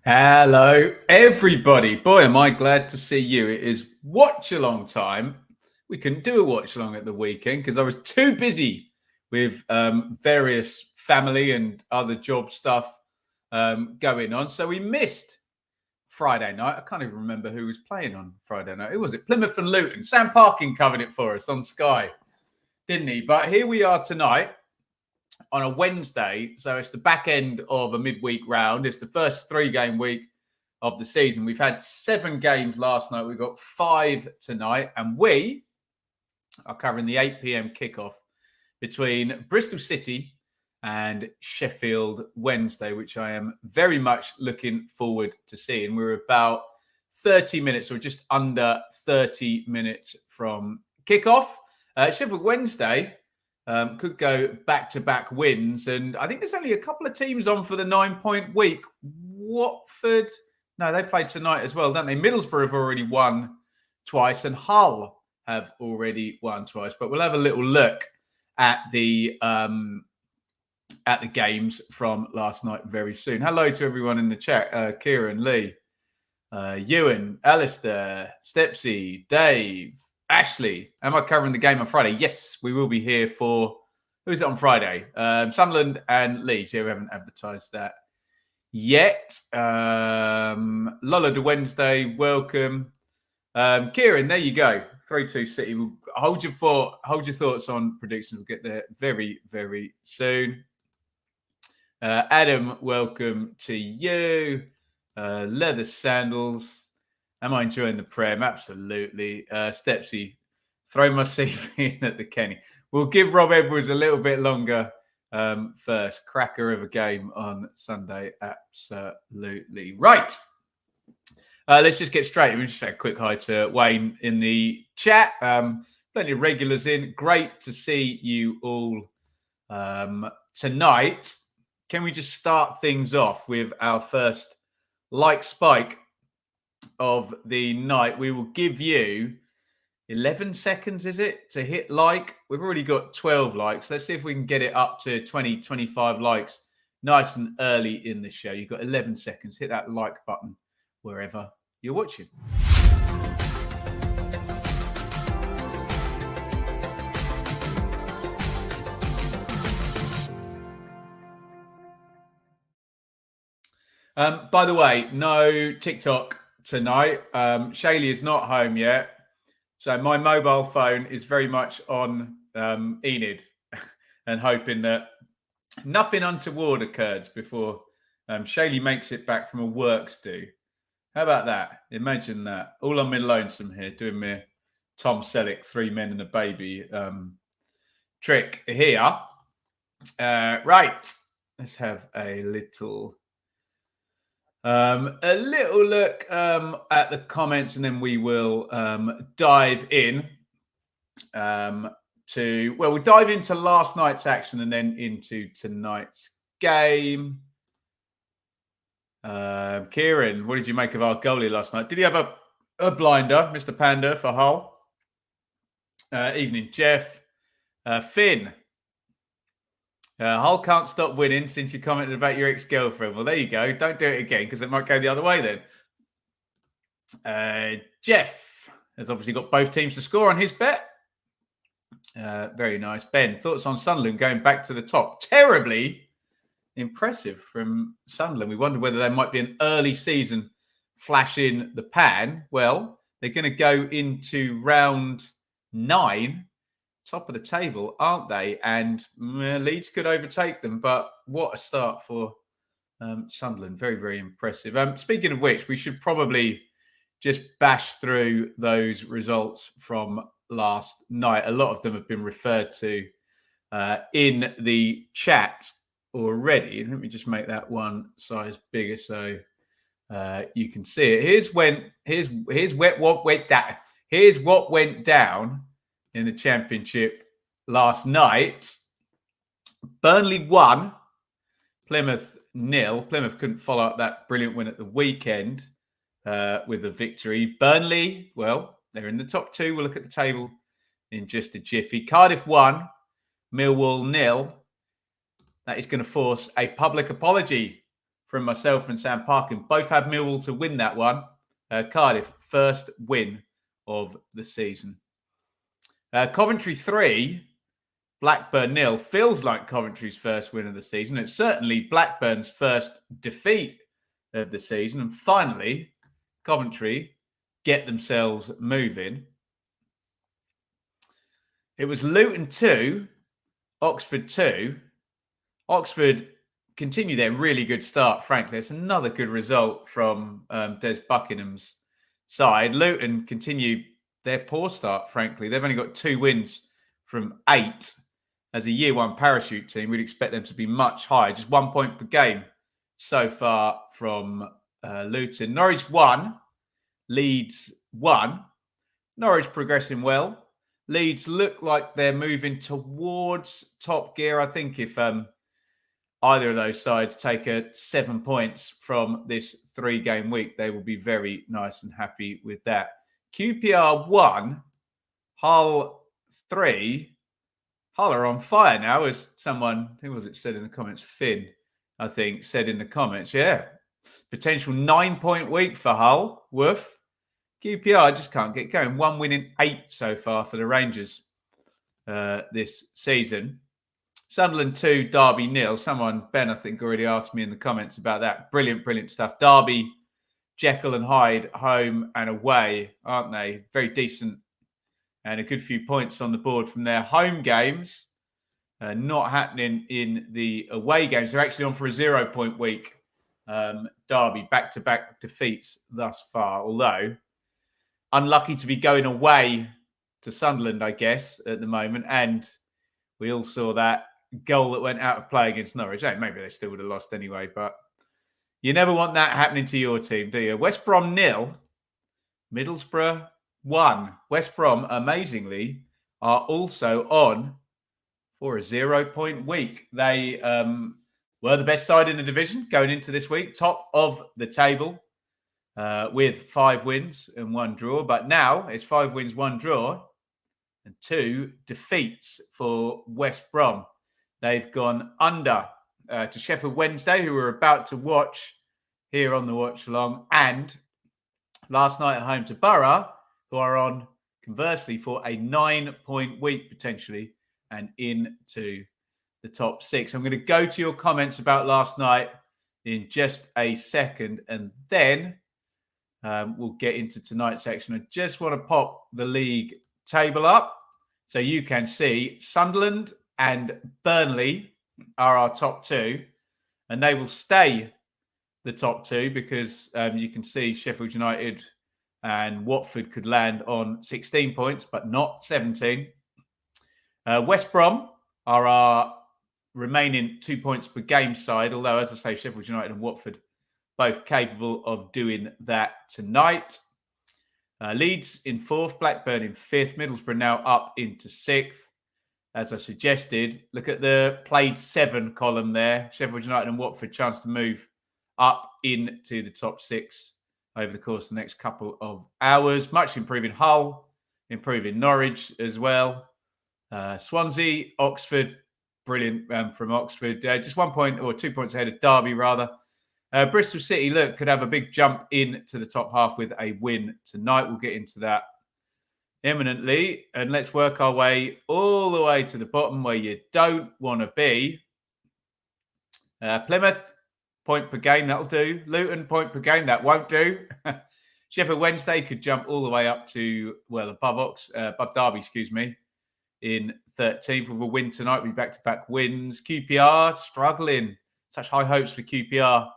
Hello, everybody. Boy, am I glad to see you. It is watch along time. We couldn't do a watch along at the weekend because I was too busy with various family and other job stuff going on. So we missed Friday night. I can't even remember who was playing on Friday night. Who was it? Plymouth and Luton. Sam Parkin covered it for us on Sky, didn't he? But here we are tonight on a Wednesday. So it's the back end of a midweek round. It's the first 3-game week of the season. We've had 7 games last night. We've got 5 tonight. And we are covering the 8 p.m. kickoff between Bristol City and Sheffield Wednesday, which I am very much looking forward to seeing. We're about 30 minutes or just under 30 minutes from kickoff. Sheffield Wednesday could go back-to-back wins. And I think there's only a couple of teams on for the 9-point week. Watford, no, they played tonight as well, don't they? Middlesbrough have already won twice and Hull have already won twice. But we'll have a little look at the games from last night very soon. Hello to everyone in the chat. Kieran, Lee, Ewan, Alistair, Stepsy, Dave, Ashley. Am I covering the game on Friday? Yes, we will be here for, who's it on Friday? Sunderland and Leeds. Yeah, we haven't advertised that yet. Lola de Wednesday, welcome. Kieran, there you go. 3-2 City. Hold your thoughts on predictions. We'll get there very, very soon. Adam, welcome to you. Leather sandals. Am I enjoying the Prem? Absolutely. Stepsy, throw my CV in at the Kenny. We'll give Rob Edwards a little bit longer first. Cracker of a game on Sunday. Absolutely. Right. Let's just get straight. We'll just say a quick hi to Wayne in the chat. Plenty of regulars in. Great to see you all tonight. Can we just start things off with our first like spike of the night? We will give you 11 seconds, is it, to hit like? We've already got 12 likes. Let's see if we can get it up to 20, 25 likes nice and early in the show. You've got 11 seconds. Hit that like button wherever you're watching. By the way, no TikTok tonight. Shaylee is not home yet. So my mobile phone is very much on Enid and hoping that nothing untoward occurs before Shaylee makes it back from a works do. How about that? Imagine that. All on my lonesome here, doing my Tom Selleck 3 Men and a Baby trick here. Right. Let's have a little look at the comments, and then we will dive in we'll dive into last night's action and then into tonight's game. Kieran, what did you make of our goalie last night? Did he have a blinder, Mr. Panda, for Hull? Evening, Jeff. Finn. Hull can't stop winning since you commented about your ex-girlfriend. Well, there you go. Don't do it again because it might go the other way then. Jeff has obviously got both teams to score on his bet. Very nice. Ben, thoughts on Sunderland going back to the top? Terribly impressive from Sunderland. We wonder whether there might be an early season flash in the pan. Well, they're going to go into round 9. Top of the table, aren't they? And Leeds could overtake them. But what a start for Sunderland. Very, very impressive. Speaking of which, we should probably just bash through those results from last night. A lot of them have been referred to in the chat already. Let me just make that one size bigger so you can see it. Here's what went down in the Championship last night. Burnley 1, Plymouth 0. Plymouth couldn't follow up that brilliant win at the weekend with a victory. Burnley, well, they're in the top 2. We'll look at the table in just a jiffy. Cardiff 1, Millwall 0. That is going to force a public apology from myself and Sam Parkin. Both had Millwall to win that one. Cardiff, first win of the season. Coventry 3, Blackburn 0. Feels like Coventry's first win of the season. It's certainly Blackburn's first defeat of the season. And finally, Coventry get themselves moving. It was Luton 2, Oxford 2. Oxford continue their really good start, frankly. It's another good result from Des Buckingham's side. Luton continue their poor start, frankly. They've only got 2 wins from 8. As a year 1 parachute team, we'd expect them to be much higher. Just 1 point per game so far from Luton. Norwich 1, Leeds 1. Norwich progressing well. Leeds look like they're moving towards top gear. I think if either of those sides take 7 points from this 3-game week, they will be very nice and happy with that. QPR 1, Hull 3. Hull are on fire now, as someone, who was it, said in the comments? Finn, I think, said in the comments. Yeah, potential 9-point week for Hull. Woof. QPR just can't get going. 1 win in 8 so far for the Rangers this season. Sunderland 2, Derby 0. Someone, Ben, I think, already asked me in the comments about that. Brilliant, brilliant stuff. Derby, Jekyll and Hyde, home and away, aren't they? Very decent and a good few points on the board from their home games. Not happening in the away games. They're actually on for a 0-point week. Derby, back-to-back defeats thus far, although unlucky to be going away to Sunderland, I guess, at the moment. And we all saw that goal that went out of play against Norwich. Hey, maybe they still would have lost anyway, but you never want that happening to your team, do you? West Brom 0, Middlesbrough 1. West Brom, amazingly, are also on for a 0-point week. They were the best side in the division going into this week, top of the table with 5 wins and 1 draw. But now it's 5 wins, 1 draw and 2 defeats for West Brom. They've gone under to Sheffield Wednesday, who we're about to watch here on the watch along, and last night at home to Borough, who are on, conversely, for a 9-point week potentially and into the top 6. I'm going to go to your comments about last night in just a second, and then we'll get into tonight's section. I just want to pop the league table up so you can see Sunderland and Burnley are our top 2, and they will stay the top 2 because you can see Sheffield United and Watford could land on 16 points, but not 17. West Brom are our remaining 2 points per game side, although, as I say, Sheffield United and Watford both capable of doing that tonight. Leeds in 4th, Blackburn in 5th, Middlesbrough now up into 6th. As I suggested, look at the played 7 column there. Sheffield United and Watford chance to move up into the top 6 over the course of the next couple of hours. Much improving Hull, improving Norwich as well. Swansea, Oxford, brilliant from Oxford. Just 1 point or 2 points ahead of Derby, rather. Bristol City, look, could have a big jump into the top half with a win tonight. We'll get into that imminently. And let's work our way all the way to the bottom where you don't want to be. Plymouth, point per game, that'll do. Luton, point per game, that won't do. Sheffield Wednesday could jump all the way up to, well, above Derby, in 13th with a win tonight. We'll be back-to-back wins. QPR struggling. Such high hopes for QPR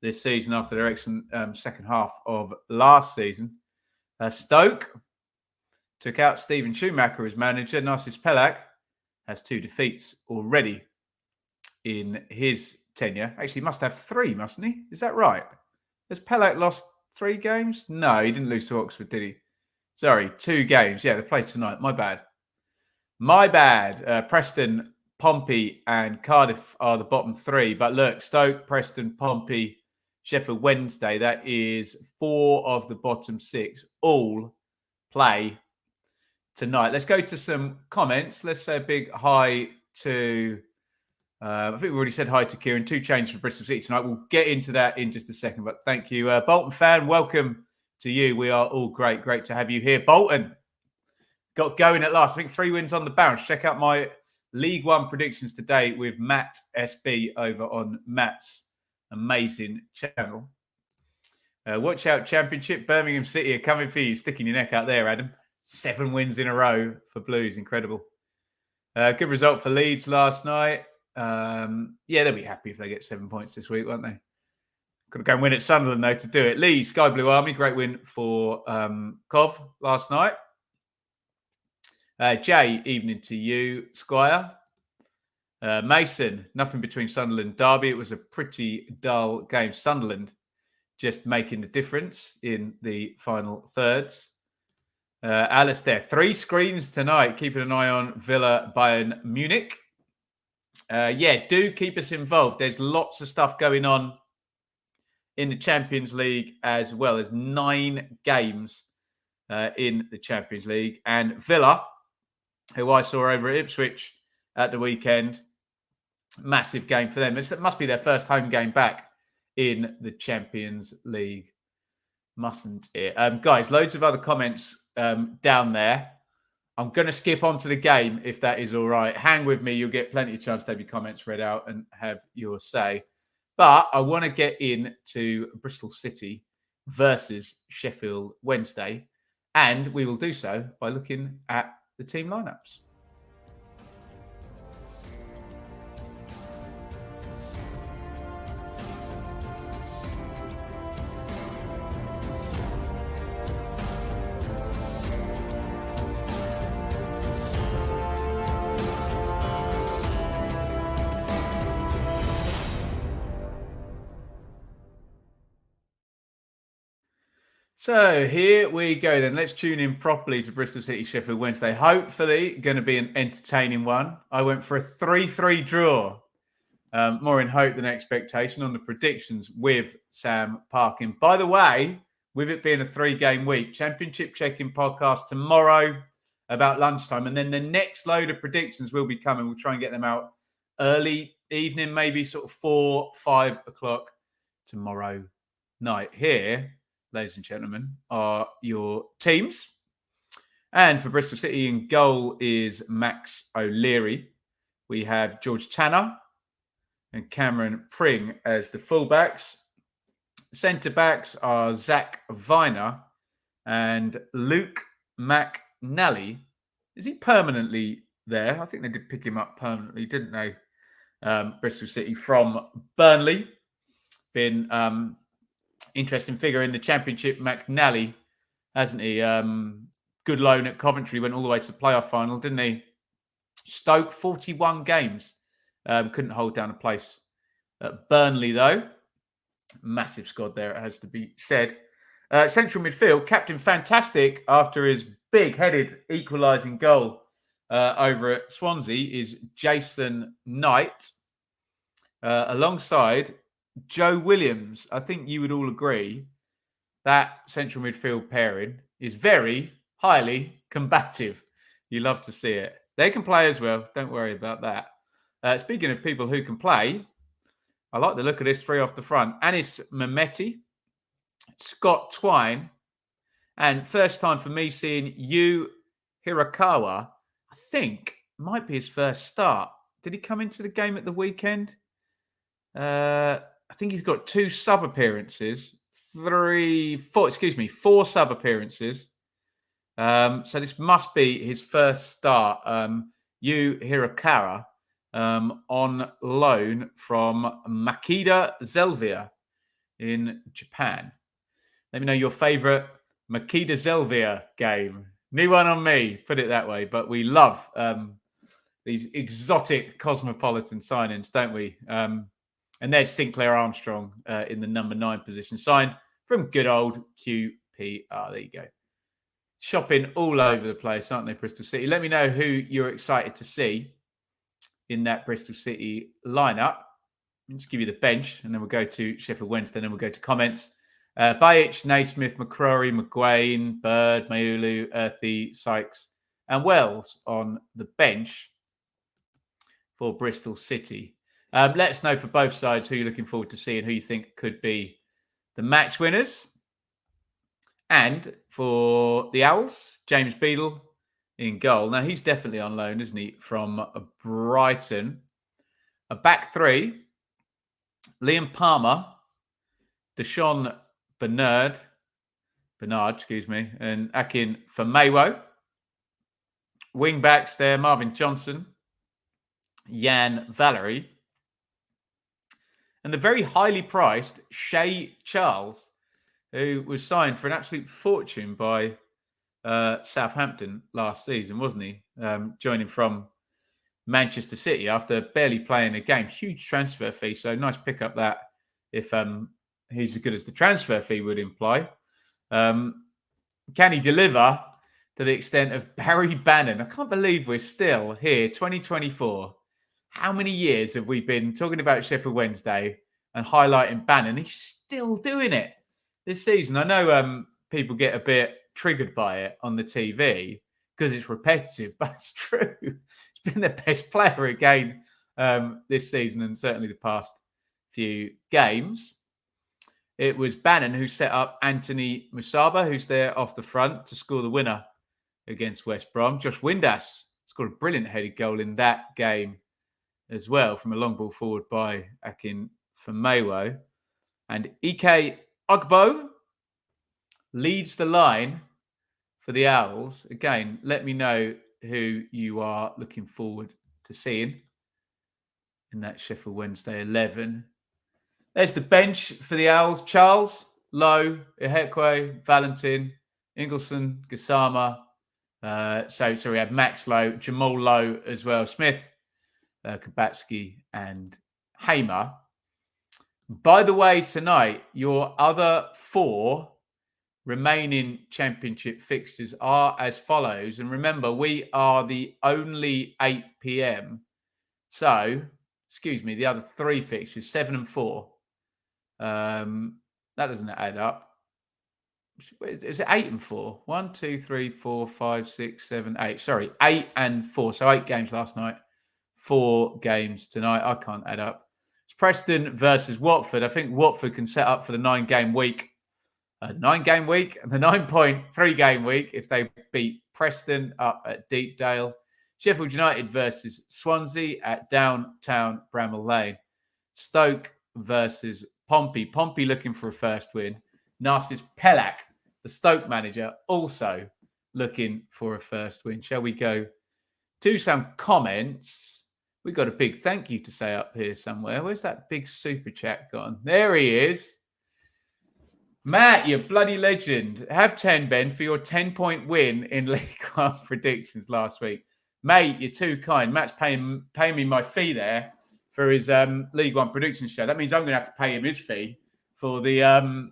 this season after their excellent second half of last season. Stoke took out Stephen Schumacher as manager. Narcis Pelak has 2 defeats already in his tenure. Actually, must have 3, mustn't he? Is that right? Has Pelak lost 3 games? No, he didn't lose to Oxford, did he? Sorry, 2 games. Yeah, they played tonight. My bad. Preston, Pompey and Cardiff are the bottom 3. But look, Stoke, Preston, Pompey, Sheffield Wednesday, that is 4 of the bottom 6 all play tonight. Let's go to some comments. Let's say a big hi to I think we've already said hi to Kieran. 2 changes for Bristol City tonight. We'll get into that in just a second, but thank you. Bolton fan, welcome to you. We are all great. Great to have you here. Bolton got going at last. I think 3 wins on the bounce. Check out my League One predictions today with Matt SB over on Matt's amazing channel. Watch out, Championship. Birmingham City are coming for you. Sticking your neck out there, Adam. 7 wins in a row for Blues. Incredible. Good result for Leeds last night. Yeah, they'll be happy if they get 7 points this week, won't they? Got to go and win at Sunderland, though, to do it. Leeds, Sky Blue Army, great win for Cov last night. Jay, evening to you, Squire. Mason, nothing between Sunderland and Derby. It was a pretty dull game. Sunderland just making the difference in the final thirds. Alistair, 3 screens tonight. Keeping an eye on Villa, Bayern, Munich. Yeah, do keep us involved. There's lots of stuff going on in the Champions League as well. There's 9 games in the Champions League. And Villa, who I saw over at Ipswich at the weekend, massive game for them. It must be their first home game back in the Champions League, mustn't it? Guys, loads of other comments down there. I'm going to skip on to the game, if that is all right. Hang with me. You'll get plenty of chance to have your comments read out and have your say. But I want to get into Bristol City versus Sheffield Wednesday. And we will do so by looking at the team lineups. So here we go then. Let's tune in properly to Bristol City, Sheffield Wednesday. Hopefully going to be an entertaining one. I went for a 3-3 draw. More in hope than expectation on the predictions with Sam Parkin. By the way, with it being a 3-game week, Championship check-in podcast tomorrow about lunchtime. And then the next load of predictions will be coming. We'll try and get them out early evening, maybe sort of 4, 5 o'clock tomorrow night. Here, ladies and gentlemen, are your teams. And for Bristol City, in goal is Max O'Leary. We have George Tanner and Cameron Pring as the fullbacks. Centre-backs are Zach Viner and Luke McNally. Is he permanently there? I think they did pick him up permanently, didn't they? Bristol City from Burnley. Been interesting figure in the Championship, McNally, hasn't he? Good loan at Coventry, went all the way to the playoff final, didn't he? Stoke, 41 games. Couldn't hold down a place at Burnley, though. Massive squad there, it has to be said. Central midfield, Captain Fantastic, after his big-headed equalising goal over at Swansea, is Jason Knight. Alongside Joe Williams. I think you would all agree that central midfield pairing is very highly combative. You love to see it. They can play as well. Don't worry about that. Speaking of people who can play, I like the look of this 3 off the front. Anis Mehmeti, Scott Twine, and first time for me seeing Yu Hirakawa, I think might be his first start. Did he come into the game at the weekend? I think he's got 2 sub appearances, 4 sub appearances. So this must be his first start. Yu Hirakawa on loan from Makita Zelvia in Japan. Let me know your favorite Makita Zelvia game. New one on me, put it that way. But we love these exotic cosmopolitan signings, don't we? And there's Sinclair Armstrong in the number 9 position, signed from good old QPR. There you go. Shopping all over the place, aren't they, Bristol City? Let me know who you're excited to see in that Bristol City lineup. I'll just give you the bench, and then we'll go to Sheffield Wednesday, and then we'll go to comments. Bajic, Naismith, McCrory, McGuane, Bird, Maulu, Earthy, Sykes, and Wells on the bench for Bristol City. Let us know for both sides who you're looking forward to seeing, who you think could be the match winners. And for the Owls, James Beadle in goal. Now, he's definitely on loan, isn't he, from Brighton. A back three, Liam Palmer, Deshaun Bernard, and Akin Famewo. Wing backs there, Marvin Johnson, Jan Valery, and the very highly priced Shay Charles, who was signed for an absolute fortune by Southampton last season, wasn't he? Joining from Manchester City after barely playing a game. Huge transfer fee, so nice pick up that if he's as good as the transfer fee would imply. Can he deliver to the extent of Barry Bannon? I can't believe we're still here, 2024. How many years have we been talking about Sheffield Wednesday and highlighting Bannon? He's still doing it this season. I know people get a bit triggered by it on the TV because it's repetitive, but it's true. He's been the best player again this season and certainly the past few games. It was Bannon who set up Anthony Musaba, who's there off the front to score the winner against West Brom. Josh Windass scored a brilliant headed goal in that game as well from a long ball forward by Akin Famewo. And Ike Ogbo leads the line for the Owls. Again, let me know who you are looking forward to seeing in that Sheffield Wednesday 11. There's the bench for the Owls. Charles, Lowe, Ihekwe, Valentin, Ingleson, Gassama. So we had Max Lowe, Jamal Lowe as well, Smith, Kabatsky and Hamer. By the way, tonight, your other 4 remaining championship fixtures are as follows. And remember, we are the only 8 p.m. So, the other 3 fixtures, 7 and 4. That doesn't add up. Is it 8 and 4? 1, 2, 3, 4, 5, 6, 7, 8. Sorry, 8 and 4. So 8 games last night, 4 games tonight. I can't add up. It's Preston versus Watford. I think Watford can set up for the 9-game week. 9-game week and the 9.3-game week if they beat Preston up at Deepdale. Sheffield United versus Swansea at downtown Bramall Lane. Stoke versus Pompey. Pompey looking for a first win. Narcis Pelak, the Stoke manager, also looking for a first win. Shall we go to some comments? We've got a big thank you to say up here somewhere. Where's that big super chat gone? There he is. Matt, you bloody legend. Have 10, Ben, for your 10-point win in League One predictions last week. Mate, you're too kind. Matt's paying me my fee there for his League One predictions show. That means I'm going to have to pay him his fee for the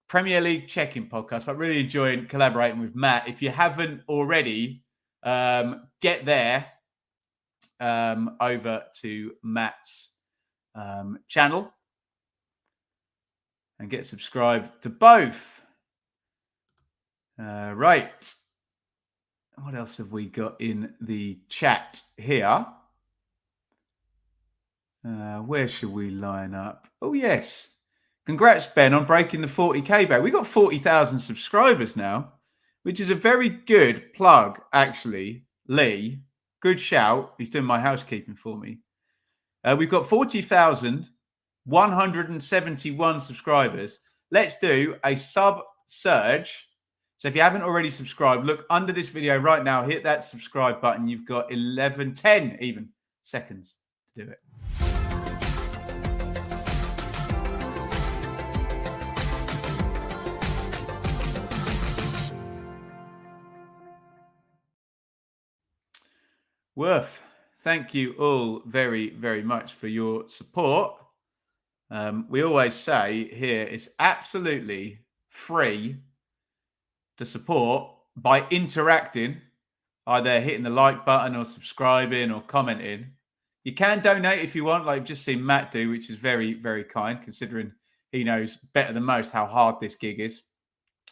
Premier League check-in podcast. But really enjoying collaborating with Matt. If you haven't already, get there over to Matt's channel and get subscribed to both. Right. What else have we got in the chat here? Where should we line up? Oh, yes. Congrats, Ben, on breaking the 40K back. We got 40,000 subscribers now, which is a very good plug, actually. Lee, good shout. He's doing my housekeeping for me. We've got 40,171 subscribers. Let's do a sub surge. So if you haven't already subscribed, look under this video right now, hit that subscribe button. You've got 10 even seconds to do it. Worth, thank you all very, very much for your support. We always say here it's absolutely free to support by interacting, either hitting the like button or subscribing or commenting. You can donate if you want, like you've just seen Matt do, which is very, very kind, considering he knows better than most how hard this gig is.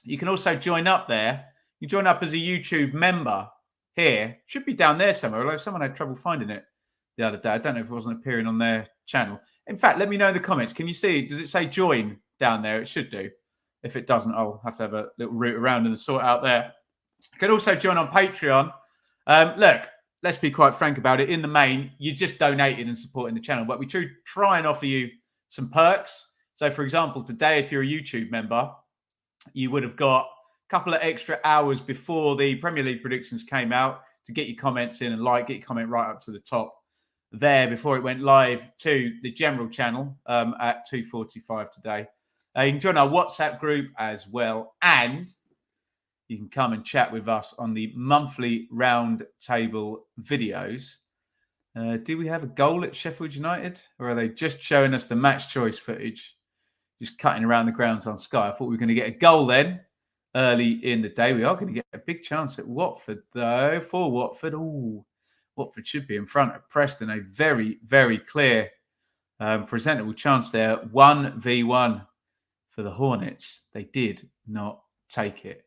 You can also join up there. You join up as a YouTube member here. Should be down there somewhere, although someone had trouble finding it the other day. I don't know if it wasn't appearing on their channel. In fact, let me know in the comments. Can you see? Does it say join down there? It should do. If it doesn't, I'll have to have a little route around and sort out there. You can also join on Patreon. Look, let's be quite frank about it. In the main, you're just donating and supporting the channel, but we try and offer you some perks. So, for example, today, if you're a YouTube member, you would have got a couple of extra hours before the Premier League predictions came out to get your comments in and get your comment right up to the top there before it went live to the general channel at 2:45 today. You can join our WhatsApp group as well, and you can come and chat with us on the monthly round table videos. Do we have a goal at Sheffield United, or are they just showing us the match choice footage, just cutting around the grounds on Sky? I thought we were going to get a goal then early in the day. We are going to get a big chance at Watford, though, for Watford. Ooh, Watford should be in front of Preston. A very, very clear, presentable chance there. 1v1 for the Hornets. They did not take it.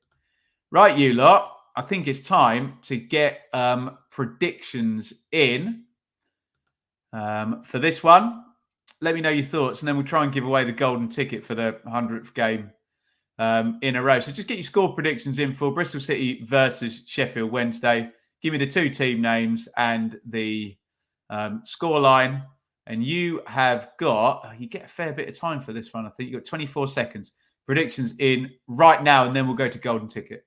Right, you lot. I think it's time to get predictions in for this one. Let me know your thoughts, and then we'll try and give away the golden ticket for the 100th game in a row. So just get your score predictions in for Bristol City versus Sheffield Wednesday. Give me the two team names and the score line. And you have got, you get a fair bit of time for this one. I think you've got 24 seconds. Predictions in right now, and then we'll go to golden ticket.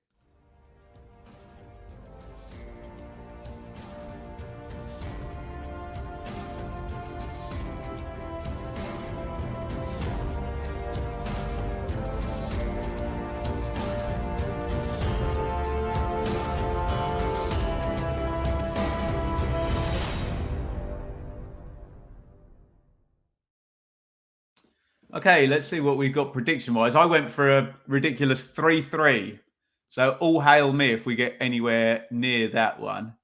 Okay, let's see what we've got prediction-wise. I went for a ridiculous 3-3. So all hail me if we get anywhere near that one.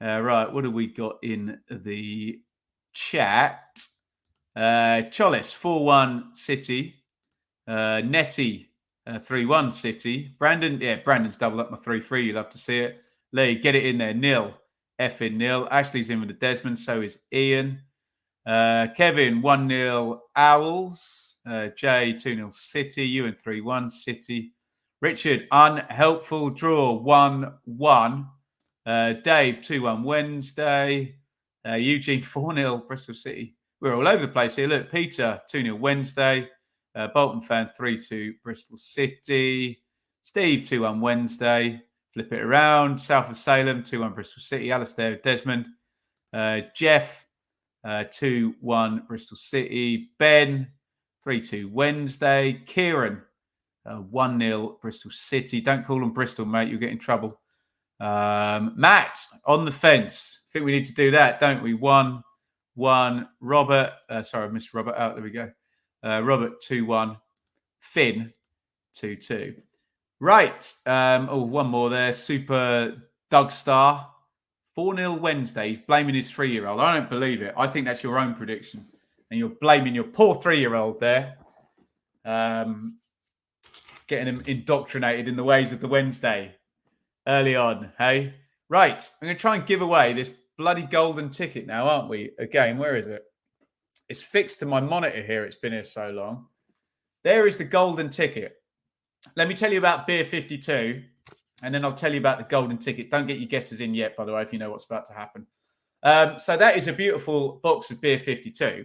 Right, what have we got in the chat? Chollis, 4-1 City. Netty, 3-1 City. Brandon, Brandon's doubled up my 3-3. You'll have to see it. Lee, get it in there. Nil. Effing nil. Ashley's in with the Desmond. So is Ian. Kevin, 1-0 Owls. Jay, 2-0 City. Ewan, 3-1 City. Richard, unhelpful draw, 1-1. Dave, 2-1 Wednesday. Eugene, 4-0 Bristol City. We're all over the place here. Look, Peter, 2-0 Wednesday. Bolton fan, 3-2 Bristol City. Steve, 2-1 Wednesday. Flip it around. South of Salem, 2-1 Bristol City. Alistair, Desmond. Jeff, 2-1 Bristol City. Ben, 3-2 Wednesday. Kieran, 1-0 Bristol City. Don't call them Bristol, mate. You'll get in trouble. Matt, on the fence. I think we need to do that, don't we? 1-1. Robert, sorry, I missed Robert out. There we go. Robert, 2-1. Finn, 2-2. Right. One more there. Super Doug Star. 4-0 Wednesday. He's blaming his 3-year-old. I don't believe it. I think that's your own prediction. And you're blaming your poor 3-year-old there. Getting him indoctrinated in the ways of the Wednesday early on. Hey? Right. I'm going to try and give away this bloody golden ticket now, aren't we? Again, where is it? It's fixed to my monitor here. It's been here so long. There is the golden ticket. Let me tell you about Beer 52. And then I'll tell you about the golden ticket. Don't get your guesses in yet, by the way, if you know what's about to happen. So that is a beautiful box of Beer 52.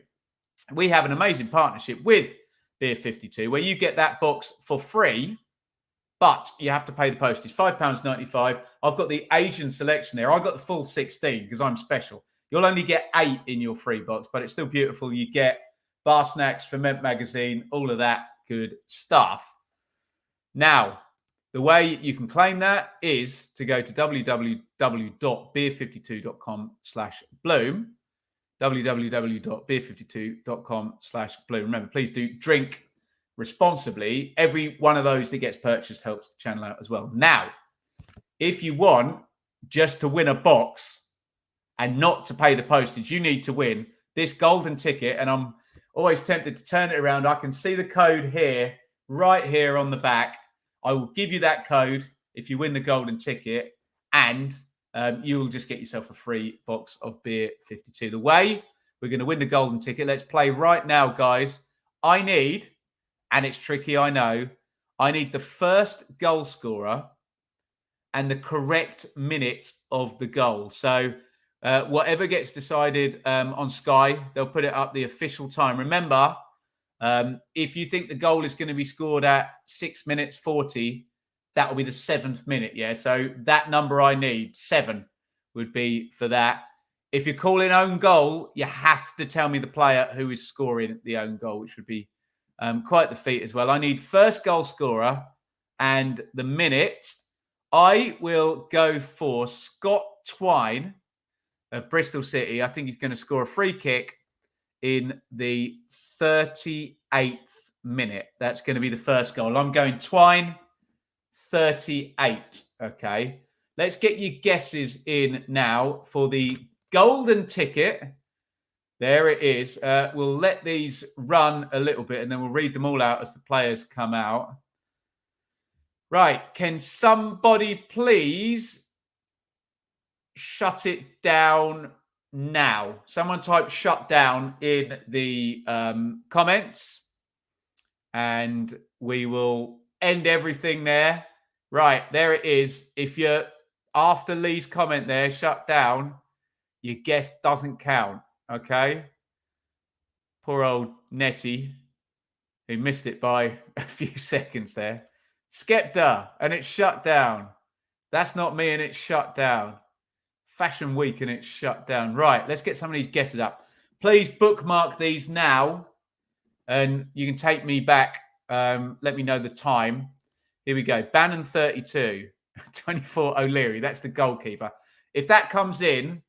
We have an amazing partnership with Beer 52 where you get that box for free, but you have to pay the postage, £5.95. I've got the Asian selection there. I've got the full 16 because I'm special. You'll only get 8 in your free box, but it's still beautiful. You get bar snacks, Ferment magazine, all of that good stuff. Now, the way you can claim that is to go to www.beer52.com/bloom. www.beer52.com/bloom. Remember, please do drink responsibly. Every one of those that gets purchased helps the channel out as well. Now, if you want just to win a box and not to pay the postage, you need to win this golden ticket. And I'm always tempted to turn it around. I can see the code here, right here on the back. I will give you that code if you win the golden ticket. And you'll just get yourself a free box of beer 52. The way we're going to win the golden ticket. Let's play right now, guys. I need, and it's tricky, I know, I need the first goal scorer and the correct minute of the goal. So whatever gets decided on Sky, they'll put it up the official time. Remember, if you think the goal is going to be scored at 6 minutes 40, that will be the 7th minute. Yeah. So that number I need, 7, would be for that. If you're calling own goal, you have to tell me the player who is scoring the own goal, which would be quite the feat as well. I need first goal scorer and the minute. I will go for Scott Twine of Bristol City. I think he's going to score a free kick in the 38th minute. That's going to be the first goal. I'm going Twine, 38. Okay. Let's get your guesses in now for the golden ticket. There it is. We'll let these run a little bit and then we'll read them all out as the players come out. Right. Can somebody please shut it down now? Someone type shut down in the comments and we will end everything there. Right. There it is. If you're after Lee's comment there, shut down, your guess doesn't count. Okay. Poor old Nettie, who missed it by a few seconds there. Skepta, and it's shut down. That's not me, and it's shut down. Fashion Week, and it's shut down. Right, let's get some of these guesses up. Please bookmark these now, and you can take me back. Let me know the time. Here we go. Bannon 32, 24 O'Leary. That's the goalkeeper. If that comes in,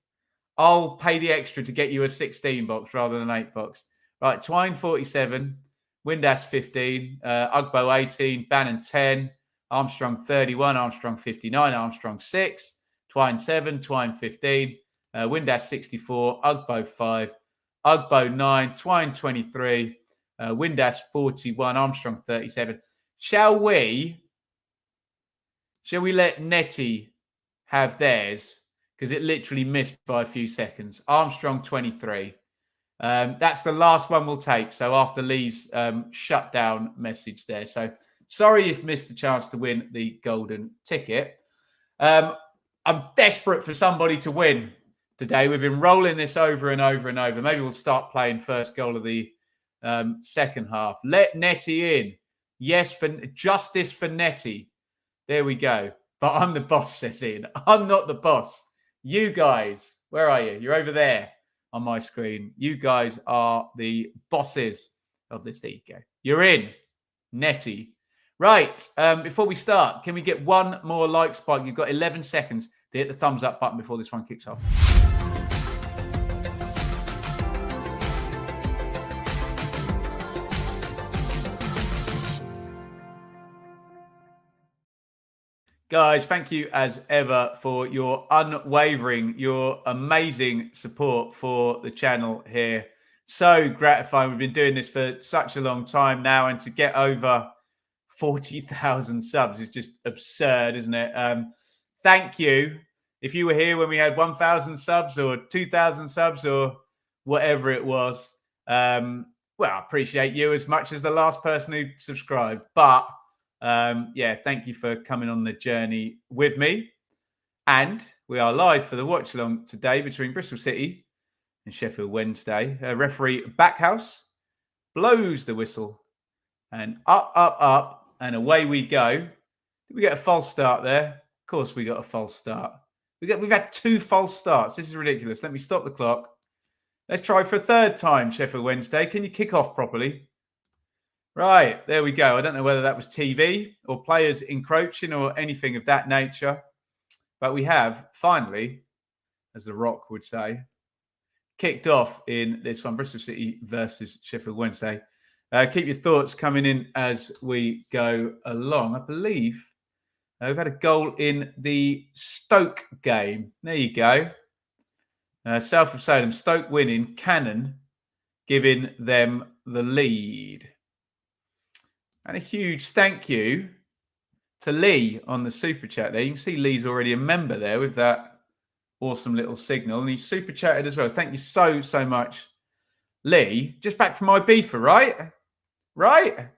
I'll pay the extra to get you a 16 box rather than 8 box. Right, Twine 47, Windass 15, Ugbo 18, Bannon 10, Armstrong 31, Armstrong 59, Armstrong 6, Twine 7, Twine 15, Windass 64, Ugbo 5, Ugbo 9, Twine 23, Windass 41, Armstrong 37. Shall we let Nettie have theirs? Because it literally missed by a few seconds. Armstrong 23. That's the last one we'll take. So after Lee's shutdown message there. So sorry you've missed the chance to win the golden ticket. I'm desperate for somebody to win today. We've been rolling this over and over and over. Maybe we'll start playing first goal of the second half. Let Nettie in. Yes, for justice for Nettie. There we go. But I'm the boss, says Ian. I'm not the boss. You guys, where are you? You're over there on my screen. You guys are the bosses of this. There you go. You're in. Nettie. Right. Before we start, can we get one more like spike? You've got 11 seconds to hit the thumbs up button before this one kicks off. Guys, thank you as ever for your unwavering, your amazing support for the channel here. So gratifying. We've been doing this for such a long time now, and to get over 40,000 subs is just absurd, isn't it? Thank you. If you were here when we had 1,000 subs or 2,000 subs or whatever it was, well, I appreciate you as much as the last person who subscribed. But yeah, thank you for coming on the journey with me. And we are live for the watch along today between Bristol City and Sheffield Wednesday. Referee Backhouse blows the whistle and up, and away we go. Did we get a false start there? Of course we got a false start. We've had 2 false starts. This is ridiculous. Let me stop the clock. Let's try for a third time, Sheffield Wednesday. Can you kick off properly? Right, there we go. I don't know whether that was TV or players encroaching or anything of that nature. But we have finally, as The Rock would say, kicked off in this one, Bristol City versus Sheffield Wednesday. Keep your thoughts coming in as we go along. I believe we've had a goal in the Stoke game. There you go. South of Salem, Stoke winning, Cannon giving them the lead. And a huge thank you to Lee on the super chat there. You can see Lee's already a member there with that Awesome little signal. And he's super chatted as well. Thank you so, so much, Lee. Just back from Ibiza, right? Right?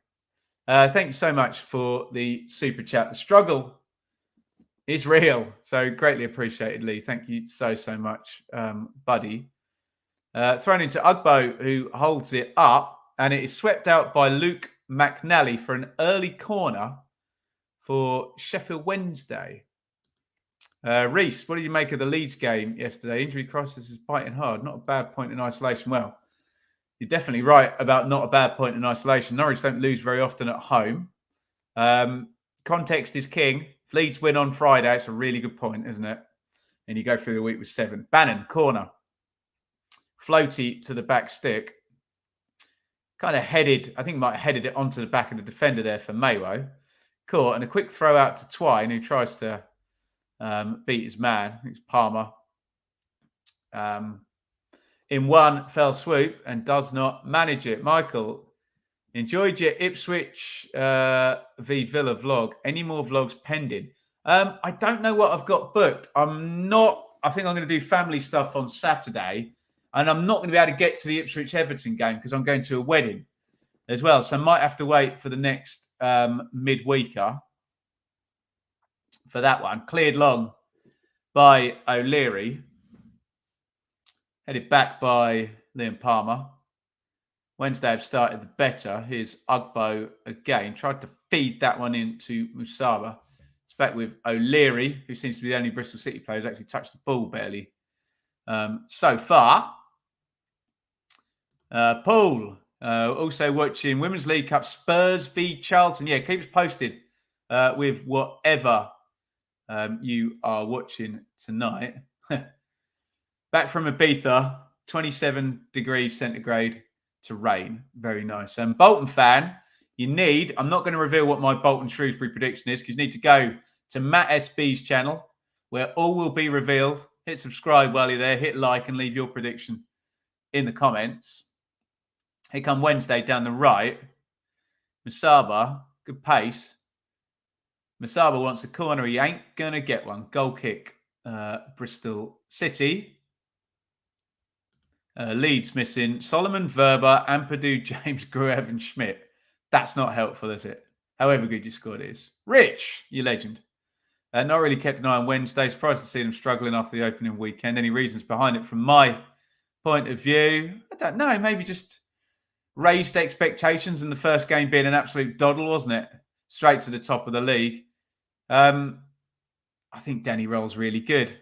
Thank you so much for the super chat. The struggle is real. So greatly appreciated, Lee. Thank you so, so much, buddy. Thrown into Ugbo, who holds it up, and it is swept out by Luke McNally for an early corner for Sheffield Wednesday. Reese, what did you make of the Leeds game yesterday? Injury crisis is biting hard. Not a bad point in isolation. Well, you're definitely right about not a bad point in isolation. Norwich don't lose very often at home. Context is king. If Leeds win on Friday, it's a really good point, isn't it? And you go through the week with 7. Bannon, corner. Floaty to the back stick. Kind of headed, I think might have headed it onto the back of the defender there for Mayo. Caught, and a quick throw out to Twine, who tries to beat his man. It's Palmer. In one fell swoop and does not manage it. Michael, enjoyed your Ipswich v Villa vlog. Any more vlogs pending? I don't know what I've got booked. I think I'm going to do family stuff on Saturday, and I'm not going to be able to get to the Ipswich Everton game because I'm going to a wedding as well. So I might have to wait for the next midweeker for that one. Cleared long by O'Leary. Headed back by Liam Palmer. Wednesday have started the better. Here's Ugbo again. Tried to feed that one into Musaba. It's back with O'Leary, who seems to be the only Bristol City player who's actually touched the ball barely so far. Paul, also watching Women's League Cup Spurs v Charlton. Yeah, keep us posted with whatever you are watching tonight. Back from Ibiza, 27 degrees centigrade to rain. Very nice. Bolton fan, you need, I'm not going to reveal what my Bolton Shrewsbury prediction is because you need to go to Matt SB's channel where all will be revealed. Hit subscribe while you're there, hit like and leave your prediction in the comments. Here come Wednesday down the right. Musaba, good pace. Musaba wants a corner. He ain't going to get one. Goal kick, Bristol City. Leeds missing Solomon, Verba, Ampadu, James, Gruev and Schmidt. That's not helpful, is it? However good your squad is. Rich, you legend. Not really kept an eye on Wednesday. Surprised to see them struggling after the opening weekend. Any reasons behind it from my point of view? I don't know. Maybe just raised expectations and the first game being an absolute doddle, wasn't it? Straight to the top of the league. I think Danny Roll's really good.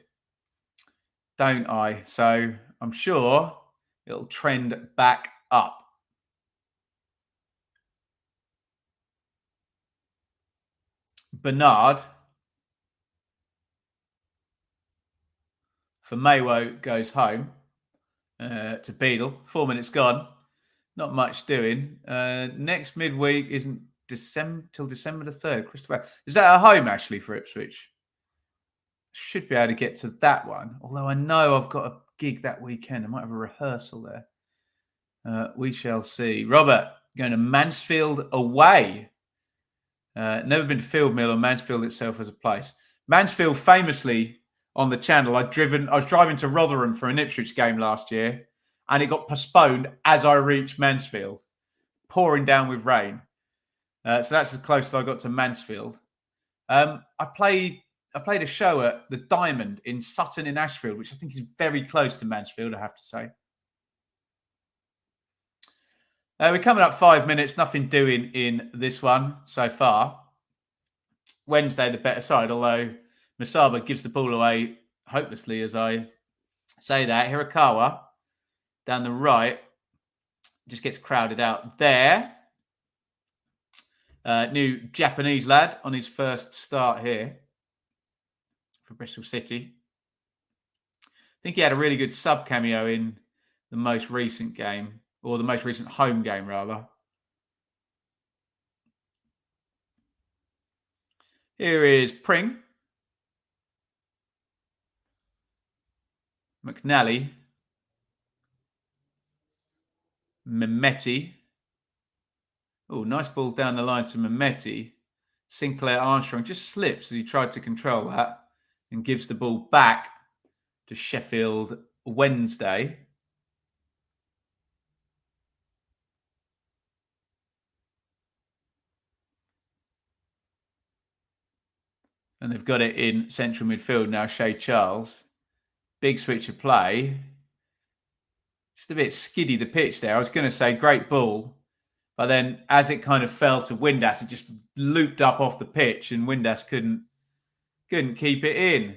Don't I? So I'm sure it'll trend back up. Bernard for Mayo goes home to Beadle. 4 minutes gone. Not much doing. Next midweek isn't till December the 3rd. Christopher, is that at home actually for Ipswich? Should be able to get to that one. Although I know I've got a gig that weekend. I might have a rehearsal there. We shall see. Robert, going to Mansfield away. Never been to Field Mill or Mansfield itself as a place. Mansfield famously on the channel. I was driving to Rotherham for an Ipswich game last year and it got postponed as I reached Mansfield. Pouring down with rain. So that's as close as I got to Mansfield. I played a show at the Diamond in Sutton in Ashfield, which I think is very close to Mansfield, I have to say. We're coming up 5 minutes. Nothing doing in this one so far. Wednesday, the better side, although Musaba gives the ball away hopelessly as I say that. Hirakawa down the right just gets crowded out there. New Japanese lad on his first start here for Bristol City. I think he had a really good sub cameo in the most recent game, or the most recent home game, rather. Here is Pring. McNally. Mehmeti. Oh, nice ball down the line to Mehmeti. Sinclair Armstrong just slips as he tried to control that and gives the ball back to Sheffield Wednesday. And they've got it in central midfield now, Shay Charles. Big switch of play. Just a bit skiddy, the pitch there. I was going to say great ball. But then as it kind of fell to Windass, it just looped up off the pitch and Windass couldn't keep it in.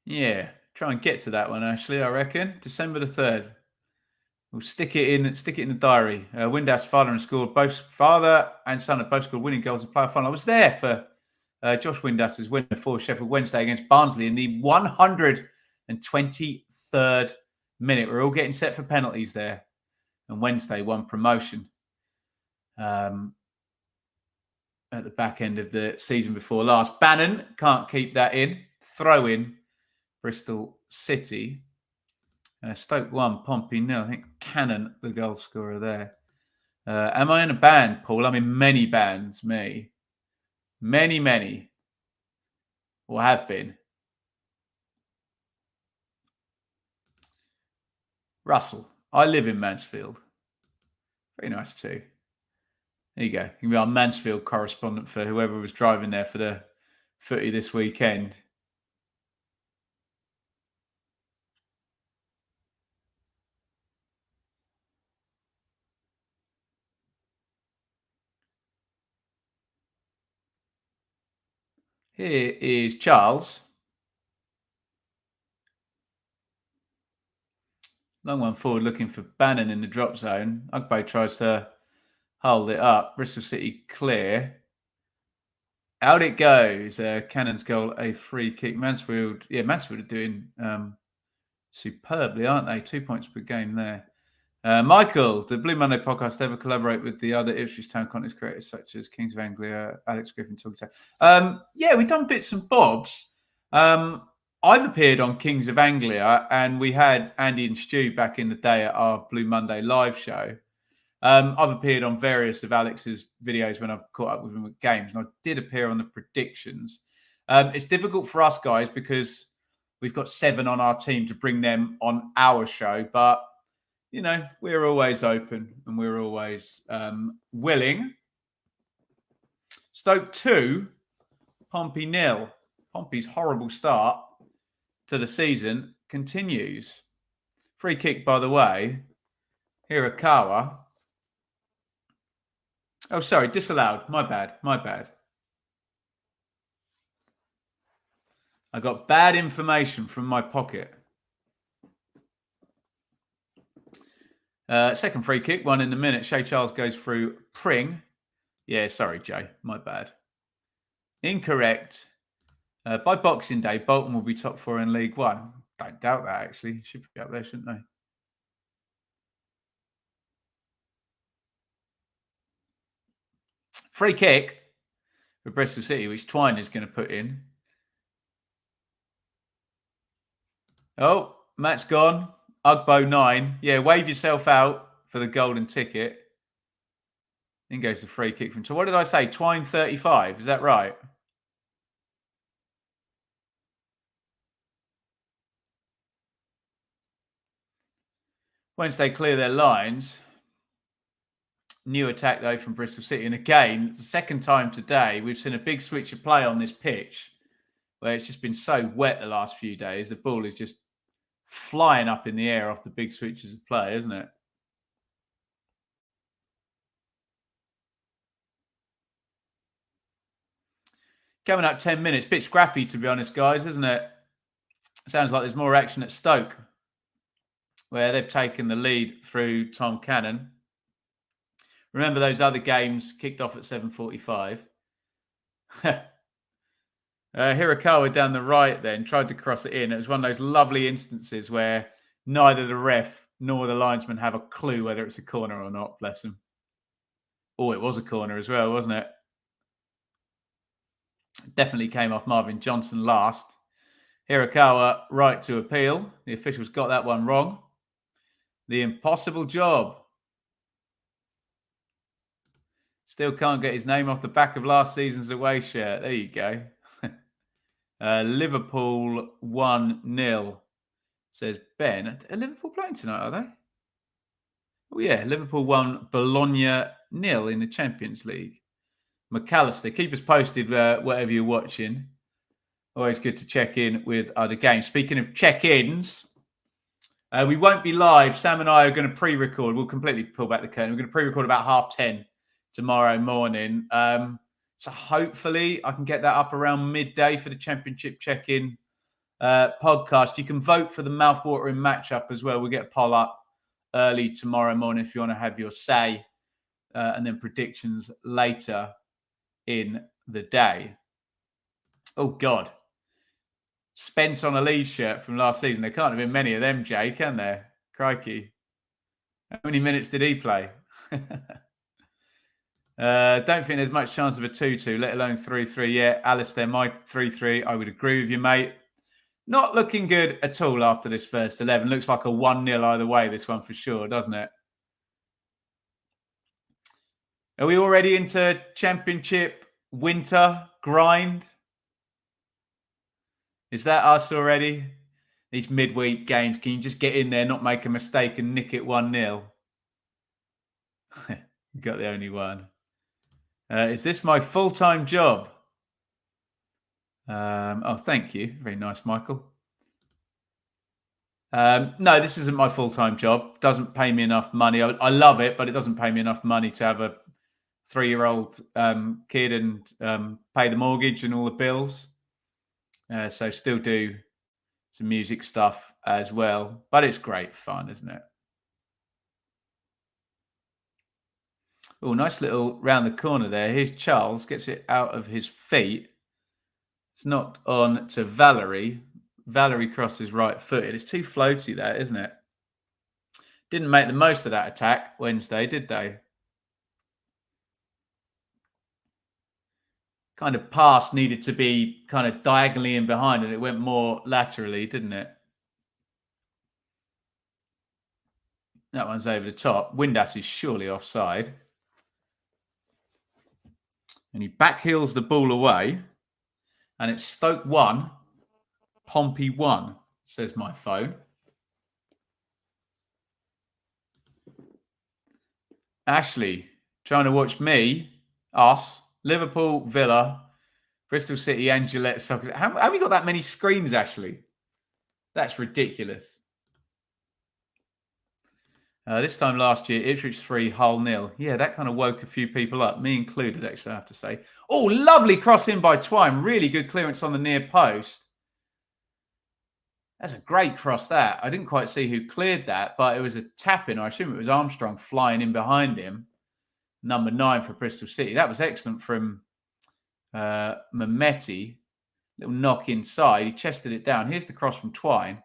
Yeah, try and get to that one, Ashley, I reckon. December the 3rd. We'll stick it in the diary. Windass father and son have both scored winning goals in player final. I was there for Josh Windass's winner for Sheffield Wednesday against Barnsley in the 123rd minute. We're all getting set for penalties there. And Wednesday won promotion at the back end of the season before last. Bannon can't keep that in. Throw in Bristol City. Stoke 1, Pompey 0. I think Cannon, the goal scorer there. Am I in a band, Paul? I'm in many bands, me. Many. Or have been. Russell. I live in Mansfield. Very nice too. There you go. You can be our Mansfield correspondent for whoever was driving there for the footy this weekend. Here is Charles. Long one forward looking for Bannon in the drop zone. Ugbo tries to hold it up. Bristol City clear. Out it goes. Cannon's goal, a free kick. Mansfield are doing superbly, aren't they? 2 points per game there. Michael, the Blue Monday podcast ever collaborate with the other Ipswich Town content creators such as Kings of Anglia, Alex Griffin, talking to? We've done bits and bobs. I've appeared on Kings of Anglia, and we had Andy and Stu back in the day at our Blue Monday live show. I've appeared on various of Alex's videos when I've caught up with him at games, and I did appear on the predictions. It's difficult for us guys because we've got 7 on our team to bring them on our show, but you know, we're always open and we're always willing. Stoke 2, Pompey 0. Pompey's horrible start to the season continues. Free kick, by the way. Hirakawa. Oh, sorry, disallowed. My bad. I got bad information from my pocket. Second free kick, 1 in the minute. Shay Charles goes through Pring. Yeah, sorry, Jay. My bad. Incorrect. By Boxing Day, Bolton will be top 4 in League One. Don't doubt that, actually. Should be up there, shouldn't they? Free kick for Bristol City, which Twine is going to put in. Oh, Matt's gone. Ugbo 9. Yeah, wave yourself out for the golden ticket. In goes the free kick from... So what did I say? Twine 35. Is that right? Wednesday clear their lines. New attack, though, from Bristol City. And again, it's the second time today we've seen a big switch of play on this pitch where it's just been so wet the last few days. The ball is just flying up in the air off the big switches of play, isn't it? Coming up 10 minutes. Bit scrappy, to be honest, guys, isn't it? Sounds like there's more action at Stoke, where they've taken the lead through Tom Cannon. Remember those other games kicked off at 7:45. Hirakawa down the right then tried to cross it in. It was one of those lovely instances where neither the ref nor the linesman have a clue whether it's a corner or not, bless them. Oh, it was a corner as well, wasn't it? Definitely came off Marvin Johnson last. Hirakawa right to appeal. The officials got that one wrong. The impossible job Still can't get his name off the back of last season's away shirt. There you go. Liverpool 1-0, says Ben. Are Liverpool playing tonight, are they? Oh, yeah. Liverpool 1, Bologna 0 in the Champions League. McAllister, keep us posted whatever you're watching. Always good to check in with other games. Speaking of check-ins, we won't be live. Sam and I are going to pre-record. We'll completely pull back the curtain. We're going to pre-record about 10:30 tomorrow morning. So hopefully I can get that up around midday for the Championship check-in podcast. You can vote for the mouth-watering matchup as well. We'll get a poll up early tomorrow morning if you want to have your say, and then predictions later in the day. Oh, God. Spence on a Leeds shirt from last season. There can't have been many of them, Jay, can there? Crikey. How many minutes did he play? Don't think there's much chance of a 2-2, let alone 3-3 yet. Alistair, my 3-3, I would agree with you, mate. Not looking good at all after this first 11. Looks like a 1-0 either way, this one for sure, doesn't it? Are we already into Championship winter grind? Is that us already? These midweek games, can you just get in there, not make a mistake and nick it 1-0? Got the only one. Is this my full-time job? Oh, thank you. Very nice, Michael. No, this isn't my full-time job. Doesn't pay me enough money. I love it, but it doesn't pay me enough money to have a 3-year-old kid and pay the mortgage and all the bills. So still do some music stuff as well. But it's great fun, isn't it? Oh, nice little round the corner there. Here's Charles. Gets it out of his feet. It's knocked on to Valerie. Valerie crosses right-footed. It's too floaty there, isn't it? Didn't make the most of that attack Wednesday, did they? Kind of pass needed to be kind of diagonally in behind, and it went more laterally, didn't it? That one's over the top. Windass is surely offside. And he backheels the ball away. And it's Stoke 1, Pompey 1, says my phone. Ashley, trying to watch me, us, Liverpool, Villa, Bristol City, and Gillette Soccer. How have you got that many screens, Ashley? That's ridiculous. This time last year, Ipswich 3, Hull 0. Yeah, that kind of woke a few people up, me included, actually, I have to say. Oh, lovely cross in by Twine. Really good clearance on the near post. That's a great cross, that. I didn't quite see who cleared that, but it was a tap-in. I assume it was Armstrong flying in behind him. Number 9 for Bristol City. That was excellent from Mehmeti. Little knock inside. He chested it down. Here's the cross from Twine.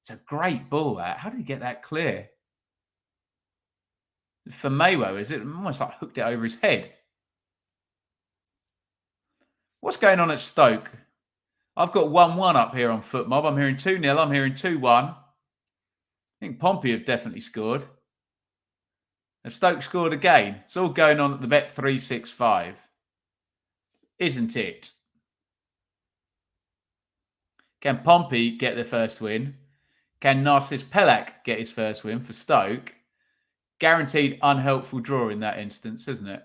It's a great ball, that. How did he get that clear? For Maywo, is it? Almost like hooked it over his head. What's going on at Stoke? I've got 1-1 up here on FootMob. I'm hearing 2-0. I'm hearing 2-1. I think Pompey have definitely scored. Have Stoke scored again? It's all going on at the Bet 365. Isn't it? Can Pompey get their first win? Can Narcis Pelak get his first win for Stoke? Guaranteed unhelpful draw in that instance, isn't it?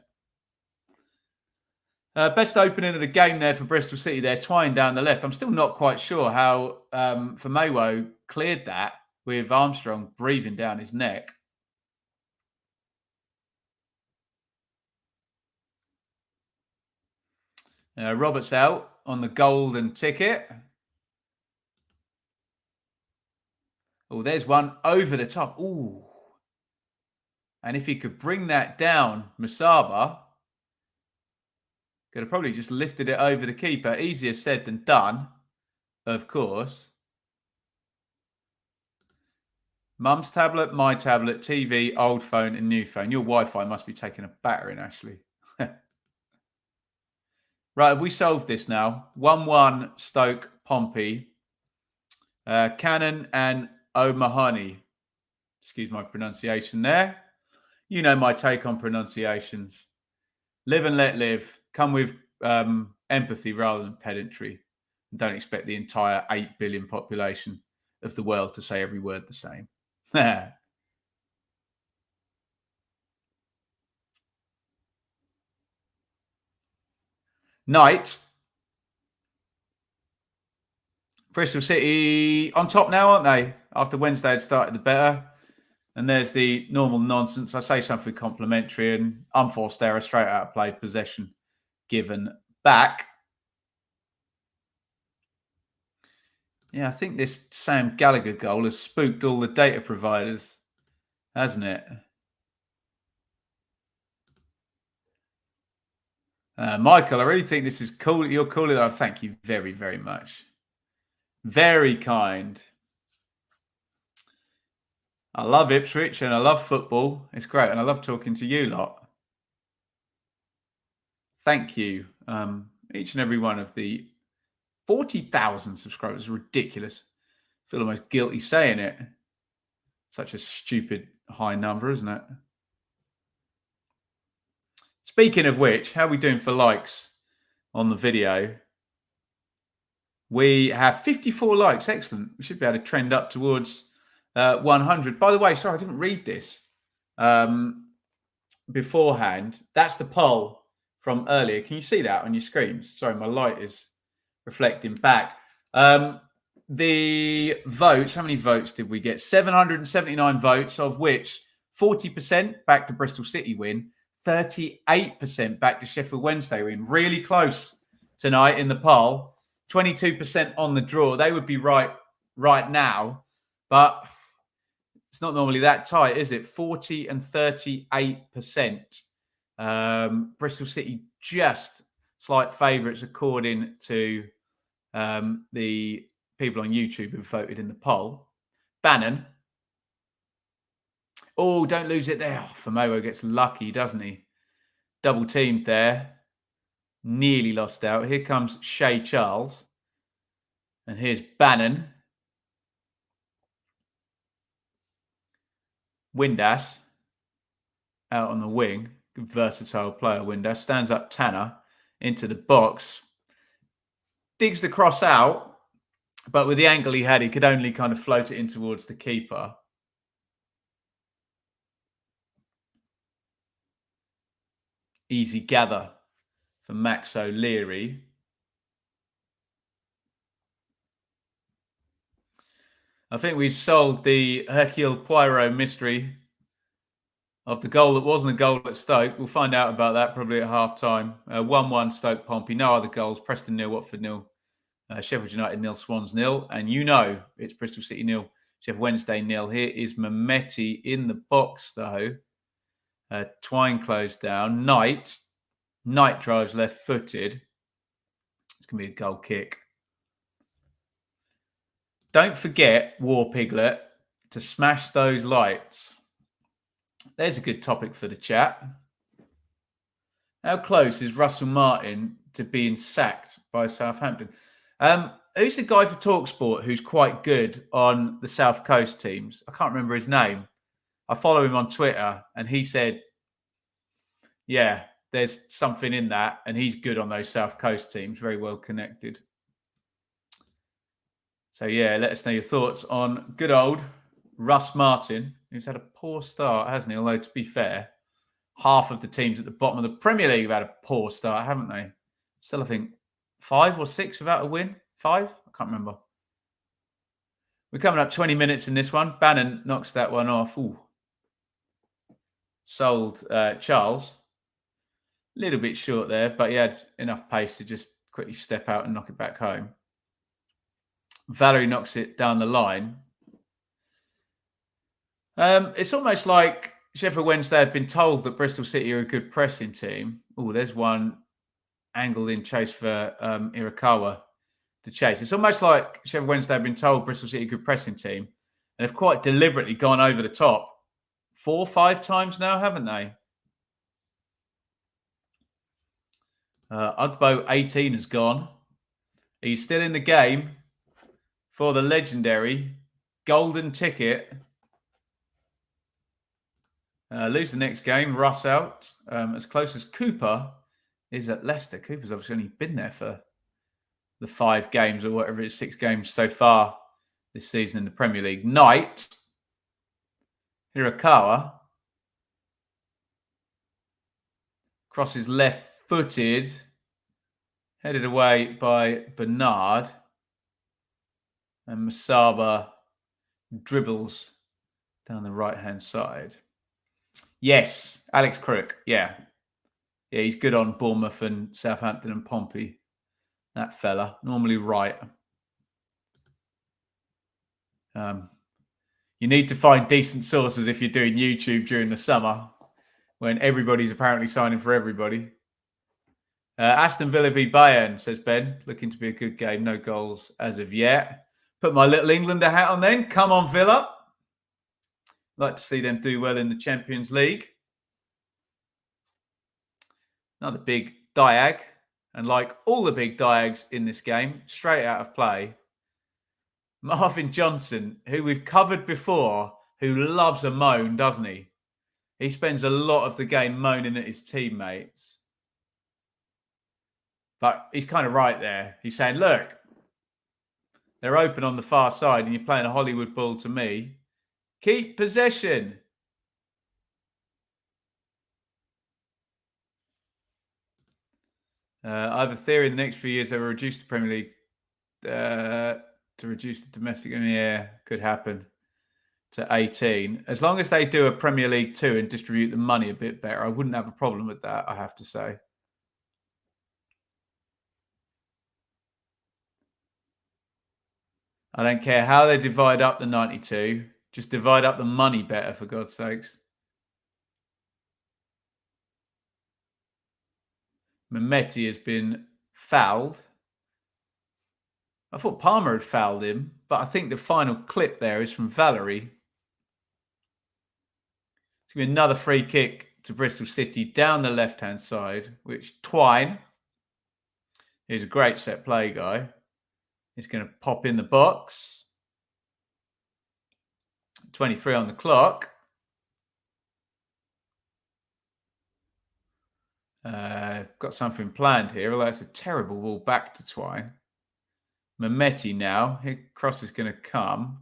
Best opening of the game there for Bristol City there, Twine down the left. I'm still not quite sure how Maywo cleared that with Armstrong breathing down his neck. Roberts out on the golden ticket. Oh, there's one over the top. Ooh. And if he could bring that down, Musaba could have probably just lifted it over the keeper. Easier said than done, of course. Mum's tablet, my tablet, TV, old phone, and new phone. Your Wi-Fi must be taking a battering, Ashley. Right, have we solved this now? 1-1 Stoke Pompey. Cannon and O'Mahony. Excuse my pronunciation there. You know my take on pronunciations. Live and let live. Come with empathy rather than pedantry. And don't expect the entire 8 billion population of the world to say every word the same. Night. Bristol City on top now, aren't they? After Wednesday had started the better. And there's the normal nonsense. I say something complimentary and unforced error, straight out of play, possession given back. Yeah, I think this Sam Gallagher goal has spooked all the data providers, hasn't it? Michael, I really think this is cool. You're cool. Oh, thank you very, very much. Very kind. I love Ipswich and I love football. It's great. And I love talking to you lot. Thank you. Each and every one of the 40,000 subscribers is ridiculous. I feel almost guilty saying it. Such a stupid high number, isn't it? Speaking of which, how are we doing for likes on the video? We have 54 likes. Excellent. We should be able to trend up towards 100. By the way, sorry, I didn't read this beforehand. That's the poll from earlier. Can you see that on your screens? Sorry, my light is reflecting back. The votes, how many votes did we get? 779 votes, of which 40% back to Bristol City win, 38% back to Sheffield Wednesday win. Really close tonight in the poll. 22% on the draw. They would be right now, but it's not normally that tight, is it? 40 and 38%. Bristol City just slight favourites according to the people on YouTube who voted in the poll. Bannon. Oh, don't lose it there. Oh, Famowo gets lucky, doesn't he? Double teamed there. Nearly lost out. Here comes Shay Charles. And here's Bannon. Windass out on the wing. Good versatile player, Windass. Stands up Tanner into the box. Digs the cross out. But with the angle he had, he could only kind of float it in towards the keeper. Easy gather for Max O'Leary. I think we've solved the Hercule Poirot mystery of the goal that wasn't a goal at Stoke. We'll find out about that probably at half-time. 1-1 Stoke Pompey. No other goals. Preston 0, Watford 0. Sheffield United 0, Swans 0. And you know it's Bristol City 0, Sheffield Wednesday 0. Here is Mehmeti in the box, though. Twine closed down. Knight drives left-footed. It's going to be a goal kick. Don't forget, War Piglet, to smash those lights. There's a good topic for the chat. How close is Russell Martin to being sacked by Southampton? Who's the guy for TalkSport who's quite good on the South Coast teams? I can't remember his name. I follow him on Twitter, and he said, yeah, there's something in that, and he's good on those South Coast teams, very well connected. So, yeah, let us know your thoughts on good old Russ Martin, who's had a poor start, hasn't he? Although, to be fair, half of the teams at the bottom of the Premier League have had a poor start, haven't they? Still, I think, 5 or 6 without a win. 5? I can't remember. We're coming up 20 minutes in this one. Bannon knocks that one off. Ooh. Sold Charles. A little bit short there, but he had enough pace to just quickly step out and knock it back home. Valerie knocks it down the line. It's almost like Sheffield Wednesday have been told that Bristol City are a good pressing team. Oh, there's one angled in chase for Irakawa to chase. It's almost like Sheffield Wednesday have been told Bristol City are a good pressing team and have quite deliberately gone over the top 4 or 5 times now, haven't they? Ugbo 18 has gone. He's still in the game for the legendary golden ticket. Lose the next game. Russ out. As close as Cooper is at Leicester. Cooper's obviously only been there for the 5 games or whatever it is, 6 games so far this season in the Premier League. Knight. Hirakawa. Crosses left-footed. Headed away by Bernard. And Masaba dribbles down the right-hand side. Yes, Alex Crook. Yeah, he's good on Bournemouth and Southampton and Pompey. That fella, normally right. You need to find decent sources if you're doing YouTube during the summer when everybody's apparently signing for everybody. Aston Villa v Bayern, says Ben. Looking to be a good game. No goals as of yet. Put my little Englander hat on then. Come on, Villa. Like to see them do well in the Champions League. Another big diag. And like all the big diags in this game, straight out of play. Marvin Johnson, who we've covered before, who loves a moan, doesn't he? He spends a lot of the game moaning at his teammates. But he's kind of right there. He's saying, look, they're open on the far side and you're playing a Hollywood ball to me. Keep possession. I have a theory in the next few years they will reduce the Premier League to reduce the domestic. Yeah, could happen to 18. As long as they do a Premier League 2 and distribute the money a bit better, I wouldn't have a problem with that, I have to say. I don't care how they divide up the 92. Just divide up the money better, for God's sakes. Mehmeti has been fouled. I thought Palmer had fouled him, but I think the final clip there is from Valerie. It's going to be another free kick to Bristol City down the left-hand side, which Twine, who's a great set play guy, is going to pop in the box. 23 on the clock. I've got something planned here, although it's a terrible ball back to Twine. Mehmeti now. His cross is going to come.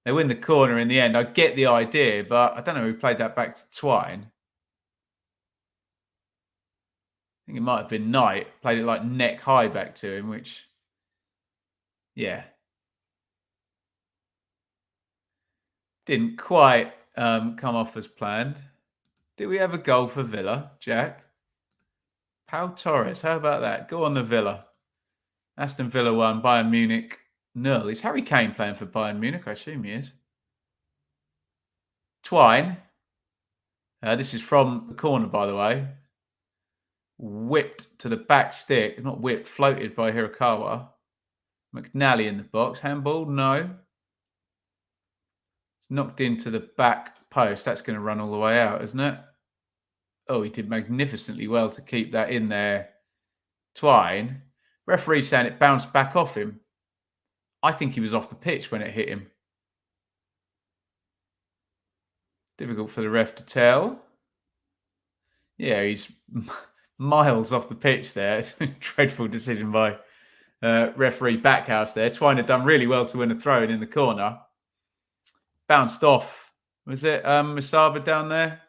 They win the corner in the end. I get the idea, but I don't know who played that back to Twine. I think it might have been Knight. Played it like neck high back to him, which, yeah, didn't quite come off as planned. Did we have a goal for Villa, Jack? Pau Torres, how about that? Go on the Villa. Aston Villa 1, Bayern Munich 0. Is Harry Kane playing for Bayern Munich? I assume he is. Twine. This is from the corner, by the way. Whipped to the back stick. Not whipped, floated by Hirakawa. McNally in the box. Handball? No. It's knocked into the back post. That's going to run all the way out, isn't it? Oh, he did magnificently well to keep that in there. Twine. Referee saying it bounced back off him. I think he was off the pitch when it hit him. Difficult for the ref to tell. Yeah, he's miles off the pitch there. It's a dreadful decision by referee Backhouse there. Twine had done really well to win a throw in the corner. Bounced off. Was it Masaba down there?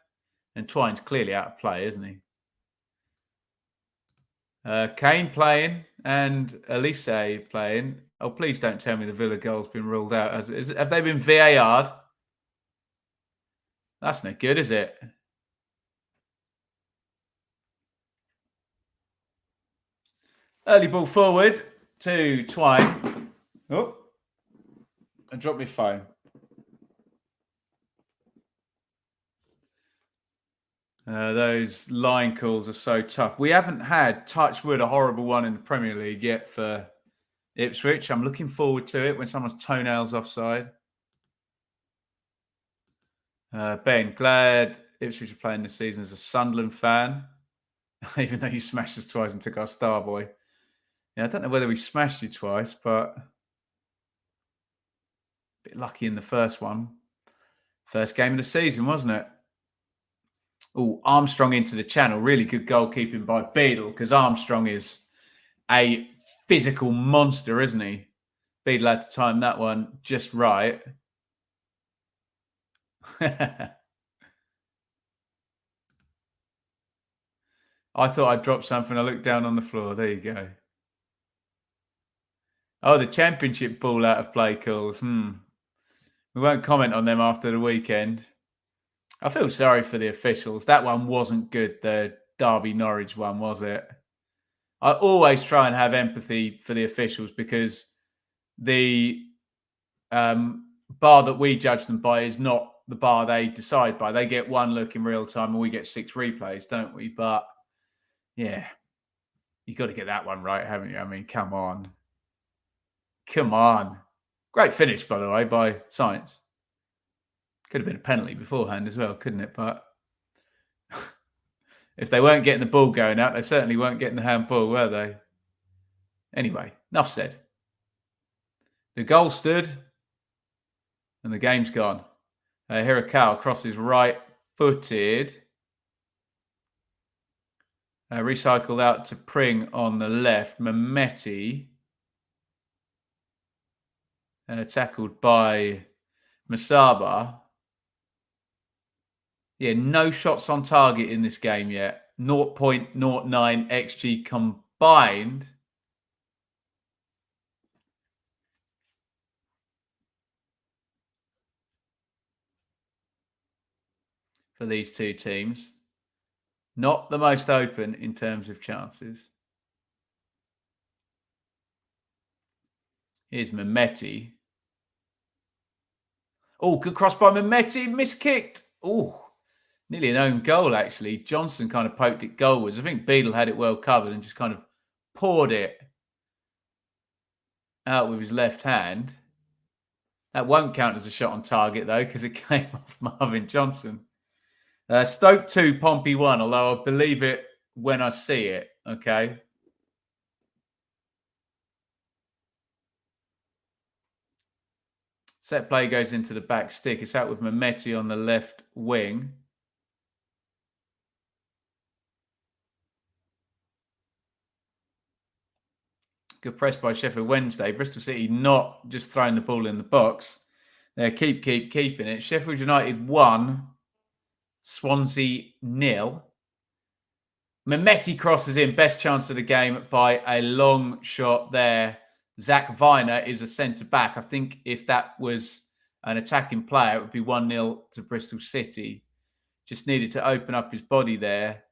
And Twine's clearly out of play, isn't he? Kane playing and Elise playing. Oh, please don't tell me the Villa goal's been ruled out. Have they been VAR'd? That's not good, is it? Early ball forward to Twine. Oh, I dropped my phone. Those line calls are so tough. We haven't had, touch wood, a horrible one in the Premier League yet for Ipswich. I'm looking forward to it when someone's toenails offside. Ben, glad Ipswich are playing this season as a Sunderland fan, even though you smashed us twice and took our star boy. Yeah, I don't know whether we smashed you twice, but a bit lucky in the first one. First game of the season, wasn't it? Oh, Armstrong into the channel. Really good goalkeeping by Beadle, because Armstrong is a physical monster, isn't he? Beadle had to time that one just right. I thought I'd dropped something. I looked down on the floor. There you go. Oh, the championship ball out of play calls. We won't comment on them after the weekend. I feel sorry for the officials. That one wasn't good, the Derby Norwich one, was it? I always try and have empathy for the officials, because the bar that we judge them by is not the bar they decide by. They get one look in real time and we get 6 replays, don't we? But yeah, you got to get that one right, haven't you? I mean, come on. Come on. Great finish, by the way, by Science. Could have been a penalty beforehand as well, couldn't it? But if they weren't getting the ball going out, they certainly weren't getting the handball, were they? Anyway, enough said. The goal stood and the game's gone. Hirakawa crosses right-footed. Recycled out to Pring on the left. Mehmeti tackled by Masaba. Yeah, no shots on target in this game yet. 0.09 XG combined. For these two teams. Not the most open in terms of chances. Here's Mehmeti. Oh, good cross by Mehmeti. Miskicked. Oh, nearly an own goal, actually. Johnson kind of poked it goalwards. I think Beadle had it well covered and just kind of poured it out with his left hand. That won't count as a shot on target, though, because it came off Marvin Johnson. Stoke 2, Pompey 1, although I believe it when I see it, okay? Set play goes into the back stick. It's out with Mehmeti on the left wing. Good press by Sheffield Wednesday. Bristol City not just throwing the ball in the box. They keeping it. Sheffield United 1, Swansea 0. Mehmeti crosses in. Best chance of the game by a long shot there. Zach Viner is a centre-back. I think if that was an attacking player, it would be 1-0 to Bristol City. Just needed to open up his body there.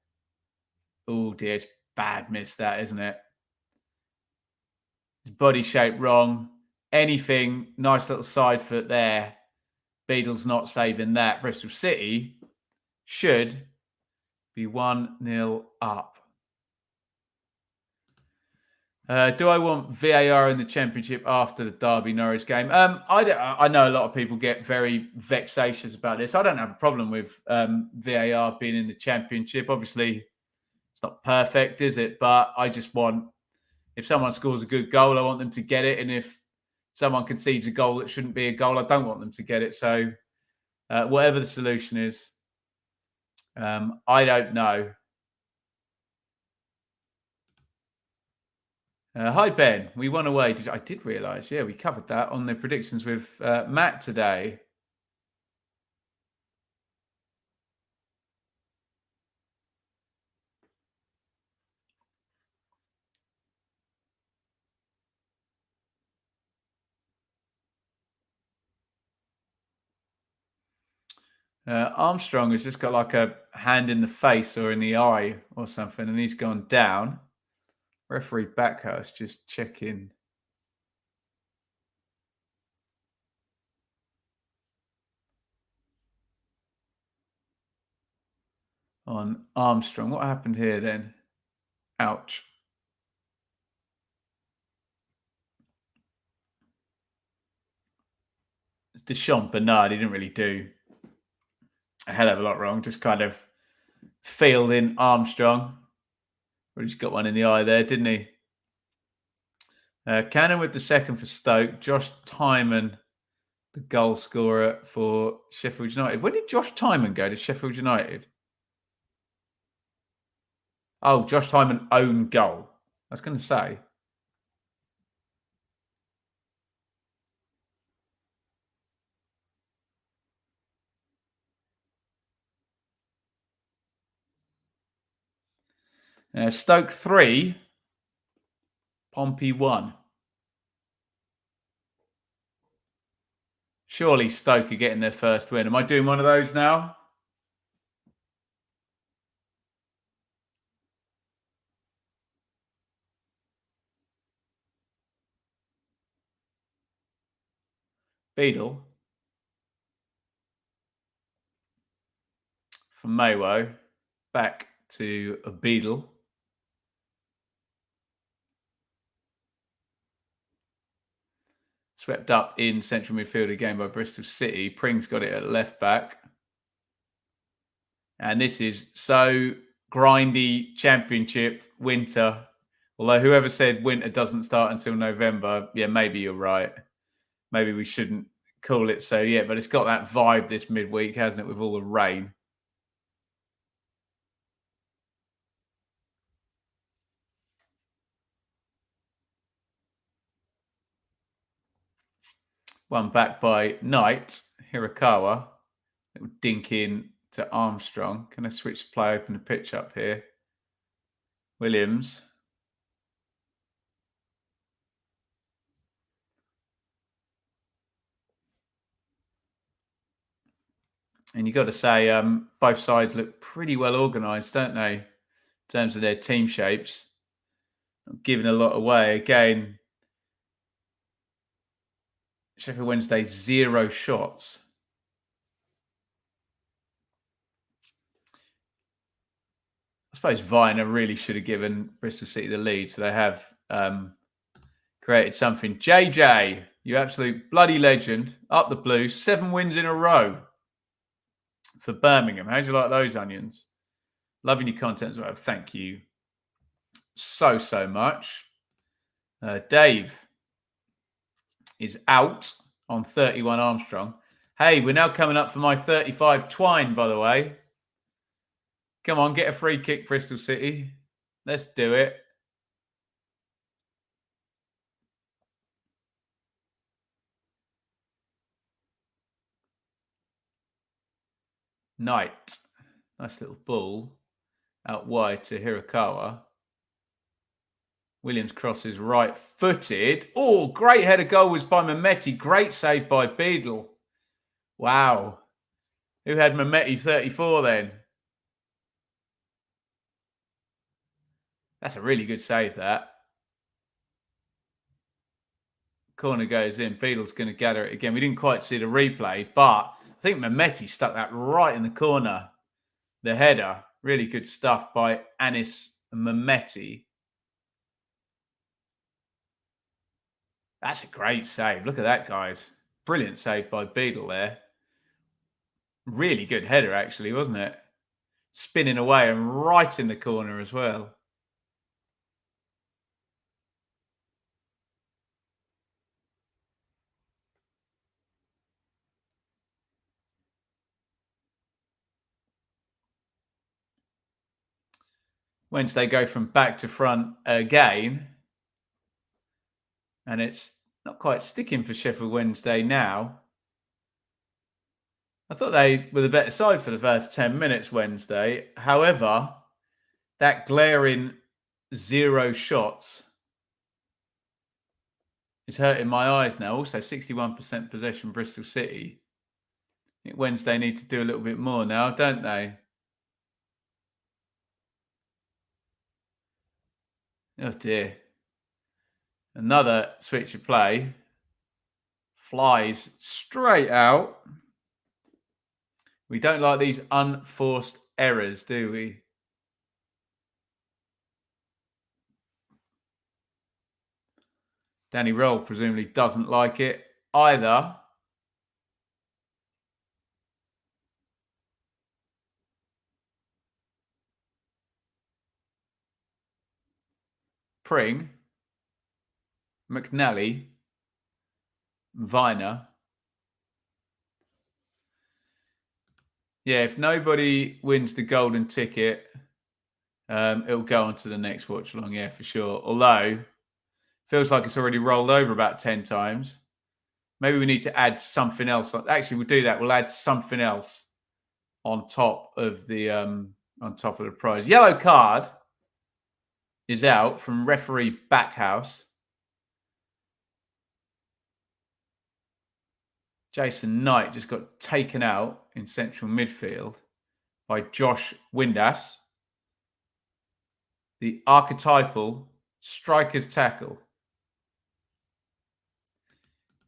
Oh, dear. It's bad miss, that, isn't it? His body shape wrong. Anything. Nice little side foot there. Beadle's not saving that. Bristol City should be 1-0 up. Do I want VAR in the Championship after the Derby Norwich game? I know a lot of people get very vexatious about this. I don't have a problem with VAR being in the Championship. Obviously, it's not perfect, is it? But I just want, if someone scores a good goal, I want them to get it. And if someone concedes a goal that shouldn't be a goal, I don't want them to get it. So whatever the solution is, I don't know. Hi, Ben. We won away. I did realise, yeah, we covered that on the predictions with Matt today. Armstrong has just got like a hand in the face or in the eye or something, and he's gone down. Referee Backhurst just checking. On Armstrong. What happened here then? Ouch. It's Deschamps Bernard. He didn't really do a hell of a lot wrong. Just kind of failed in Armstrong. But he's got one in the eye there, didn't he? Cannon with the second for Stoke. Josh Tyman, the goal scorer for Sheffield United. When did Josh Tyman go to Sheffield United? Oh, Josh Tymon own goal. I was going to say. Stoke 3, Pompey 1. Surely Stoke are getting their first win. Am I doing one of those now? Beadle from Maywo back to a Beadle. Swept up in central midfield again by Bristol City. Pring's got it at left back. And this is so grindy championship winter. Although whoever said winter doesn't start until November, yeah, maybe you're right. Maybe we shouldn't call it so yet, but it's got that vibe this midweek, hasn't it, with all the rain? One back by Knight, Hirakawa. Little dink in to Armstrong. Can I switch the play, open the pitch up here? Williams. And you've got to say, both sides look pretty well organised, don't they? In terms of their team shapes. Not giving a lot away. Again, Sheffield Wednesday, 0 shots. I suppose Viner really should have given Bristol City the lead, so they have created something. JJ, you absolute bloody legend. Up the Blues, 7 wins in a row for Birmingham. How do you like those onions? Loving your content as well. Thank you so much. Dave is out on 31 Armstrong. Hey, we're now coming up for my 35 Twine, by the way. Come on, get a free kick, Bristol City. Let's do it. Knight. Nice little ball out wide to Hirakawa. Williams crosses right-footed. Oh, great header goal was by Mehmeti. Great save by Beadle. Wow. Who had Mehmeti 34 then? That's a really good save, that. Corner goes in. Beadle's going to gather it again. We didn't quite see the replay, but I think Mehmeti stuck that right in the corner. The header. Really good stuff by Anis Mehmeti. That's a great save. Look at that, guys. Brilliant save by Beadle there. Really good header, actually, wasn't it? Spinning away and right in the corner as well. Wednesday go from back to front again. And it's not quite sticking for Sheffield Wednesday now. I thought they were the better side for the first 10 minutes Wednesday. However, that glaring 0 shots is hurting my eyes now. Also, 61% possession Bristol City. I think Wednesday need to do a little bit more now, don't they? Oh, dear. Another switch of play. Flies straight out. We don't like these unforced errors, do we? Danny Roll presumably doesn't like it either. Pring, McNally, Viner. Yeah, if nobody wins the golden ticket It'll go on to the next watch along, yeah, for sure. Although, feels like it's already rolled over about 10 times. Maybe we need to add something else. Actually, we'll do that. We'll add something else on top of the prize. Yellow card is out from referee Backhouse. Jason Knight just got taken out in central midfield by Josh Windass. The archetypal striker's tackle.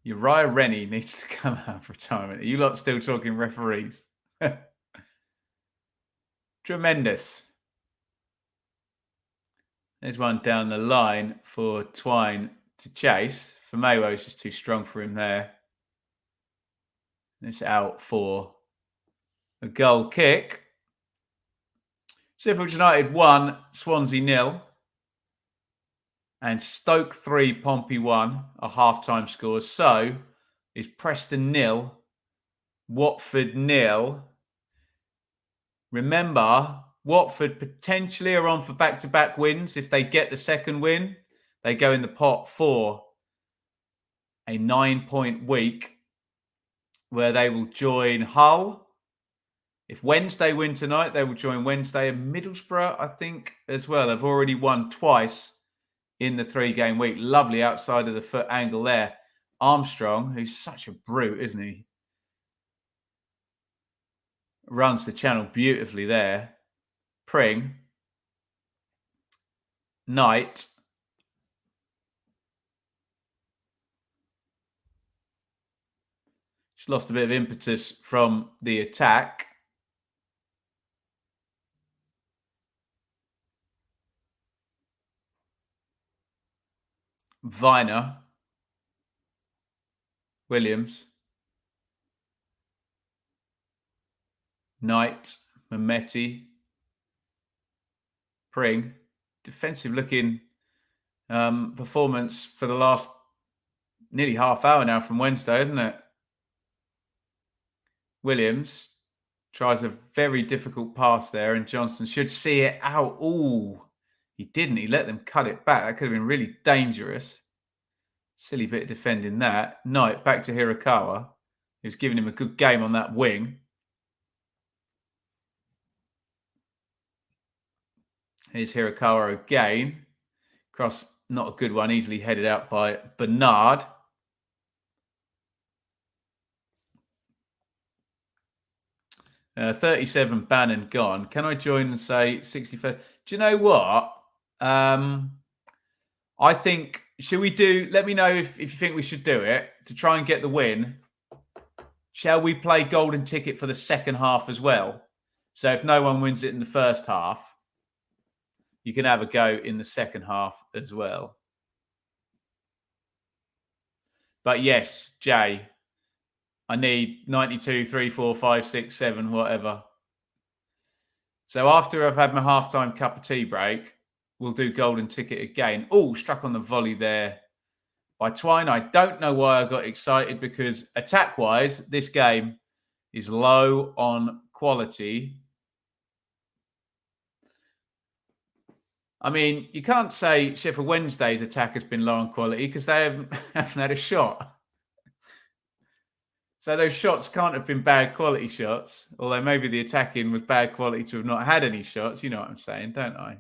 Uriah Rennie needs to come out of retirement. Are you lot still talking referees? Tremendous. There's one down the line for Twine to chase. Famewo is just too strong for him there. It's out for a goal kick. Sheffield United 1, Swansea 0. And Stoke 3, Pompey 1 are half-time scores. So is Preston 0, Watford 0. Remember, Watford potentially are on for back-to-back wins. If they get the second win, they go in the pot for a 9-point week where they will join Hull. If Wednesday win tonight, they will join Wednesday and Middlesbrough, I think, as well. They've already won twice in the 3-game week. Lovely outside of the foot angle there. Armstrong, who's such a brute, isn't he? Runs the channel beautifully there. Pring. Knight. Just lost a bit of impetus from the attack. Viner. Williams. Knight. Mehmeti. Pring. Defensive looking performance for the last nearly half hour now from Wednesday, isn't it? Williams tries a very difficult pass there, and Johnson should see it out. Oh, he didn't. He let them cut it back. That could have been really dangerous. Silly bit of defending that. Knight back to Hirakawa, who's giving him a good game on that wing. Here's Hirakawa again. Cross, not a good one. Easily headed out by Bernard. Uh, 37 Bannon gone. Can I join and say 61st? Do you know what? I think, should we do, let me know if you think we should do it to try and get the win. Shall we play golden ticket for the second half as well? So if no one wins it in the first half, you can have a go in the second half as well. But yes, Jay, I need 92, 3, 4, 5, 6, 7, whatever. So after I've had my halftime cup of tea break, we'll do golden ticket again. Oh, struck on the volley there by Twine. I don't know why I got excited, because attack-wise, this game is low on quality. I mean, you can't say Sheffield Wednesday's attack has been low on quality because they haven't had a shot. So those shots can't have been bad quality shots, although maybe the attacking was bad quality to have not had any shots. You know what I'm saying, don't I?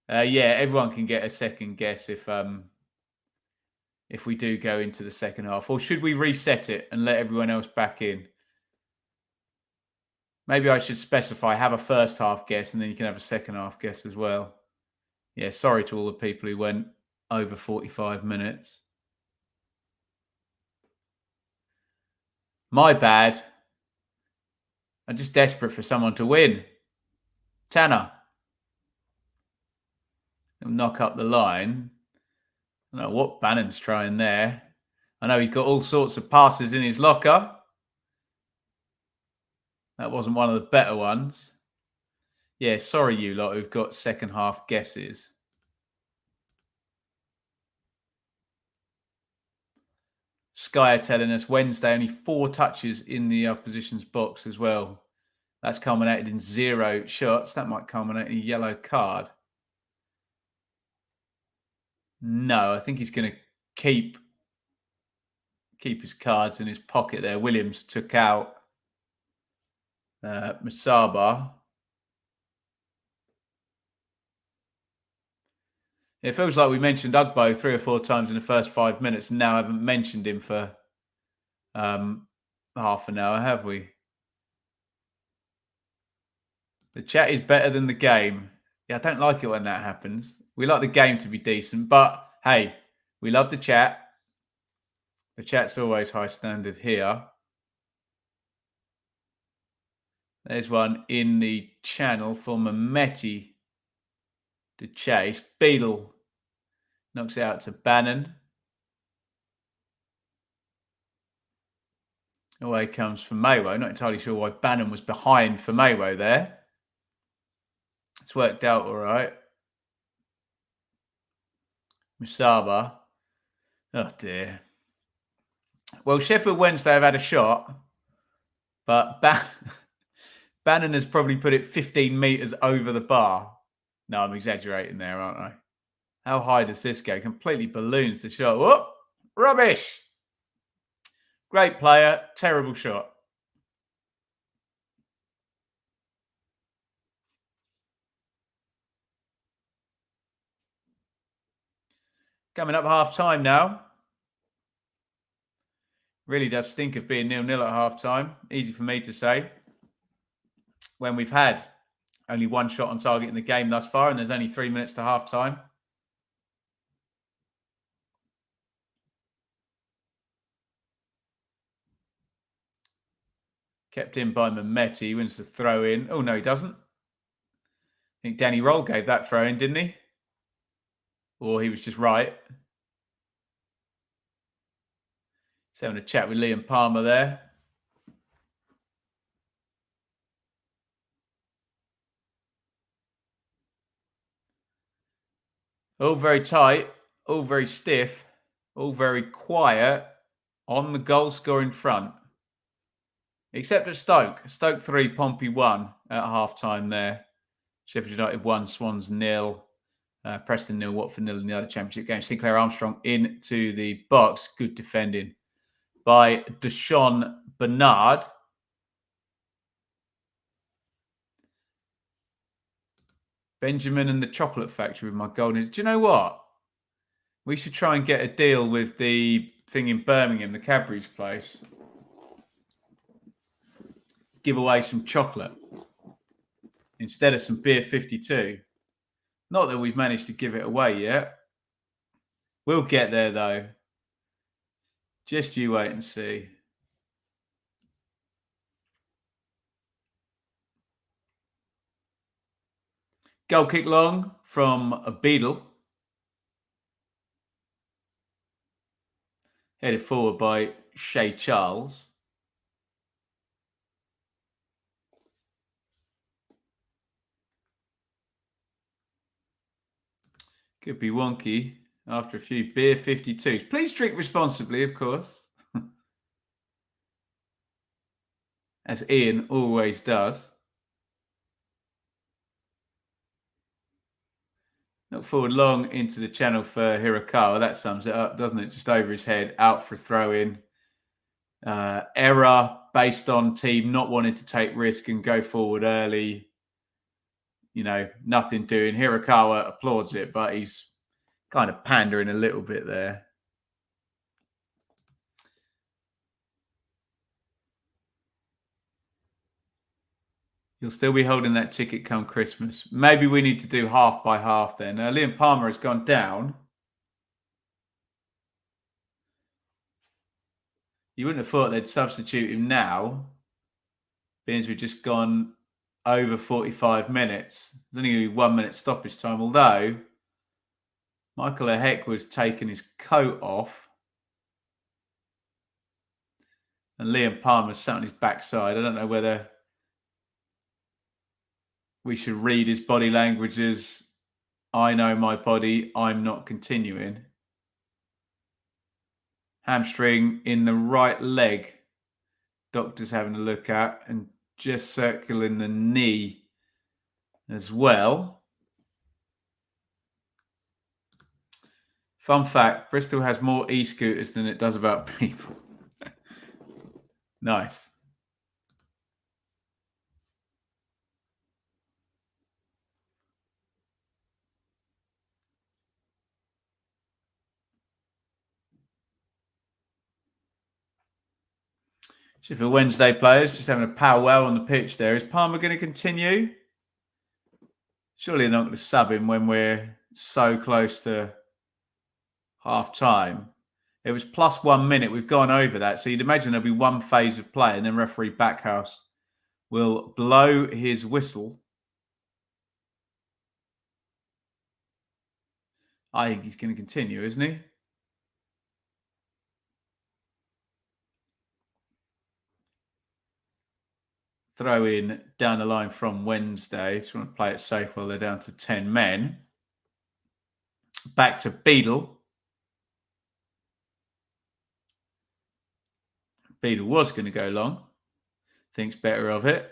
Yeah, everyone can get a second guess if we do go into the second half. Or should we reset it and let everyone else back in? Maybe I should specify, have a first half guess, and then you can have a second half guess as well. Yeah, sorry to all the people who went over 45 minutes. My bad. I'm just desperate for someone to win. Tanner. He'll knock up the line. I don't know what Bannon's trying there. I know he's got all sorts of passes in his locker. That wasn't one of the better ones. Yeah, sorry you lot who've got second half guesses. Sky are telling us Wednesday only 4 touches in the opposition's box as well. That's culminated in 0 shots. That might culminate in a yellow card. No, I think he's going to keep his cards in his pocket there. Williams took out Masaba. It feels like we mentioned Ugbo 3 or 4 times in the first 5 minutes, and now I haven't mentioned him for half an hour, have we? The chat is better than the game. Yeah, I don't like it when that happens. We like the game to be decent, but hey, we love the chat. The chat's always high standard here. There's one in the channel for Mehmeti to chase. Beadle knocks it out to Bannon. Away comes for Maywo. Not entirely sure why Bannon was behind for Maywo there. It's worked out all right. Musaba. Oh, dear. Well, Sheffield Wednesday have had a shot, but Bannon has probably put it 15 metres over the bar. No, I'm exaggerating there, aren't I? How high does this go? Completely balloons the shot. Whoop! Rubbish! Great player, terrible shot. Coming up half-time now. Really does stink of being 0-0 at half-time. Easy for me to say. When we've had only 1 shot on target in the game thus far, and there's only 3 minutes to half-time. Kept in by Mehmeti. Wins the throw-in. Oh, no, he doesn't. I think Danny Roll gave that throw-in, didn't he? Or he was just right. He's having a chat with Liam Palmer there. All very tight, all very stiff, all very quiet on the goal scoring front. Except at Stoke. Stoke 3, Pompey 1 at half-time there. Sheffield United 1, Swans 0. Preston 0, Watford 0 in the other Championship game. Sinclair Armstrong into the box. Good defending by Deshaun Bernard. Benjamin and the Chocolate Factory with my golden. Do you know what? We should try and get a deal with the thing in Birmingham, the Cadbury's place. Give away some chocolate instead of some beer 52. Not that we've managed to give it away yet. We'll get there, though. Just you wait and see. Goal kick long from a Beadle. Headed forward by Shay Charles. Could be wonky after a few beer 52s. Please drink responsibly, of course. As Ian always does. Look forward long into the channel for Hirakawa. That sums it up, doesn't it? Just over his head, out for a throw-in. Error based on team not wanting to take risk and go forward early. You know, nothing doing. Hirakawa applauds it, but he's kind of pandering a little bit there. You'll still be holding that ticket come Christmas. Maybe we need to do half by half then. Liam Palmer has gone down. You wouldn't have thought they'd substitute him now, being as we've just gone over 45 minutes. There's only going to be 1 minute stoppage time, although Michael Ahek was taking his coat off. And Liam Palmer's sat on his backside. I don't know whether we should read his body language as, I know my body, I'm not continuing. Hamstring in the right leg. Doctor's having a look at. And just circling the knee as well. Fun fact, Bristol has more e-scooters than it does about people. Nice. Sheffield Wednesday players just having a powwow on the pitch there. Is Palmer going to continue? Surely they're not going to sub him when we're so close to half-time. It was plus 1 minute. We've gone over that. So you'd imagine there'll be one phase of play and then referee Backhouse will blow his whistle. I think he's going to continue, isn't he? Throw in down the line from Wednesday. Just want to play it safe while they're down to 10 men. Back to Beadle. Beadle was going to go long. Thinks better of it.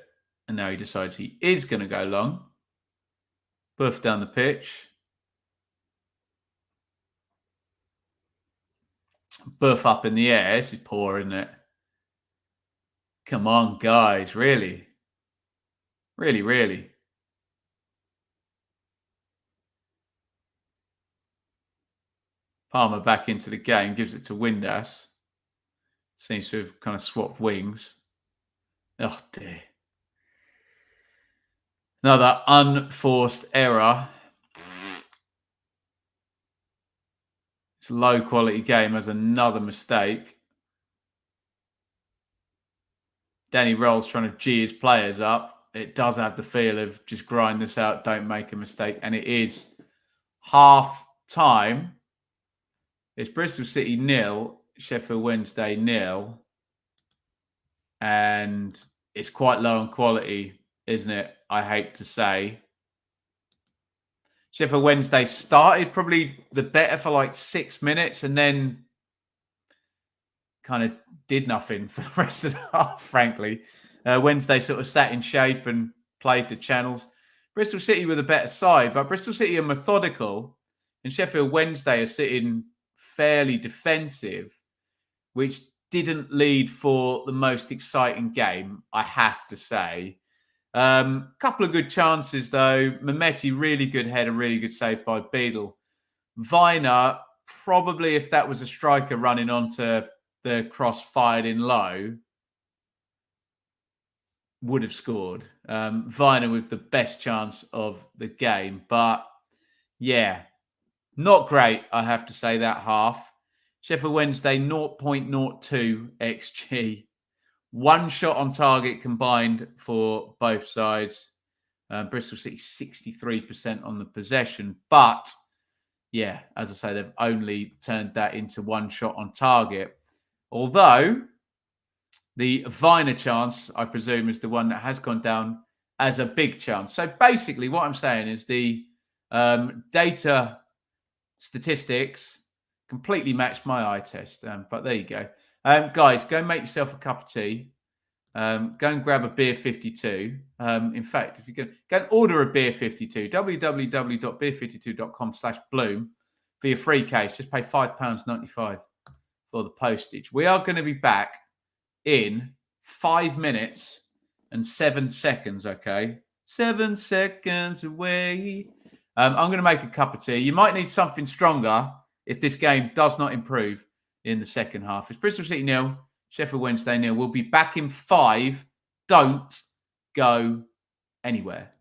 And now he decides he is going to go long. Buff down the pitch. Buff up in the air. This is poor, isn't it? Come on, guys. Really? Really, really? Palmer back into the game. Gives it to Windass. Seems to have kind of swapped wings. Oh, dear. Another unforced error. It's a low-quality game. Has another mistake. Danny Rolls trying to G his players up. It does have the feel of just grind this out, don't make a mistake. And it is half-time. It's Bristol City 0, Sheffield Wednesday 0. And it's quite low on quality, isn't it? I hate to say. Sheffield Wednesday started probably the better for like 6 minutes and then kind of did nothing for the rest of the half, frankly. Wednesday sort of sat in shape and played the channels. Bristol City were the better side, but Bristol City are methodical and Sheffield Wednesday are sitting fairly defensive, which didn't lead for the most exciting game, I have to say. Couple of good chances, though. Mehmeti, really good header, really good save by Beadle. Viner, probably if that was a striker running onto the cross fired in low, would have scored. Viner with the best chance of the game. But, yeah, not great, I have to say, that half. Sheffield Wednesday, 0.02 XG. One shot on target combined for both sides. Bristol City, 63% on the possession. But, yeah, as I say, they've only turned that into one shot on target. Although, the Viner chance, I presume, is the one that has gone down as a big chance. So, basically, what I'm saying is the data statistics completely matched my eye test. But there you go. Guys, go and make yourself a cup of tea. Go and grab a beer 52. In fact, if you go and order a beer 52, www.beer52.com/bloom for your free case. Just pay £5.95 for the postage. We are going to be back in 5 minutes and 7 seconds, okay? 7 seconds away. I'm going to make a cup of tea. You might need something stronger if this game does not improve in the second half. It's Bristol City 0, Sheffield Wednesday 0. We'll be back in 5. Don't go anywhere.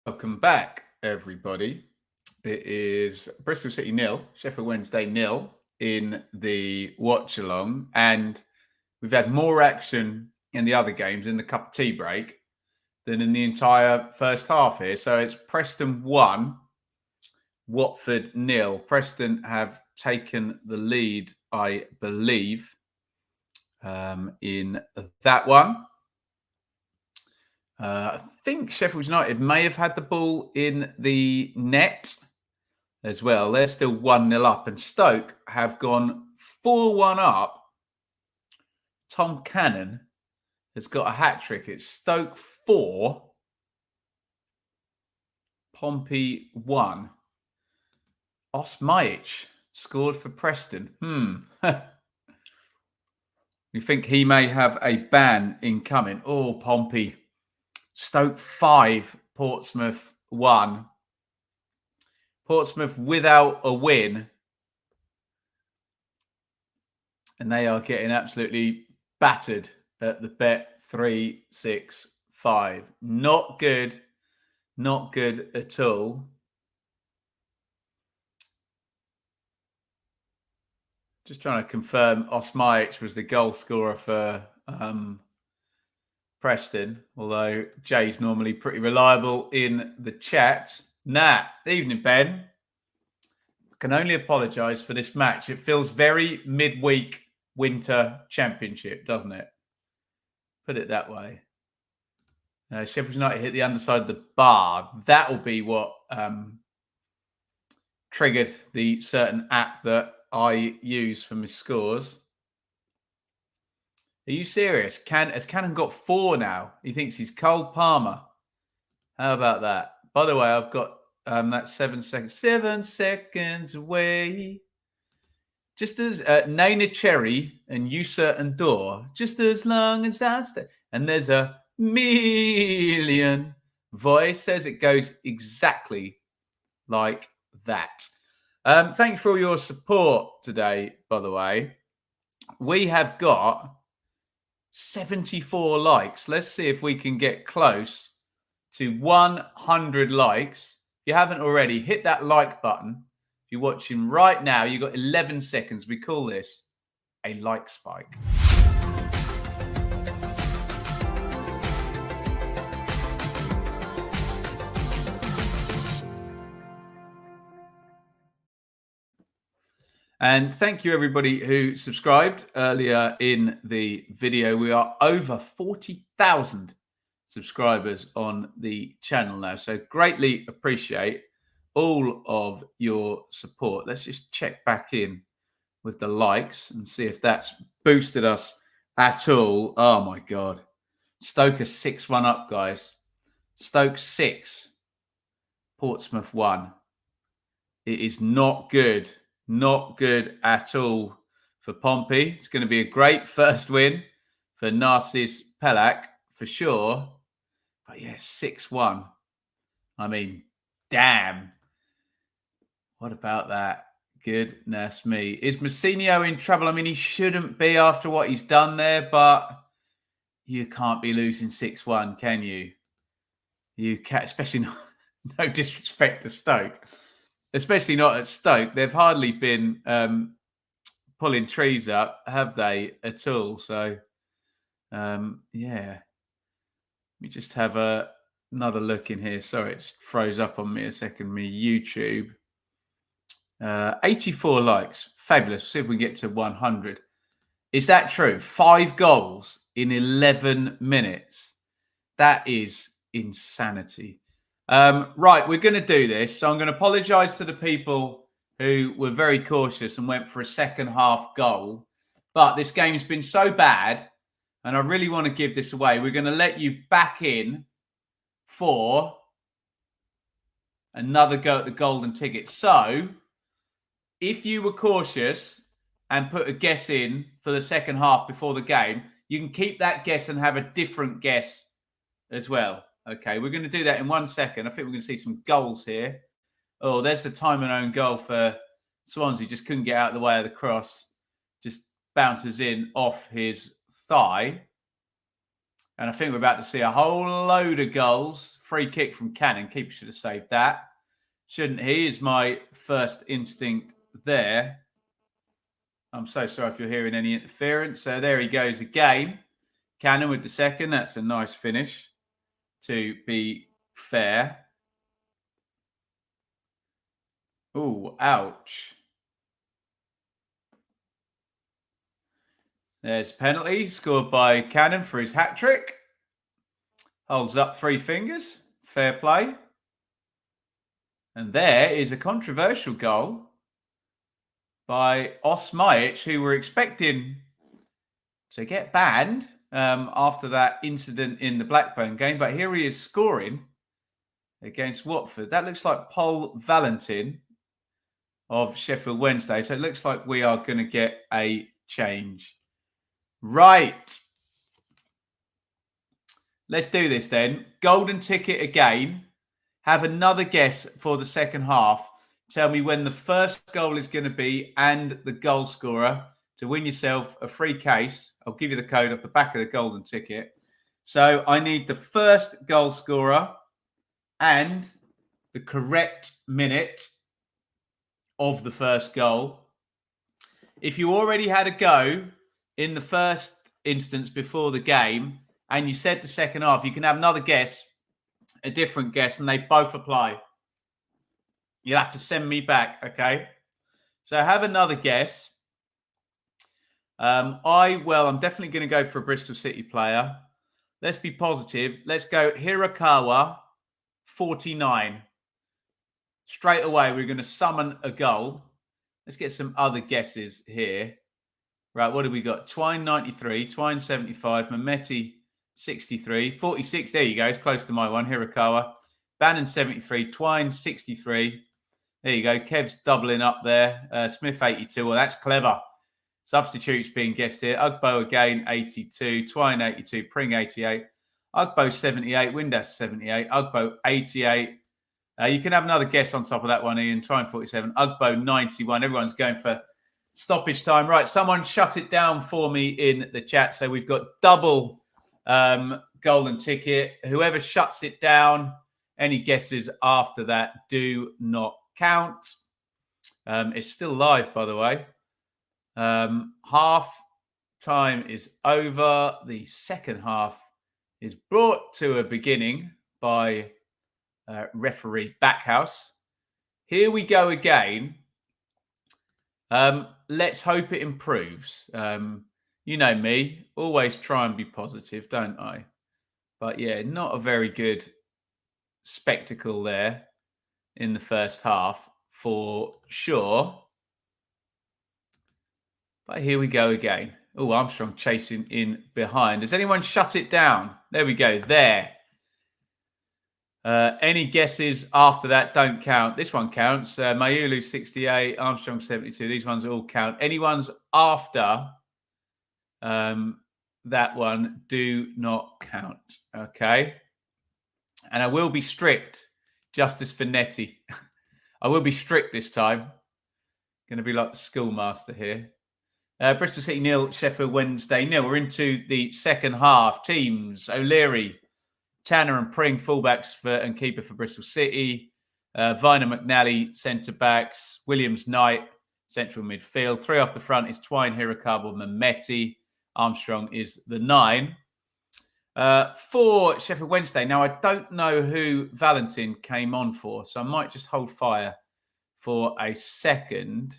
Welcome back, everybody. It is Bristol City 0, Sheffield Wednesday 0 in the watch along, and we've had more action in the other games in the cup of tea break than in the entire first half here. So it's Preston 1, Watford 0. Preston have taken the lead, I believe, in that one. I think Sheffield United may have had the ball in the net as well. They're still 1-0 up, and Stoke have gone 4-1 up. Tom Cannon has got a hat-trick. It's Stoke 4, Pompey 1. Osmajic scored for Preston. We think he may have a ban incoming. Oh, Pompey. Stoke 5, Portsmouth 1. Portsmouth without a win. And they are getting absolutely battered at the Bet365. Not good. Not good at all. Just trying to confirm Osmajic was the goal scorer for Preston, although Jay's normally pretty reliable in the chat. Evening, Ben. I can only apologise for this match. It feels very midweek winter championship, doesn't it? Put it that way. Sheffield United hit the underside of the bar. That will be what triggered the certain app that I use for my scores. Are you serious? Has Cannon got 4 now? He thinks he's Cole Palmer. How about that? By the way, I've got that 7 seconds. 7 seconds away. Just as Nana Cherry and Usa and Door. Just as long as I stay. And there's a million voices. It goes exactly like that. Thank you for all your support today, by the way. We have got 74 likes. Let's see if we can get close to 100 likes. If you haven't already, hit that like button. If you're watching right now, you've got 11 seconds. We call this a like spike. And thank you, everybody who subscribed earlier in the video. We are over 40,000 subscribers on the channel now. So greatly appreciate all of your support. Let's just check back in with the likes and see if that's boosted us at all. Oh, my God. Stoke are 6-1 up, guys. Stoke 6, Portsmouth 1. It is not good. Not good at all for Pompey. It's going to be a great first win for Narcis Pelak for sure. But yeah, 6-1. I mean, damn. What about that? Goodness me. Is Messinio in trouble? I mean, he shouldn't be after what he's done there, but you can't be losing 6-1, can you? You can't, especially no disrespect to Stoke. Especially not at Stoke. They've hardly been pulling trees up, have they, at all? So, yeah. Let me just have another look in here. Sorry, it just froze up on me a second. Me YouTube. 84 likes. Fabulous. See if we get to 100. Is that true? 5 goals in 11 minutes. That is insanity. Right, we're going to do this. So I'm going to apologise to the people who were very cautious and went for a second half goal. But this game's been so bad, and I really want to give this away. We're going to let you back in for another go at the golden ticket. So if you were cautious and put a guess in for the second half before the game, you can keep that guess and have a different guess as well. Okay, we're going to do that in 1 second. I think we're going to see some goals here. Oh, there's the time and own goal for Swansea. Just couldn't get out of the way of the cross. Just bounces in off his thigh. And I think we're about to see a whole load of goals. Free kick from Cannon. Keeper should have saved that. Shouldn't he? Is my first instinct there. I'm so sorry if you're hearing any interference. So there he goes again. Cannon with the second. That's a nice finish, to be fair. Ooh, ouch. There's a penalty scored by Cannon for his hat-trick. Holds up 3 fingers. Fair play. And there is a controversial goal by Osmajic, who we're expecting to get banned after that incident in the Blackburn game. But here he is scoring against Watford. That looks like Paul Valentin of Sheffield Wednesday. So it looks like we are going to get a change. Right. Let's do this then. Golden ticket again. Have another guess for the second half. Tell me when the first goal is going to be and the goal scorer to win yourself a free case. I'll give you the code off the back of the golden ticket. So I need the first goal scorer and the correct minute of the first goal. If you already had a go in the first instance before the game and you said the second half, you can have another guess, a different guess, and they both apply. You'll have to send me back, okay? So have another guess. I'm definitely going to go for a Bristol City player. Let's be positive. Let's go Hirakawa, 49. Straight away, we're going to summon a goal. Let's get some other guesses here. Right, what have we got? Twine, 93. Twine, 75. Mametti, 63. 46, there you go. It's close to my one. Hirakawa. Bannon, 73. Twine, 63. There you go. Kev's doubling up there. Smith, 82. Well, that's clever. Substitutes being guessed here. Ugbo again, 82. Twine, 82. Pring, 88. Ugbo, 78. Windass, 78. Ugbo, 88. You can have another guess on top of that one, Ian. Twine, 47. Ugbo, 91. Everyone's going for stoppage time. Right, someone shut it down for me in the chat. So we've got double golden ticket. Whoever shuts it down, any guesses after that do not count. It's still live, by the way. Half time is over. The second half is brought to a beginning by referee Backhouse. Here we go again. Let's hope it improves. You know me, always try and be positive, don't I? But yeah, not a very good spectacle there in the first half for sure. But here we go again. Oh, Armstrong chasing in behind. Has anyone shut it down? There we go. There. Any guesses after that don't count. This one counts. Mayulu 68, Armstrong 72. These ones all count. Any ones after that one do not count. Okay. And I will be strict. Justice for Nettie. I will be strict this time. Going to be like the schoolmaster here. Bristol City 0, Sheffield Wednesday 0. We're into the second half. Teams, O'Leary, Tanner and Pring, fullbacks and keeper for Bristol City. Viner McNally, centre-backs. Williams Knight, central midfield. 3 off the front is Twine, Hirakawa, Mametti. Armstrong is the 9. For Sheffield Wednesday, now I don't know who Valentin came on for, so I might just hold fire for a second.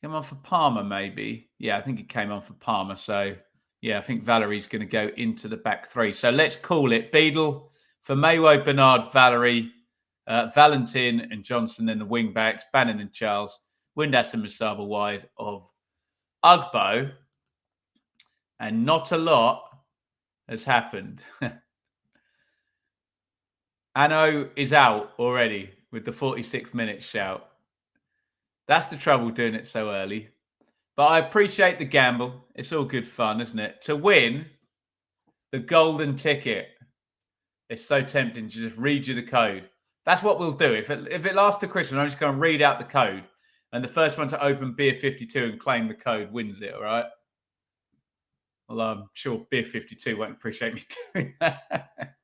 Came on for Palmer, maybe. Yeah, I think he came on for Palmer. So, yeah, I think Valerie's going to go into the back 3. So let's call it Beadle for Maywo, Bernard, Valerie, Valentin and Johnson, then the wing backs, Bannon and Charles, Windass and Masaba wide of Ugbo. And not a lot has happened. Ano is out already with the 46th minute shout. That's the trouble doing it so early. But I appreciate the gamble. It's all good fun, isn't it? To win the golden ticket. It's so tempting to just read you the code. That's what we'll do. If it lasts to Christmas, I'm just going to read out the code. And the first one to open Beer 52 and claim the code wins it, all right? Although I'm sure Beer 52 won't appreciate me doing that.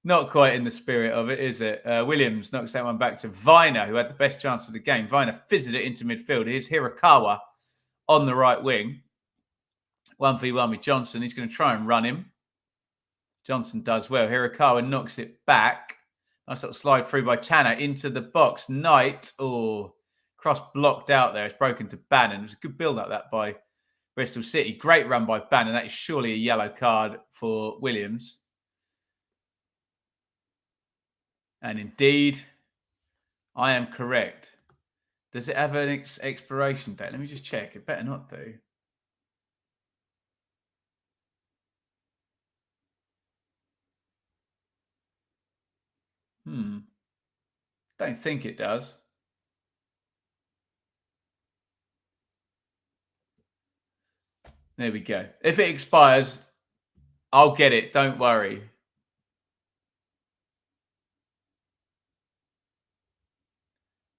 Not quite in the spirit of it, is it? Williams knocks that one back to Viner, who had the best chance of the game. Viner fizzed it into midfield. Here's Hirakawa on the right wing. 1v1 with Johnson. He's going to try and run him. Johnson does well. Hirakawa knocks it back. Nice little slide through by Tanner into the box. Knight, cross blocked out there. It's broken to Bannon. It was a good build-up that by Bristol City. Great run by Bannon. That is surely a yellow card for Williams. And indeed, I am correct. Does it have an expiration date? Let me just check. It better not do. Don't think it does. There we go. If it expires, I'll get it. Don't worry.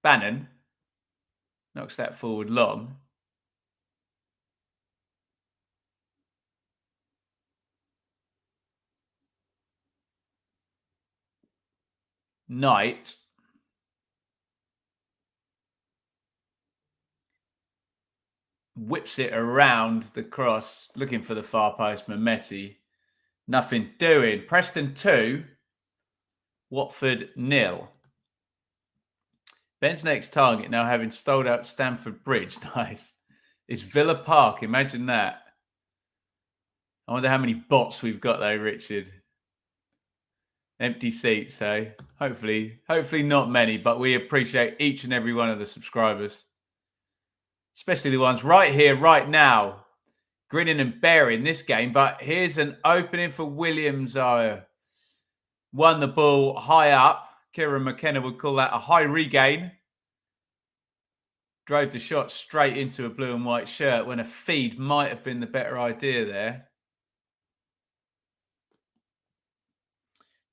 Bannon knocks that forward long. Knight whips it around the cross, looking for the far post. Mehmeti, nothing doing. Preston 2, Watford 0. Ben's next target, now having stalled out Stamford Bridge. Nice. It's Villa Park. Imagine that. I wonder how many bots we've got though, Richard. Empty seats, eh? Hopefully not many, but we appreciate each and every one of the subscribers. Especially the ones right here, right now, grinning and bearing this game. But here's an opening for Williams. Won the ball high up. Kieran McKenna would call that a high regain. Drove the shot straight into a blue and white shirt when a feed might have been the better idea there.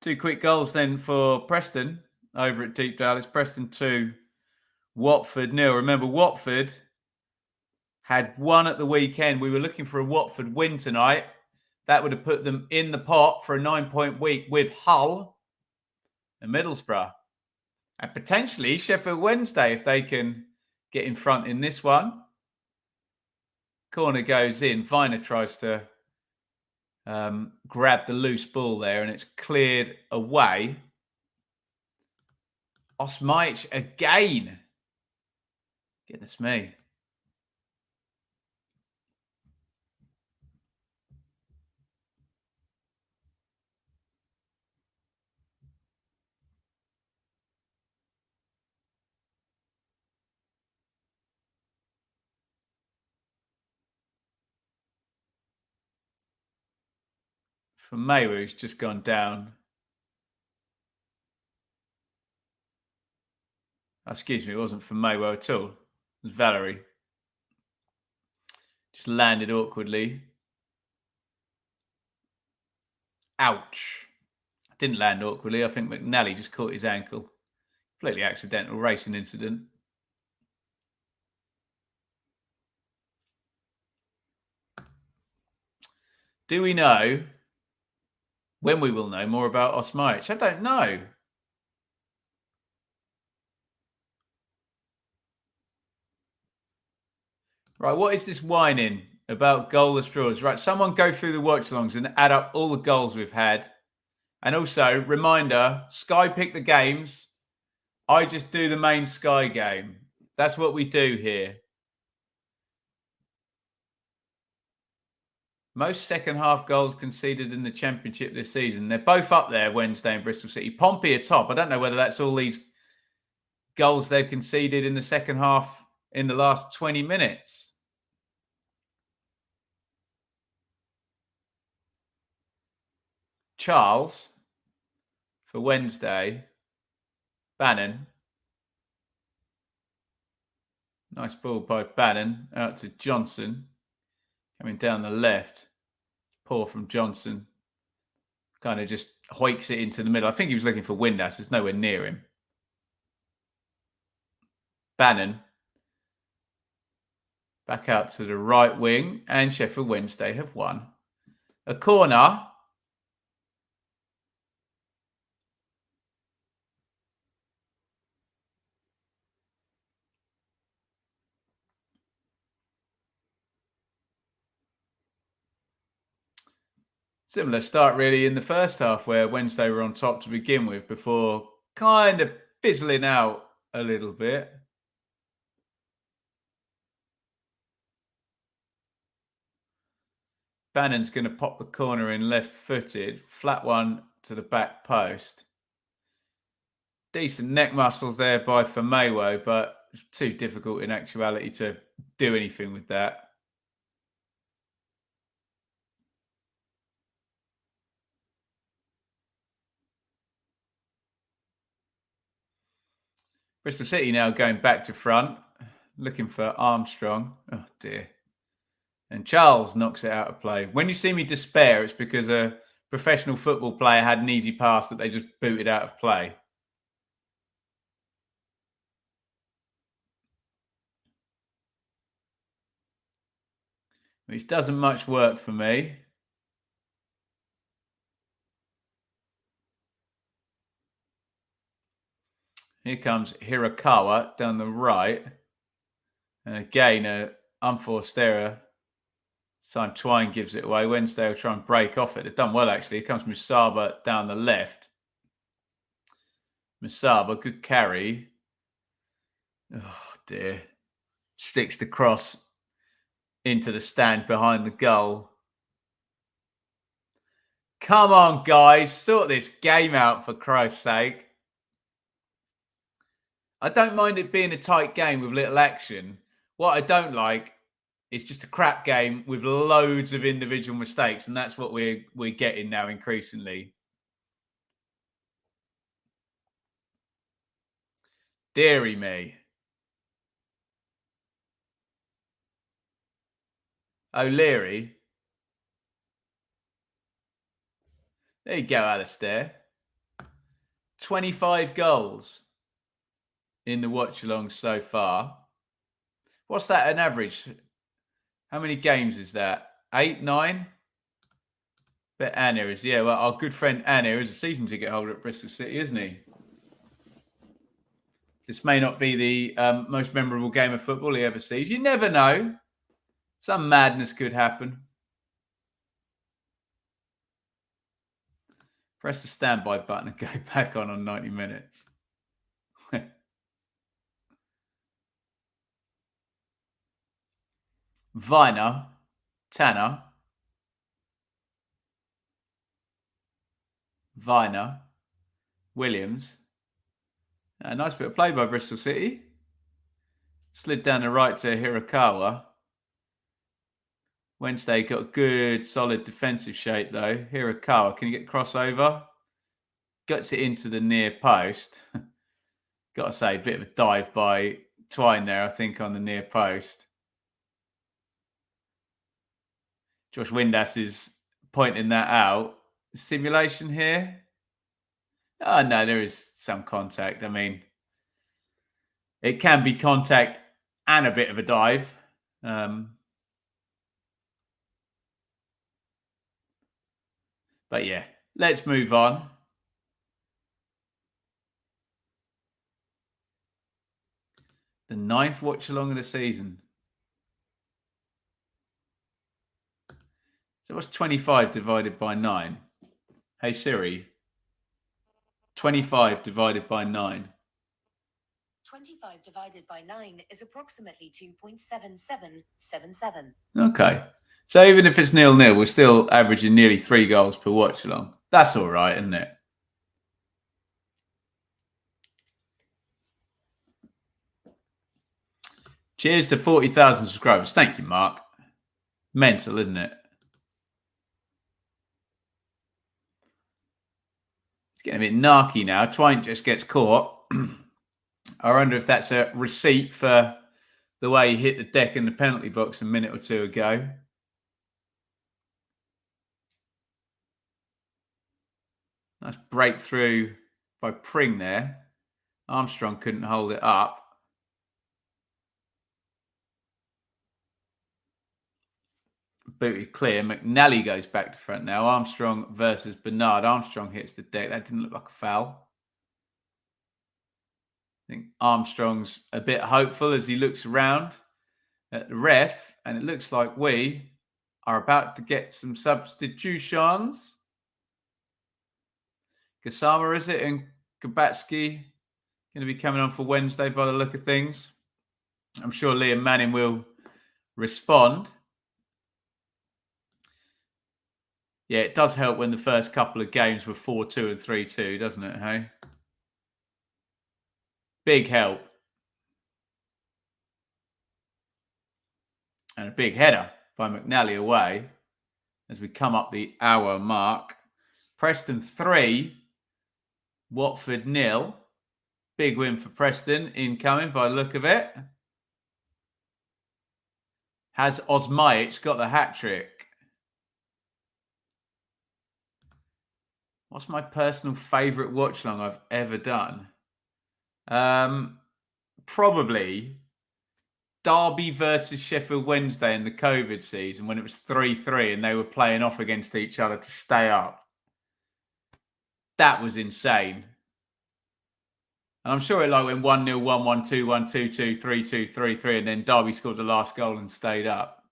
2 quick goals then for Preston over at Deepdale. It's Preston 2, Watford 0. Remember, Watford had won at the weekend. We were looking for a Watford win tonight. That would have put them in the pot for a 9-point week with Hull and Middlesbrough. And potentially Sheffield Wednesday if they can get in front in this one. Corner goes in. Viner tries to grab the loose ball there and it's cleared away. Osmajic again. Goodness me. For Mayweather, who's just gone down. Excuse me, it wasn't for Mayweather at all. It was Valerie. Just landed awkwardly. Ouch. Didn't land awkwardly. I think McNally just caught his ankle. Completely accidental racing incident. Do we know when we will know more about Osmajic? I don't know. Right, what is this whining about goalless draws? Right, someone go through the watch-alongs and add up all the goals we've had. And also, reminder, Sky pick the games. I just do the main Sky game. That's what we do here. Most second-half goals conceded in the Championship this season. They're both up there, Wednesday and Bristol City. Pompey are top. I don't know whether that's all these goals they've conceded in the second half in the last 20 minutes. Charles for Wednesday. Bannon. Nice ball by Bannon out to Johnson. Coming down the left. Poor from Johnson. Kind of just hoiks it into the middle. I think he was looking for Windass. There's nowhere near him. Bannon. Back out to the right wing, and Sheffield Wednesday have won. A corner. Similar start really in the first half, where Wednesday were on top to begin with before kind of fizzling out a little bit. Bannon's going to pop the corner in left-footed. Flat one to the back post. Decent neck muscles there by Famewo, but it's too difficult in actuality to do anything with that. Bristol City now going back to front, looking for Armstrong. Oh, dear. And Charles knocks it out of play. When you see me despair, it's because a professional football player had an easy pass that they just booted out of play. Which doesn't much work for me. Here comes Hirakawa down the right. And again, an unforced error. This time Twine gives it away. Wednesday will try and break off it. They've done well, actually. Here comes Musaba down the left. Musaba, good carry. Oh, dear. Sticks the cross into the stand behind the goal. Come on, guys. Sort this game out, for Christ's sake. I don't mind it being a tight game with little action. What I don't like is just a crap game with loads of individual mistakes, and that's what we're getting now increasingly. Deary me. O'Leary. There you go, Alistair. 25 goals in the watch-along so far. What's that an average? How many games is that? 8, 9? But Anna is, yeah, well, our good friend Anna is a season ticket holder at Bristol City, isn't he? This may not be the most memorable game of football he ever sees. You never know. Some madness could happen. Press the standby button and go back on 90 minutes. Viner, Tanner, Viner, Williams. A nice bit of play by Bristol City. Slid down the right to Hirakawa. Wednesday got good, solid defensive shape though. Hirakawa, can you get crossover? Guts it into the near post. Got to say, a bit of a dive by Twine there, I think, on the near post. Josh Windass is pointing that out. Simulation here. Oh, no, there is some contact. I mean, it can be contact and a bit of a dive. But yeah, let's move on. The 9th watch-along of the season. So what's 25 divided by 9? Hey, Siri. 25 divided by 9. 25 divided by 9 is approximately 2.7777. Okay. So even if it's 0-0, we're still averaging nearly 3 goals per watch-along. That's all right, isn't it? Cheers to 40,000 subscribers. Thank you, Mark. Mental, isn't it? It's getting a bit narky now. Twine just gets caught. I wonder if that's a receipt for the way he hit the deck in the penalty box a minute or two ago. Nice breakthrough by Pring there. Armstrong couldn't hold it up. booted clear. McNally goes back to front now. Armstrong versus Bernard. Armstrong hits the deck. That didn't look like a foul. I think Armstrong's a bit hopeful as he looks around at the ref, and it looks like we are about to get some substitutions. Kasama, is it? And Kabatsky going to be coming on for Wednesday by the look of things. I'm sure Liam Manning will respond. Yeah, it does help when the first couple of games were 4-2 and 3-2, doesn't it, hey? Big help. And a big header by McNally away as we come up the hour mark. Preston 3, Watford 0. Big win for Preston incoming by the look of it. Has Osmajic got the hat-trick? What's my personal favourite watch-along I've ever done? Probably Derby versus Sheffield Wednesday in the COVID season when it was 3-3 and they were playing off against each other to stay up. That was insane. And I'm sure it like went 1-0, 1-1, 2-1, 2-2, 3-2, 3-3, and then Derby scored the last goal and stayed up.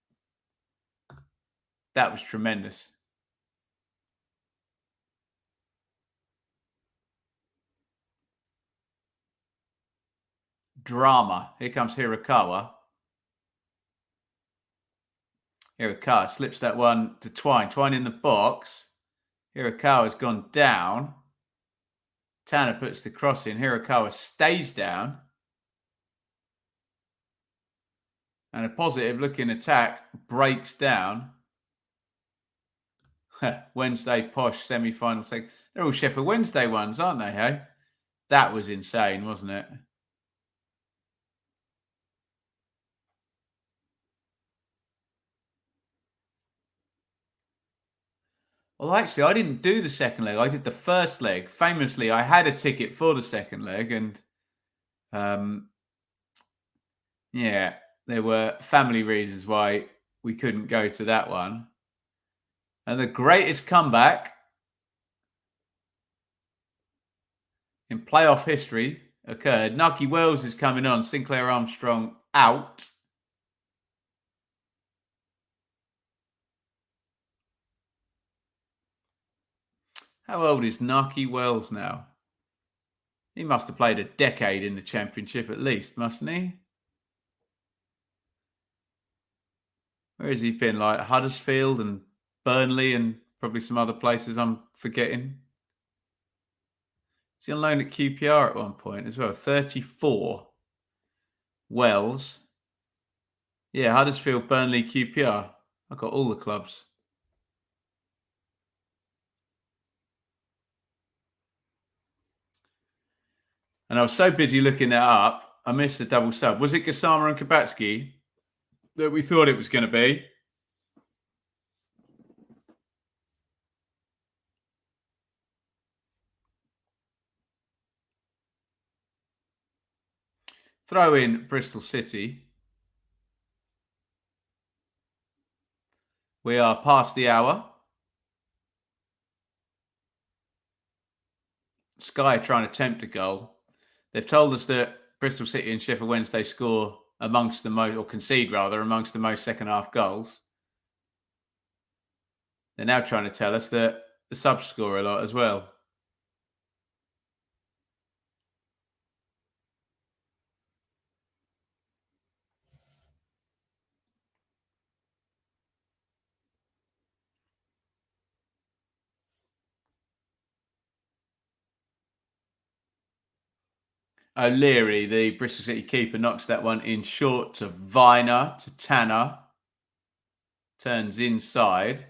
That was tremendous. Drama. Here comes Hirakawa. Hirakawa slips that one to Twine. Twine in the box. Hirakawa's gone down. Tanner puts the cross in. Hirakawa stays down. And a positive looking attack breaks down. Wednesday posh semi-final second. They're all Sheffield Wednesday ones, aren't they, hey? That was insane, wasn't it? Well, actually, I didn't do the second leg. I did the first leg. Famously, I had a ticket for the second leg, and yeah, there were family reasons why we couldn't go to that one. And the greatest comeback in playoff history occurred. Nucky Wells is coming on. Sinclair Armstrong out. How old is Nucky Wells now? He must have played a decade in the Championship at least, mustn't he? Where has he been? Like Huddersfield and Burnley and probably some other places I'm forgetting. Is he on loan at QPR at one point as well? 34. Wells. Yeah, Huddersfield, Burnley, QPR. I've got all the clubs. And I was so busy looking that up, I missed the double sub. Was it Gassama and Kabatsky that we thought it was going to be? Throw in Bristol City. We are past the hour. Sky trying to tempt a goal. They've told us that Bristol City and Sheffield Wednesday score amongst the most, or concede rather, amongst the most second half goals. They're now trying to tell us that the subs score a lot as well. O'Leary, the Bristol City keeper, knocks that one in short to Viner, to Tanner. Turns inside.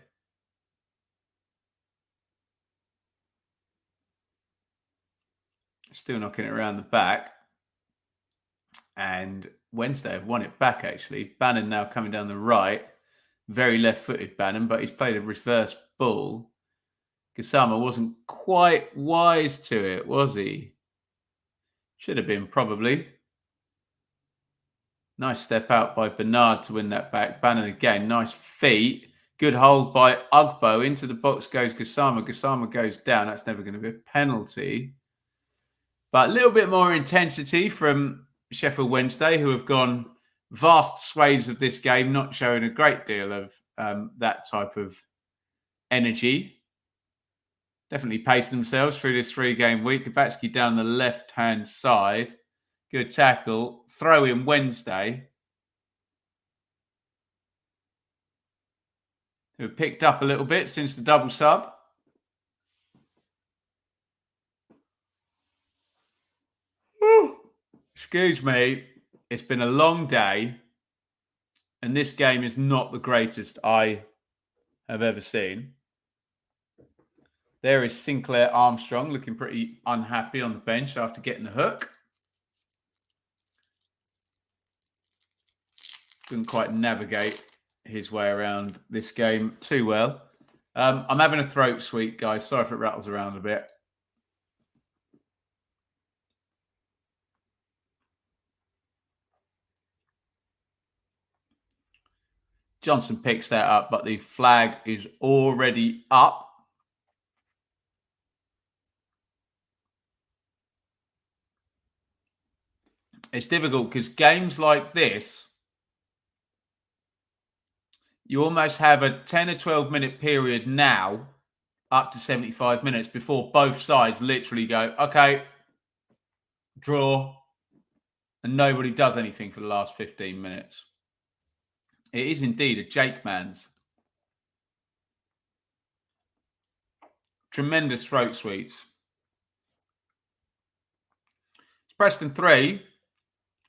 Still knocking it around the back. And Wednesday have won it back, actually. Bannon now coming down the right. Very left-footed Bannon, but he's played a reverse ball. Gassama wasn't quite wise to it, was he? Should have been, probably. Nice step out by Bernard to win that back. Bannon again, nice feet. Good hold by Ugbo. Into the box goes Gassama. Gassama goes down. That's never going to be a penalty. But a little bit more intensity from Sheffield Wednesday, who have gone vast swathes of this game, not showing a great deal of that type of energy. Definitely paced themselves through this 3-game week. Kabatsky down the left-hand side. Good tackle. Throw in Wednesday, who have picked up a little bit since the double sub. Woo. Excuse me. It's been a long day, and this game is not the greatest I have ever seen. There is Sinclair Armstrong looking pretty unhappy on the bench after getting the hook. Couldn't quite navigate his way around this game too well. I'm having a throat sweet, guys. Sorry if it rattles around a bit. Johnson picks that up, but the flag is already up. It's difficult because games like this, you almost have a 10 or 12 minute period now, up to 75 minutes, before both sides literally go, okay, draw, and nobody does anything for the last 15 minutes. It is indeed a Jake Man's. Tremendous throat sweets. It's Preston 3,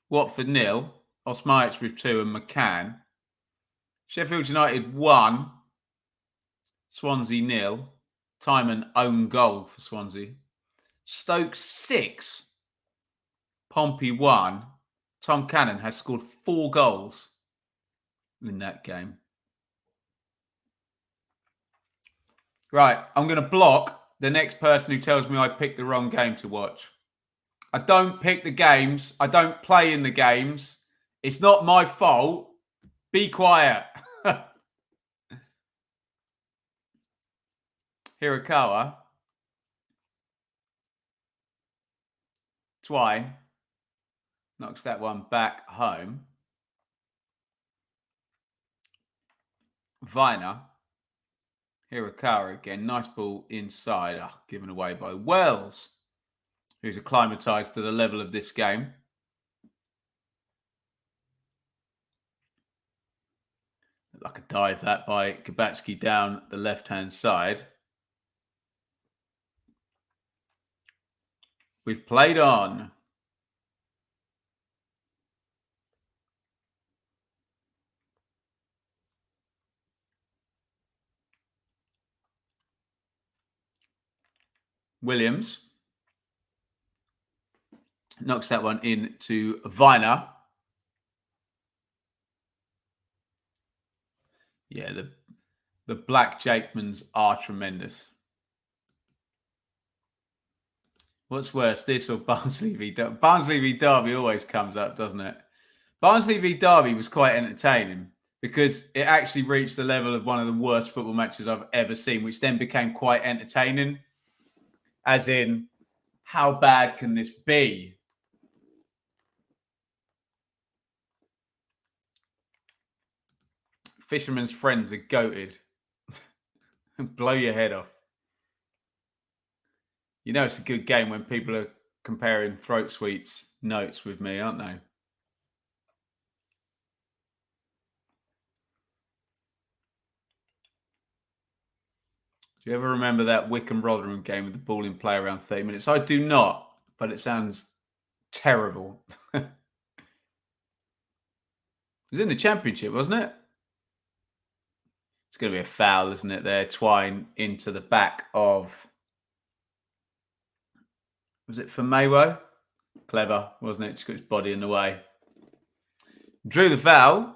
Watford 0, Osmajic with 2 and McCann. Sheffield United 1, Swansea 0. Timon own goal for Swansea. Stoke 6, Pompey 1. Tom Cannon has scored 4 goals in that game. Right, I'm going to block the next person who tells me I picked the wrong game to watch. I don't pick the games. I don't play in the games. It's not my fault. Be quiet. Hirakawa. Twine. Knocks that one back home. Viner. Hirakawa again. Nice ball inside. Given away by Wells, who's acclimatised to the level of this game. Like a dive that by Kabatsky down the left-hand side. We've played on. Williams knocks that one into Viner. Yeah, the Black Jakemans are tremendous. What's worse, this or Barnsley v Derby? Barnsley v Derby always comes up, doesn't it? Barnsley v Derby was quite entertaining because it actually reached the level of one of the worst football matches I've ever seen, which then became quite entertaining. As in, how bad can this be? Fisherman's Friends are goated. Blow your head off. You know it's a good game when people are comparing throat sweets notes with me, aren't they? Do you ever remember that Wickham-Rotherham game with the ball in play around 30 minutes? I do not, but it sounds terrible. It was in the Championship, wasn't it? It's going to be a foul, isn't it, there? Twine into the back of... Was it for Maywo? Clever, wasn't it? Just got his body in the way. Drew the foul.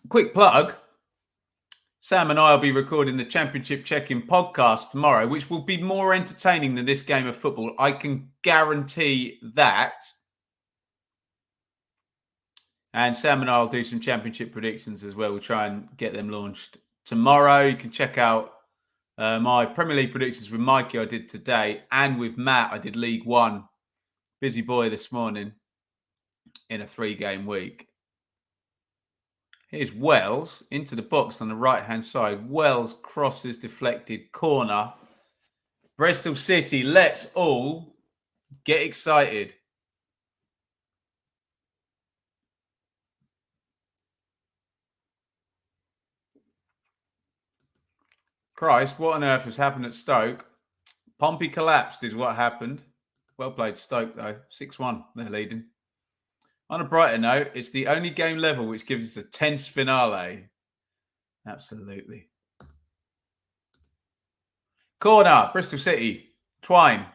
Quick plug. Sam and I will be recording the Championship Check-In podcast tomorrow, which will be more entertaining than this game of football. I can guarantee that. And Sam and I will do some championship predictions as well. We'll try and get them launched tomorrow. You can check out my Premier League predictions with Mikey I did today, and with Matt I did League One. Busy boy this morning in a 3-game week. Here's Wells into the box on the right-hand side. Wells crosses deflected corner. Bristol City, let's all get excited. Christ, what on earth has happened at Stoke? Pompey collapsed is what happened. Well played Stoke, though. 6-1, they're leading. On a brighter note, it's the only game level which gives us a tense finale. Absolutely. Corner, Bristol City. Twine.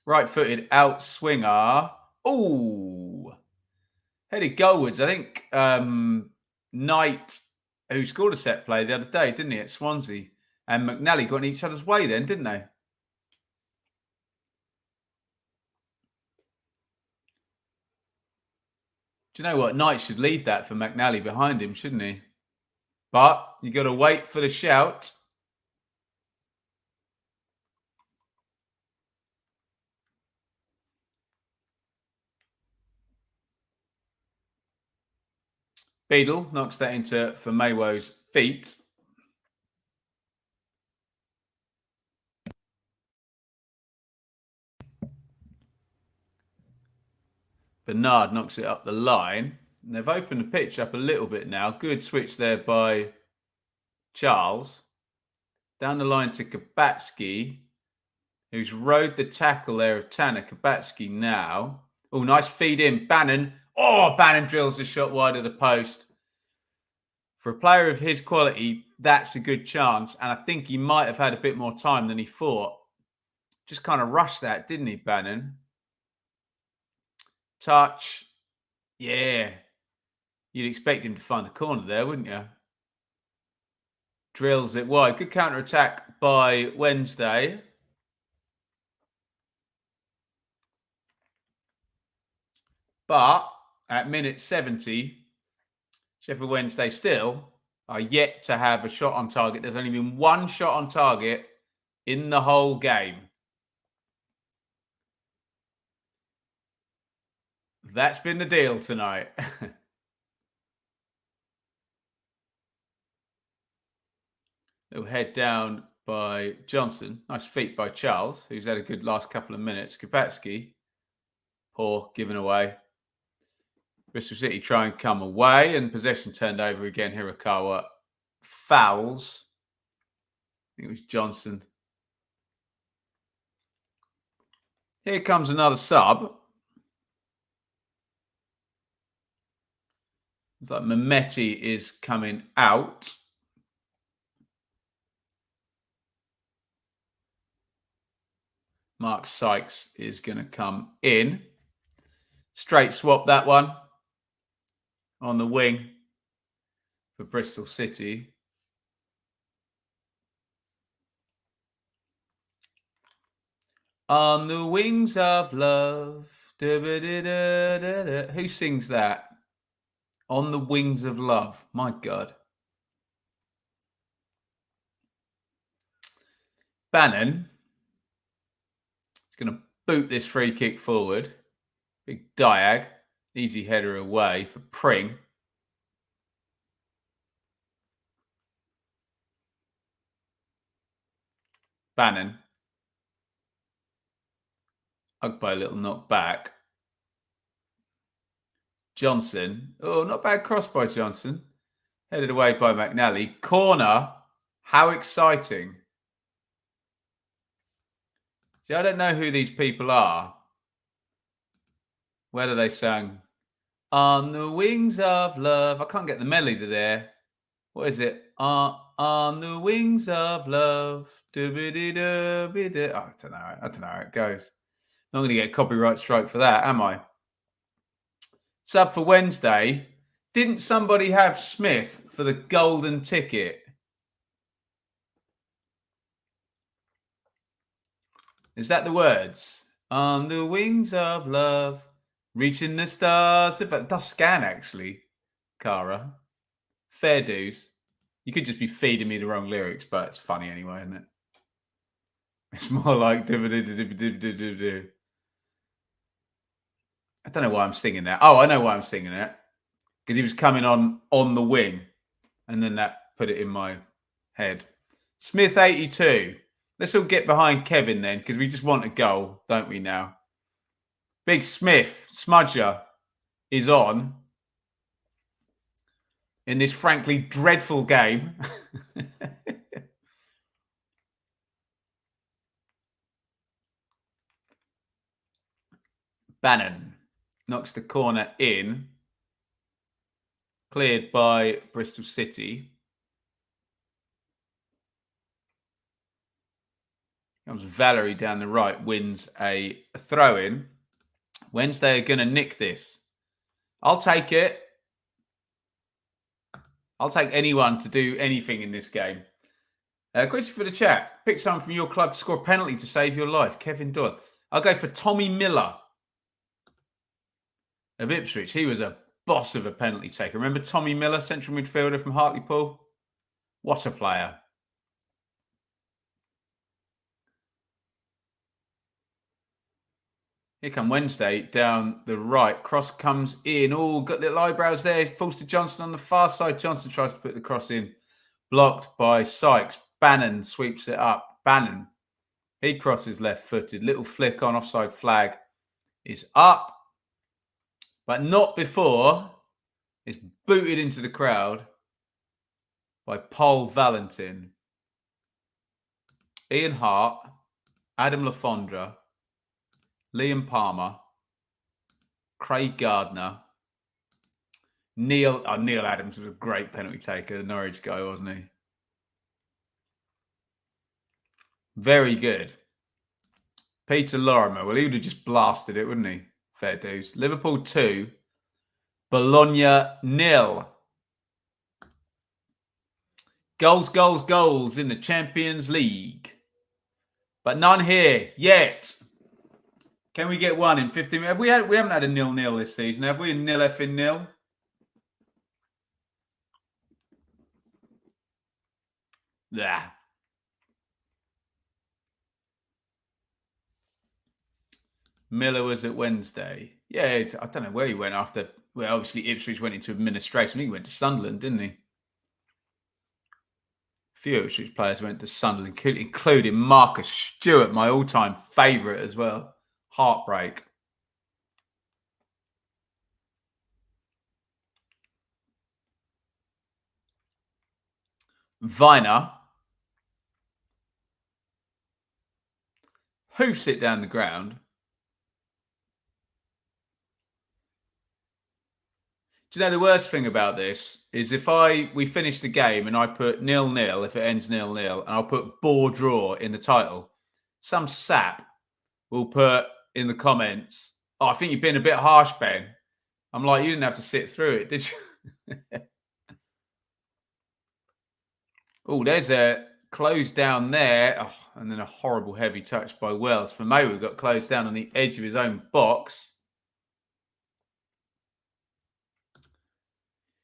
Right-footed out swinger. Ooh. Headed goalwards. I think Knight, who scored a set play the other day, didn't he, at Swansea, and McNally got in each other's way then, didn't they? Do you know what? Knight should leave that for McNally behind him, shouldn't he? But you got to wait for the shout. Beadle knocks that into for Maywo's feet. Bernard knocks it up the line. And they've opened the pitch up a little bit now. Good switch there by Charles. Down the line to Kabatsky, who's rode the tackle there of Tanner. Kabatsky now. Oh, nice feed in. Bannon. Oh, Bannon drills the shot wide of the post. For a player of his quality, that's a good chance. And I think he might have had a bit more time than he thought. Just kind of rushed that, didn't he, Bannon? Touch. Yeah. You'd expect him to find the corner there, wouldn't you? Drills it wide. Good counter-attack by Wednesday. But at minute 70, Sheffield Wednesday still are yet to have a shot on target. There's only been one shot on target in the whole game. That's been the deal tonight. Little head down by Johnson. Nice feet by Charles, who's had a good last couple of minutes. Kapatsky, poor, given away. Bristol City try and come away, and possession turned over again. Hirakawa fouls. I think it was Johnson. Here comes another sub. It's like Mehmeti is coming out. Mark Sykes is going to come in. Straight swap that one on the wing for Bristol City. On the wings of love. Who sings that? On the wings of love. My God. Bannon is going to boot this free kick forward. Big diag. Easy header away for Pring. Bannon. Ugbo, a little knock back. Johnson. Oh, not bad cross by Johnson. Headed away by McNally. Corner. How exciting. See, I don't know who these people are. Whether they sang On the Wings of Love. I can't get the melody there. What is it? On the Wings of Love. I don't know. I don't know how it goes. Not going to get a copyright strike for that, am I? Sub for Wednesday. Didn't somebody have Smith for the golden ticket? Is that the words? On the wings of love. Reaching the stars. It does scan, actually, Cara. Fair dues. You could just be feeding me the wrong lyrics, but it's funny anyway, isn't it? It's more like... I don't know why I'm singing that. Oh, I know why I'm singing it. Because he was coming on the wing. And then that put it in my head. Smith 82. Let's all get behind Kevin then, because we just want a goal, don't we now? Big Smith, Smudger, is on in this frankly dreadful game. Bannon knocks the corner in. Cleared by Bristol City. Comes Valerie down the right, wins a throw-in. Wednesday are going to nick this. I'll take it. I'll take anyone to do anything in this game. Question for the chat. Pick someone from your club to score a penalty to save your life. Kevin Doyle. I'll go for Tommy Miller of Ipswich. He was a boss of a penalty taker. Remember Tommy Miller, central midfielder from Hartlepool? What a player. Here come Wednesday down the right. Cross comes in. Oh, got little eyebrows there. Falls to Johnson on the far side. Johnson tries to put the cross in. Blocked by Sykes. Bannon sweeps it up. Bannon. He crosses left-footed. Little flick on, offside flag is up. But not before it's booted into the crowd by Paul Valentin. Ian Hart. Adam Lafondra. Liam Palmer, Craig Gardner, Neil Adams was a great penalty taker, the Norwich guy, wasn't he? Very good. Peter Lorimer, well, he would have just blasted it, wouldn't he? Fair dues. Liverpool 2, Bologna 0. Goals in the Champions League. But none here yet. Can we get one in 15 minutes? We haven't had a 0-0 this season, have we? A 0-0. Yeah. Miller was at Wednesday. Yeah, I don't know where he went after. Well, obviously Ipswich went into administration. I think he went to Sunderland, didn't he? A few Ipswich players went to Sunderland, including Marcus Stewart, my all-time favourite as well. Heartbreak. Viner. Hoofs it down the ground. Do you know the worst thing about this is if we finish the game and I put 0-0, if it ends 0-0, and I'll put bore draw in the title, some sap will put in the comments, oh, I think you've been a bit harsh, Ben. I'm like, you didn't have to sit through it, did you? Oh, there's a close down there. Oh, and then a horrible heavy touch by Wells. For May, we've got closed down on the edge of his own box.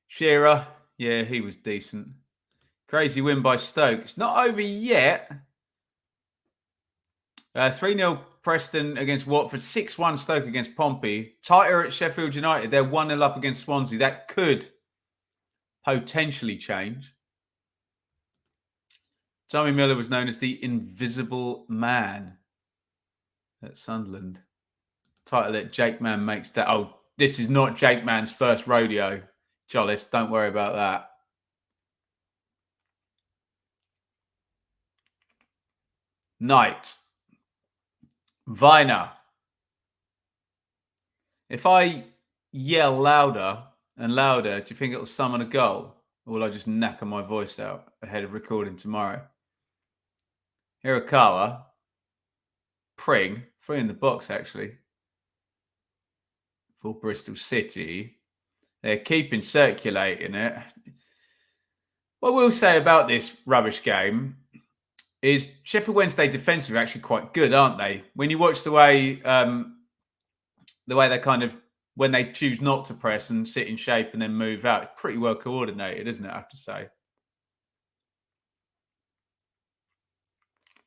Shearer, yeah, he was decent. Crazy win by Stoke. It's not over yet. 3-0 Preston against Watford. 6-1 Stoke against Pompey. Tighter at Sheffield United. They're 1-0 up against Swansea. That could potentially change. Tommy Miller was known as the Invisible Man at Sunderland. Title that Jake Man makes that. Oh, this is not Jake Man's first rodeo. Jollis, don't worry about that. Knight. Viner. If I yell louder and louder, do you think it'll summon a goal? Or will I just knacker my voice out ahead of recording tomorrow? Hirakawa. Pring. 3 in the box, actually. For Bristol City. They're keeping circulating it. What we'll say about this rubbish game is Sheffield Wednesday defensive are actually quite good, aren't they? When you watch the way they kind of when they choose not to press and sit in shape and then move out. It's pretty well coordinated, isn't it, I have to say.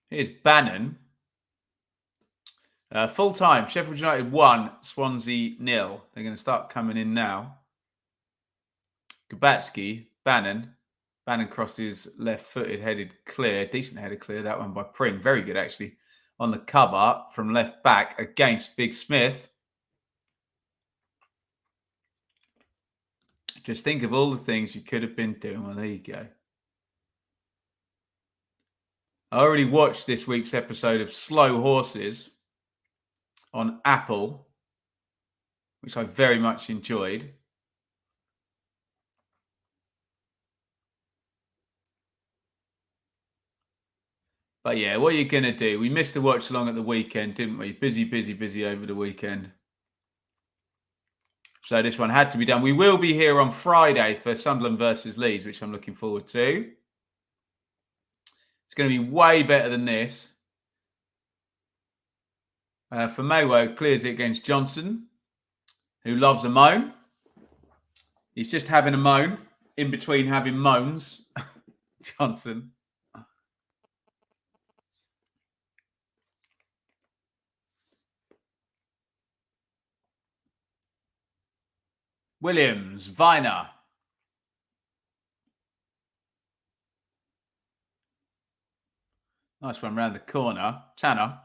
Here's Bannon. Full time, Sheffield United 1, Swansea 0. They're going to start coming in now. Gabatsky, Bannon. Bannon crosses left-footed, headed clear. Decent headed clear, that one by Pring. Very good, actually. On the cover from left back against Big Smith. Just think of all the things you could have been doing. Well, there you go. I already watched this week's episode of Slow Horses on Apple, which I very much enjoyed. But yeah, what are you going to do? We missed the watch along at the weekend, didn't we? Busy over the weekend. So this one had to be done. We will be here on Friday for Sunderland versus Leeds, which I'm looking forward to. It's going to be way better than this. For Maywo, clears it against Johnson, who loves a moan. He's just having a moan in between having moans. Johnson. Williams, Viner. Nice one round the corner. Tanner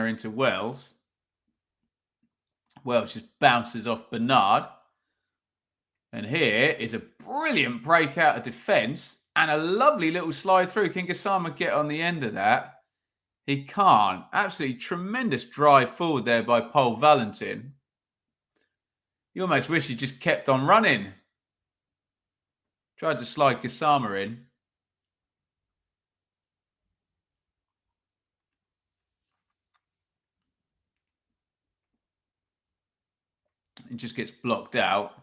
into Wells. Wells just bounces off Bernard. And here is a brilliant breakout of defence and a lovely little slide through. Can Gassama get on the end of that? He can't. Absolutely tremendous drive forward there by Paul Valentin. You almost wish he just kept on running. Tried to slide Gassama in. It just gets blocked out.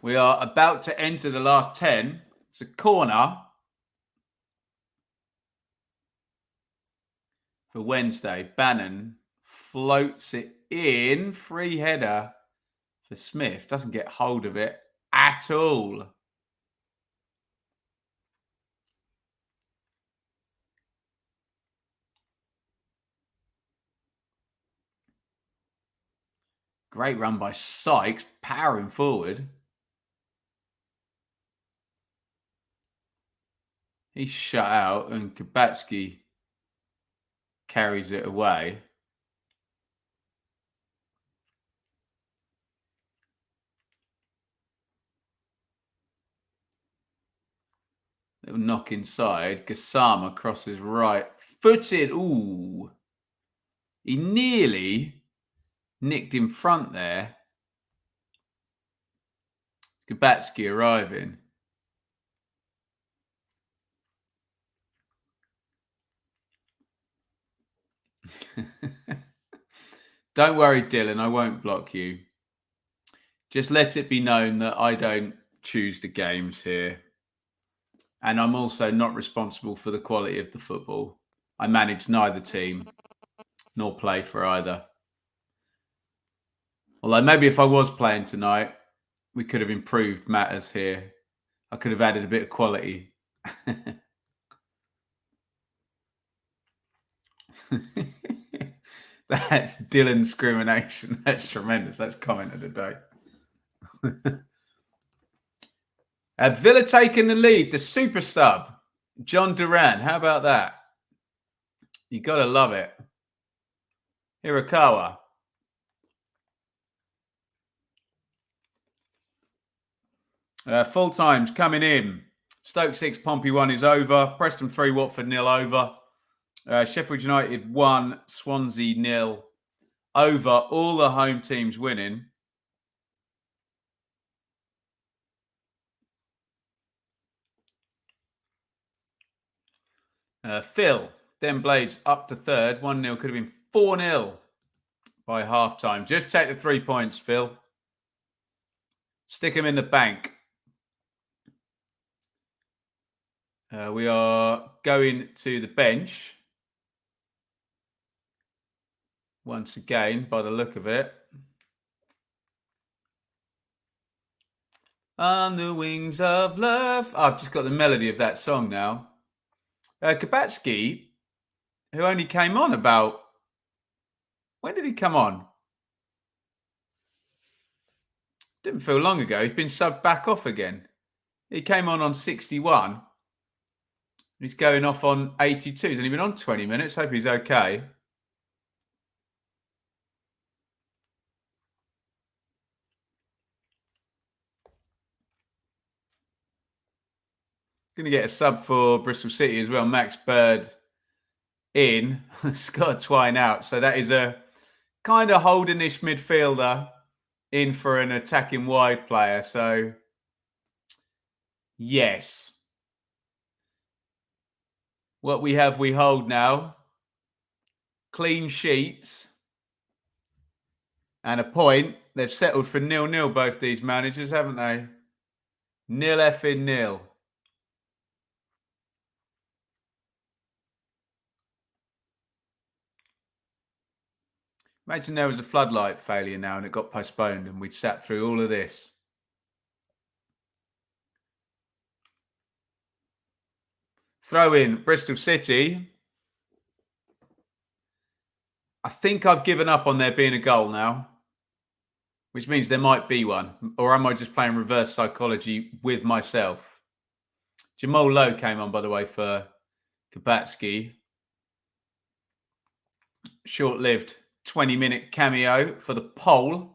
We are about to enter the last 10. It's a corner for Wednesday. Bannon floats it in. Free header for Smith. Doesn't get hold of it at all. Great run by Sykes, powering forward. He's shut out and Kabatsky carries it away. Little knock inside. Gassama crosses right. Footed. Ooh. He nearly nicked in front there. Gabatsky arriving. Don't worry, Dylan. I won't block you. Just let it be known that I don't choose the games here. And I'm also not responsible for the quality of the football. I manage neither team nor play for either. Although maybe if I was playing tonight, we could have improved matters here. I could have added a bit of quality. That's Dylan discrimination. That's tremendous. That's comment of the day. Villa taking the lead. The super sub, John Duran. How about that? You got to love it. Hirakawa. Full times coming in. Stoke 6, Pompey 1 is over. Preston 3, Watford 0 over. Sheffield United 1, Swansea 0 over. All the home teams winning. Phil, Den Blades up to third. 1-0 could have been 4-0 by half time. Just take the 3 points, Phil. Stick them in the bank. We are going to the bench. Once again, by the look of it. On the wings of love. I've just got the melody of that song now. Kabatsky, who only came on about... When did he come on? Didn't feel long ago. He's been subbed back off again. He came on 61. He's going off on 82. He's only been on 20 minutes. Hope he's okay. Going to get a sub for Bristol City as well. Max Bird in. Scott Twine out. So that is a kind of holding-ish midfielder in for an attacking wide player. So, yes. What we have, we hold now. Clean sheets. And a point. They've settled for 0-0, both these managers, haven't they? 0-0. Imagine there was a floodlight failure now and it got postponed and we'd sat through all of this. Throw in Bristol City. I think I've given up on there being a goal now, which means there might be one. Or am I just playing reverse psychology with myself? Jamal Lowe came on, by the way, for Kabatsky. Short-lived 20-minute cameo for the poll.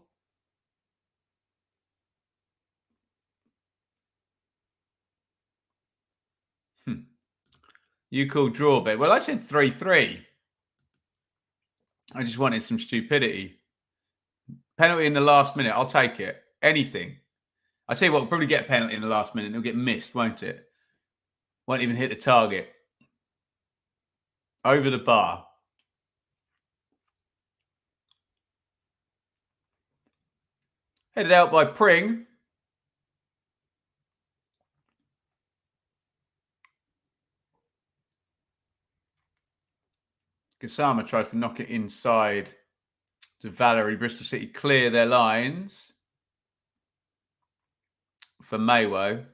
You call drawback. Well, I said 3-3. I just wanted some stupidity. Penalty in the last minute. I'll take it. Anything. I say what, we'll probably get a penalty in the last minute. It'll get missed, won't it? Won't even hit the target. Over the bar. Headed out by Pring. Gassama tries to knock it inside to Valerie. Bristol City clear their lines for Maywo.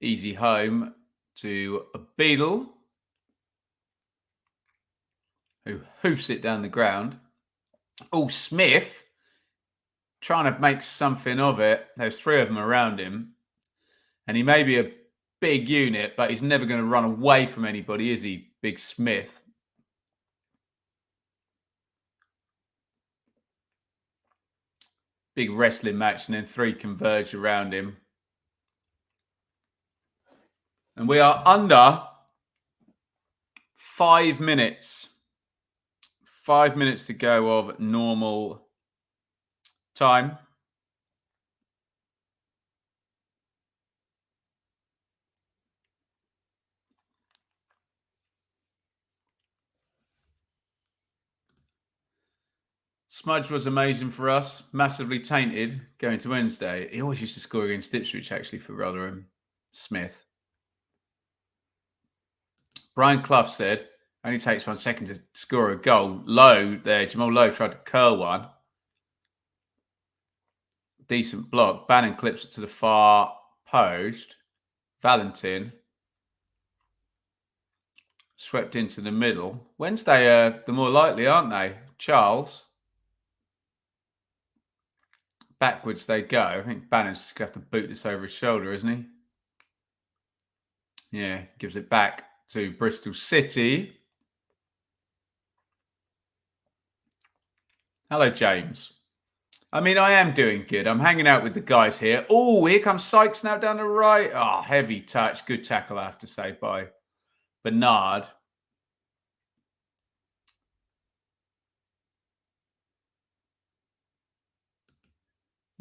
Easy home to a Beadle, who hoofs it down the ground. Oh, Smith trying to make something of it. There's three of them around him. And he may be a big unit, but he's never going to run away from anybody, is he, Big Smith? Big wrestling match, and then three converge around him. And we are under 5 minutes. 5 minutes to go of normal time. Smudge was amazing for us. Massively tainted going to Wednesday. He always used to score against Ipswich, actually, for Rotherham. Smith. Brian Clough said, only takes 1 second to score a goal. Lowe there. Jamal Lowe tried to curl one. Decent block. Bannon clips it to the far post. Valentin swept into the middle. Wednesday are the more likely, aren't they? Charles. Backwards they go. I think Bannon's just going to have to boot this over his shoulder, isn't he? Yeah, gives it back to Bristol City. Hello, James. I mean, I am doing good. I'm hanging out with the guys here. Oh, here comes Sykes now down the right. Oh, heavy touch. Good tackle, I have to say, by Bernard.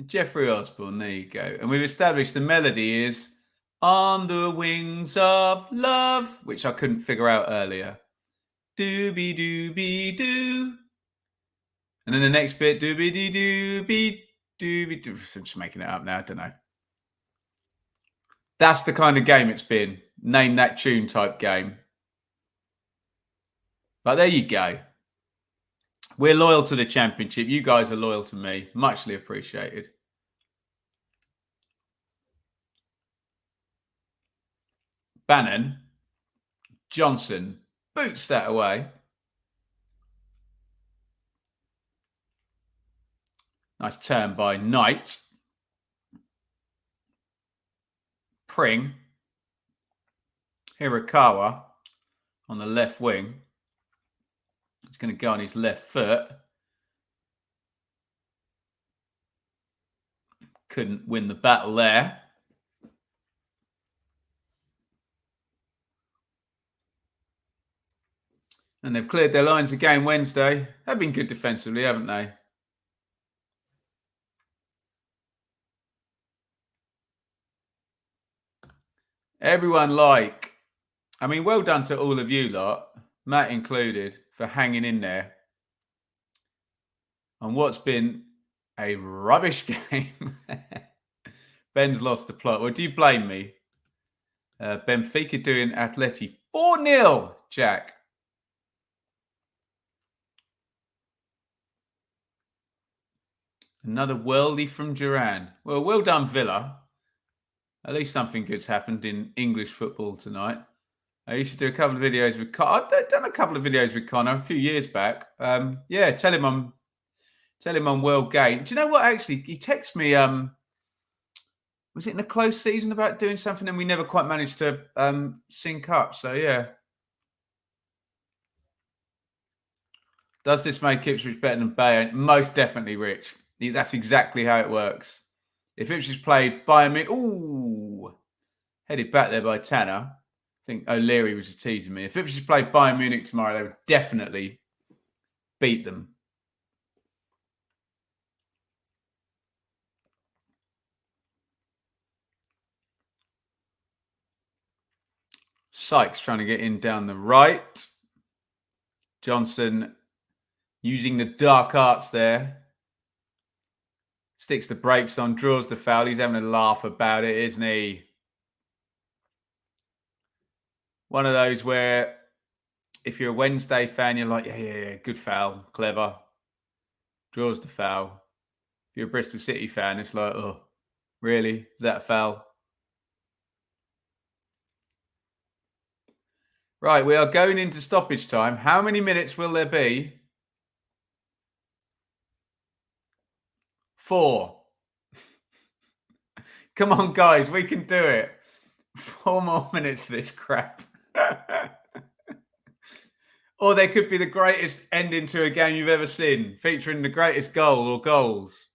Jeffrey Osborne, there you go. And we've established the melody is On the Wings of Love, which I couldn't figure out earlier. Doobie-doobie-doo. And then the next bit, doobie-doo-doobie-doobie-doo. I'm just making it up now, I don't know. That's the kind of game it's been. Name that tune type game. But there you go. We're loyal to the Championship. You guys are loyal to me. Muchly appreciated. Bannon. Johnson. Boots that away. Nice turn by Knight. Pring. Hirakawa on the left wing. He's going to go on his left foot. Couldn't win the battle there. And they've cleared their lines again Wednesday. They've been good defensively, haven't they? Everyone well done to all of you lot, Matt included, for hanging in there on what's been a rubbish game. Ben's lost the plot. Well, do you blame me? Benfica doing Atleti 4-0, Jack. Another worldie from Duran. Well done, Villa. At least something good's happened in English football tonight. I used to do a couple of videos with Connor. I've done a couple of videos with Connor a few years back. Yeah, tell him I'm well gained. Do you know what? Actually, he texted me. Was it in a close season about doing something, and we never quite managed to sync up. So yeah. Does this make Ipswich better than Bayern? Most definitely, Rich. That's exactly how it works. If Ipswich played Bayern Munich, ooh, headed back there by Tanner. I think O'Leary was just teasing me. If Ipswich played Bayern Munich tomorrow, they would definitely beat them. Sykes trying to get in down the right. Johnson using the dark arts there. Sticks the brakes on, draws the foul. He's having a laugh about it, isn't he? One of those where if you're a Wednesday fan, you're like, yeah, good foul, clever. Draws the foul. If you're a Bristol City fan, it's like, oh, really? Is that a foul? Right, we are going into stoppage time. How many minutes will there be? 4. Come on, guys, we can do it. 4 more minutes of this crap. Or there could be the greatest ending to a game you've ever seen, featuring the greatest goal or goals.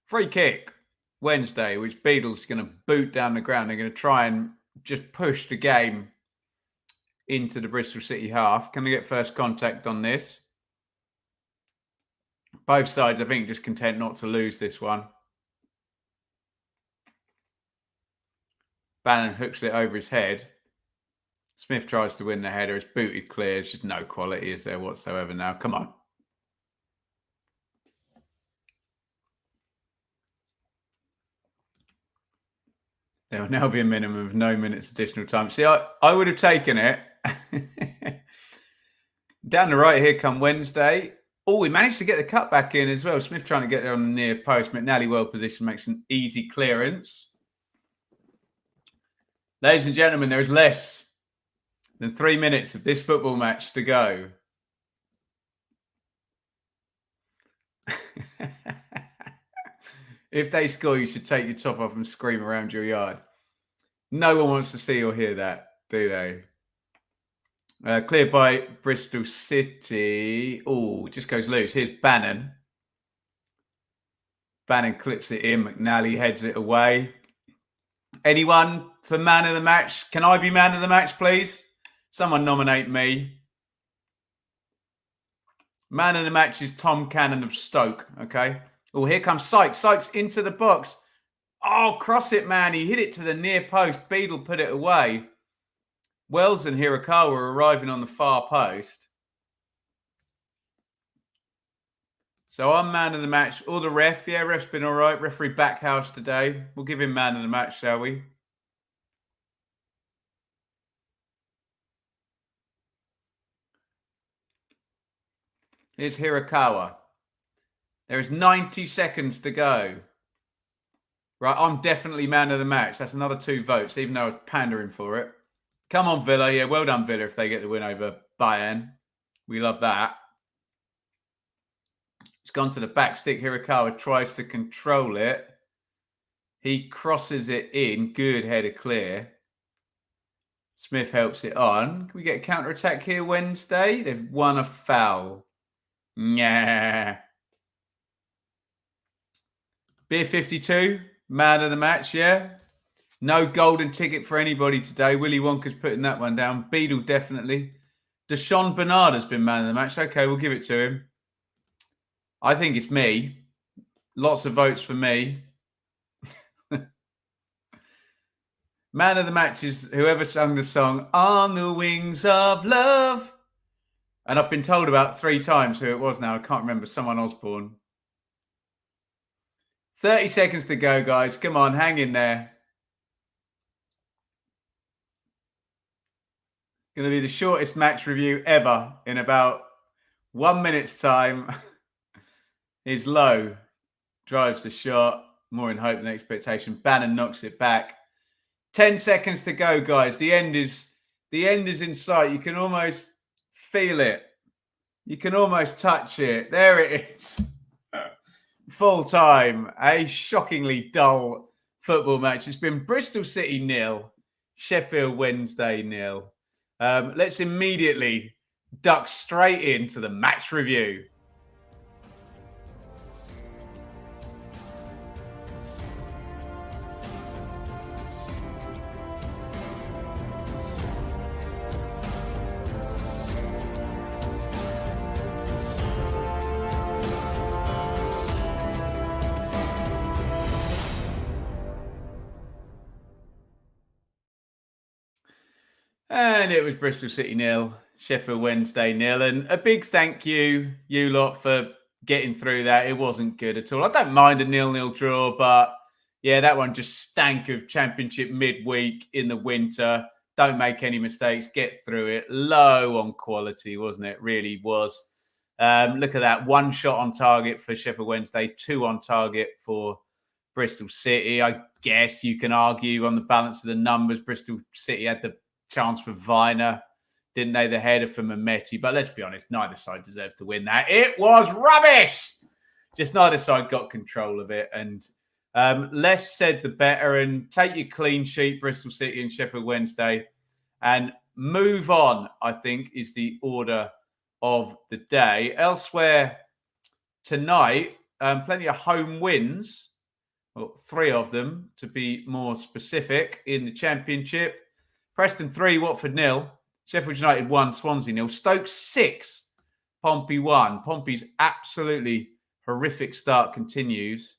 Free kick. Wednesday, which Beadle's going to boot down the ground. They're going to try and just push the game into the Bristol City half. Can they get first contact on this? Both sides, I think, just content not to lose this one. Bannon hooks it over his head. Smith tries to win the header. It's booted clear. There's just no quality, is there, whatsoever now? Come on. There will now be a minimum of no minutes additional time. See, I would have taken it. Down the right, here come Wednesday. Oh, we managed to get the cut back in as well. Smith trying to get there on the near post. McNally well positioned, makes an easy clearance. Ladies and gentlemen, there is less than 3 minutes of this football match to go. If they score, you should take your top off and scream around your yard. No one wants to see or hear that, do they? Cleared by Bristol City. Oh, it just goes loose. Here's Bannon. Bannon clips it in. McNally heads it away. Anyone for man of the match? Can I be man of the match, please? Someone nominate me. Man of the match is Tom Cannon of Stoke, okay? Oh, here comes Sykes. Sykes into the box. Oh, cross it, man. He hit it to the near post. Beadle put it away. Wells and Hirakawa are arriving on the far post. So I'm man of the match. Or the ref. Yeah, ref's been all right. Referee Backhouse today. We'll give him man of the match, shall we? Here's Hirakawa. There is 90 seconds to go. Right, I'm definitely man of the match. That's another 2 votes, even though I was pandering for it. Come on, Villa. Yeah, well done, Villa, if they get the win over Bayern. We love that. It's gone to the back stick. Hirakawa tries to control it. He crosses it in. Good header clear. Smith helps it on. Can we get a counter-attack here Wednesday? They've won a foul. Yeah. Beer 52, man of the match, yeah? No golden ticket for anybody today. Willy Wonka's putting that one down. Beadle, definitely. Deshaun Bernard has been man of the match. Okay, we'll give it to him. I think it's me. Lots of votes for me. Man of the match is whoever sung the song On the Wings of Love. And I've been told about 3 times who it was now. I can't remember. Someone Osborne. 30 seconds to go, guys. Come on, hang in there. Going to be the shortest match review ever in about 1 minute's time. He's low. Drives the shot. More in hope than expectation. Bannon knocks it back. 10 seconds to go, guys. The end is in sight. You can almost feel it. You can almost touch it. There it is. Full time. A shockingly dull football match. It's been Bristol City 0, Sheffield Wednesday 0. Let's immediately duck straight into the match review. And it was Bristol City 0, Sheffield Wednesday 0. And a big thank you lot, for getting through that. It wasn't good at all. I don't mind a 0-0 draw, but yeah, that one just stank of Championship midweek in the winter. Don't make any mistakes. Get through it. Low on quality, wasn't it? Really was. Look at that. 1 shot on target for Sheffield Wednesday, 2 on target for Bristol City. I guess you can argue on the balance of the numbers. Bristol City had the chance for Viner, didn't they? The header from Mehmeti. But let's be honest, neither side deserved to win that. It was rubbish. Just neither side got control of it. And less said, the better. And take your clean sheet, Bristol City and Sheffield Wednesday, and move on, I think, is the order of the day. Elsewhere tonight, plenty of home wins. Well, 3 of them, to be more specific, in the Championship. Preston 3, Watford 0. Sheffield United 1, Swansea 0. Stoke 6, Pompey 1. Pompey's absolutely horrific start continues.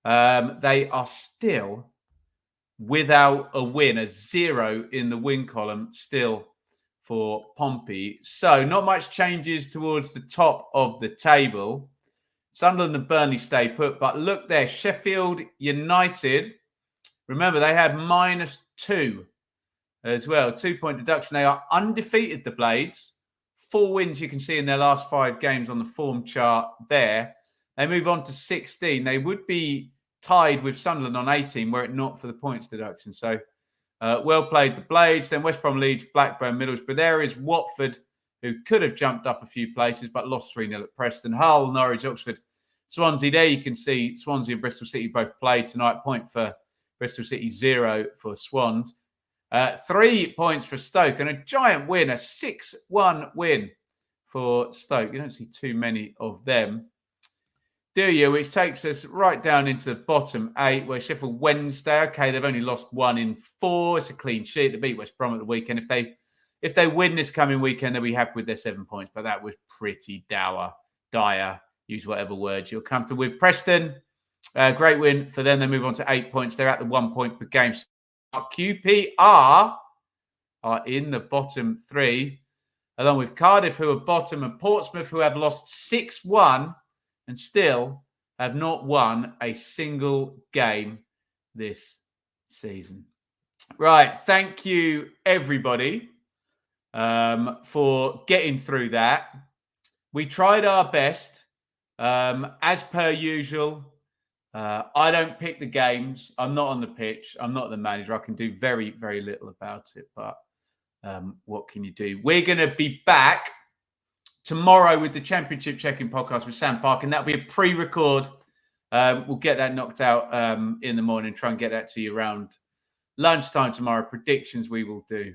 They are still without a win, a 0 in the win column still for Pompey. So not much changes towards the top of the table. Sunderland and Burnley stay put, but look there, Sheffield United. Remember, they had -2 as well. 2-point deduction. They are undefeated, the Blades. 4 wins you can see in their last 5 games on the form chart there. They move on to 16. They would be tied with Sunderland on 18 were it not for the points deduction. So well played, the Blades. Then West Brom, Leeds, Blackburn, Middlesbrough. There is Watford, who could have jumped up a few places but lost 3-0 at Preston. Hull, Norwich, Oxford, Swansea. There you can see Swansea and Bristol City both played tonight. Point for Bristol City, 0 for Swans. 3 points for Stoke and a giant win, a 6-1 win for Stoke. You don't see too many of them, do you? Which takes us right down into the bottom 8, where Sheffield Wednesday, okay, they've only lost 1 in 4. It's a clean sheet. They beat West Brom at the weekend. If they win this coming weekend, they'll be happy with their 7 points. But that was pretty dire. Use whatever words you're comfortable with. Preston, great win for them. They move on to 8 points. They're at the 1 point per game. QPR are are in the bottom 3, along with Cardiff, who are bottom, and Portsmouth, who have lost 6-1 and still have not won a single game this season. Right. Thank you, everybody, for getting through that. We tried our best. As per usual, I don't pick the games. I'm not on the pitch. I'm not the manager. I can do very, very little about it. But what can you do? We're going to be back tomorrow with the Championship Check-In podcast with Sam Park, and that'll be a pre-record. We'll get that knocked out in the morning, try and get that to you around lunchtime tomorrow. Predictions we will do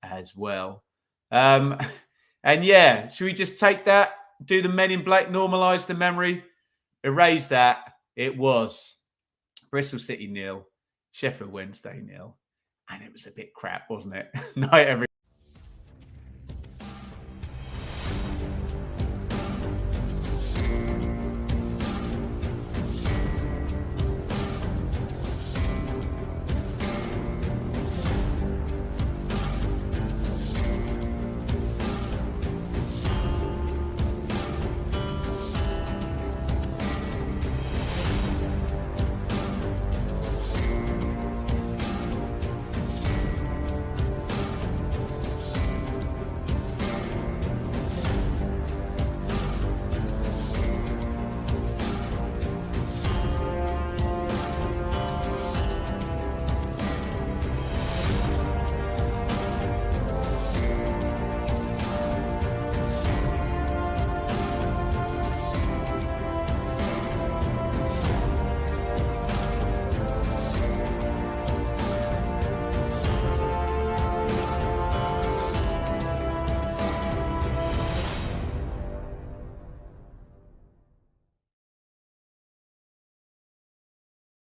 as well. And yeah, should we just take that, do the Men in Black, normalise the memory, erase that? It was Bristol City 0, Sheffield Wednesday 0. And it was a bit crap, wasn't it? Night, everyone.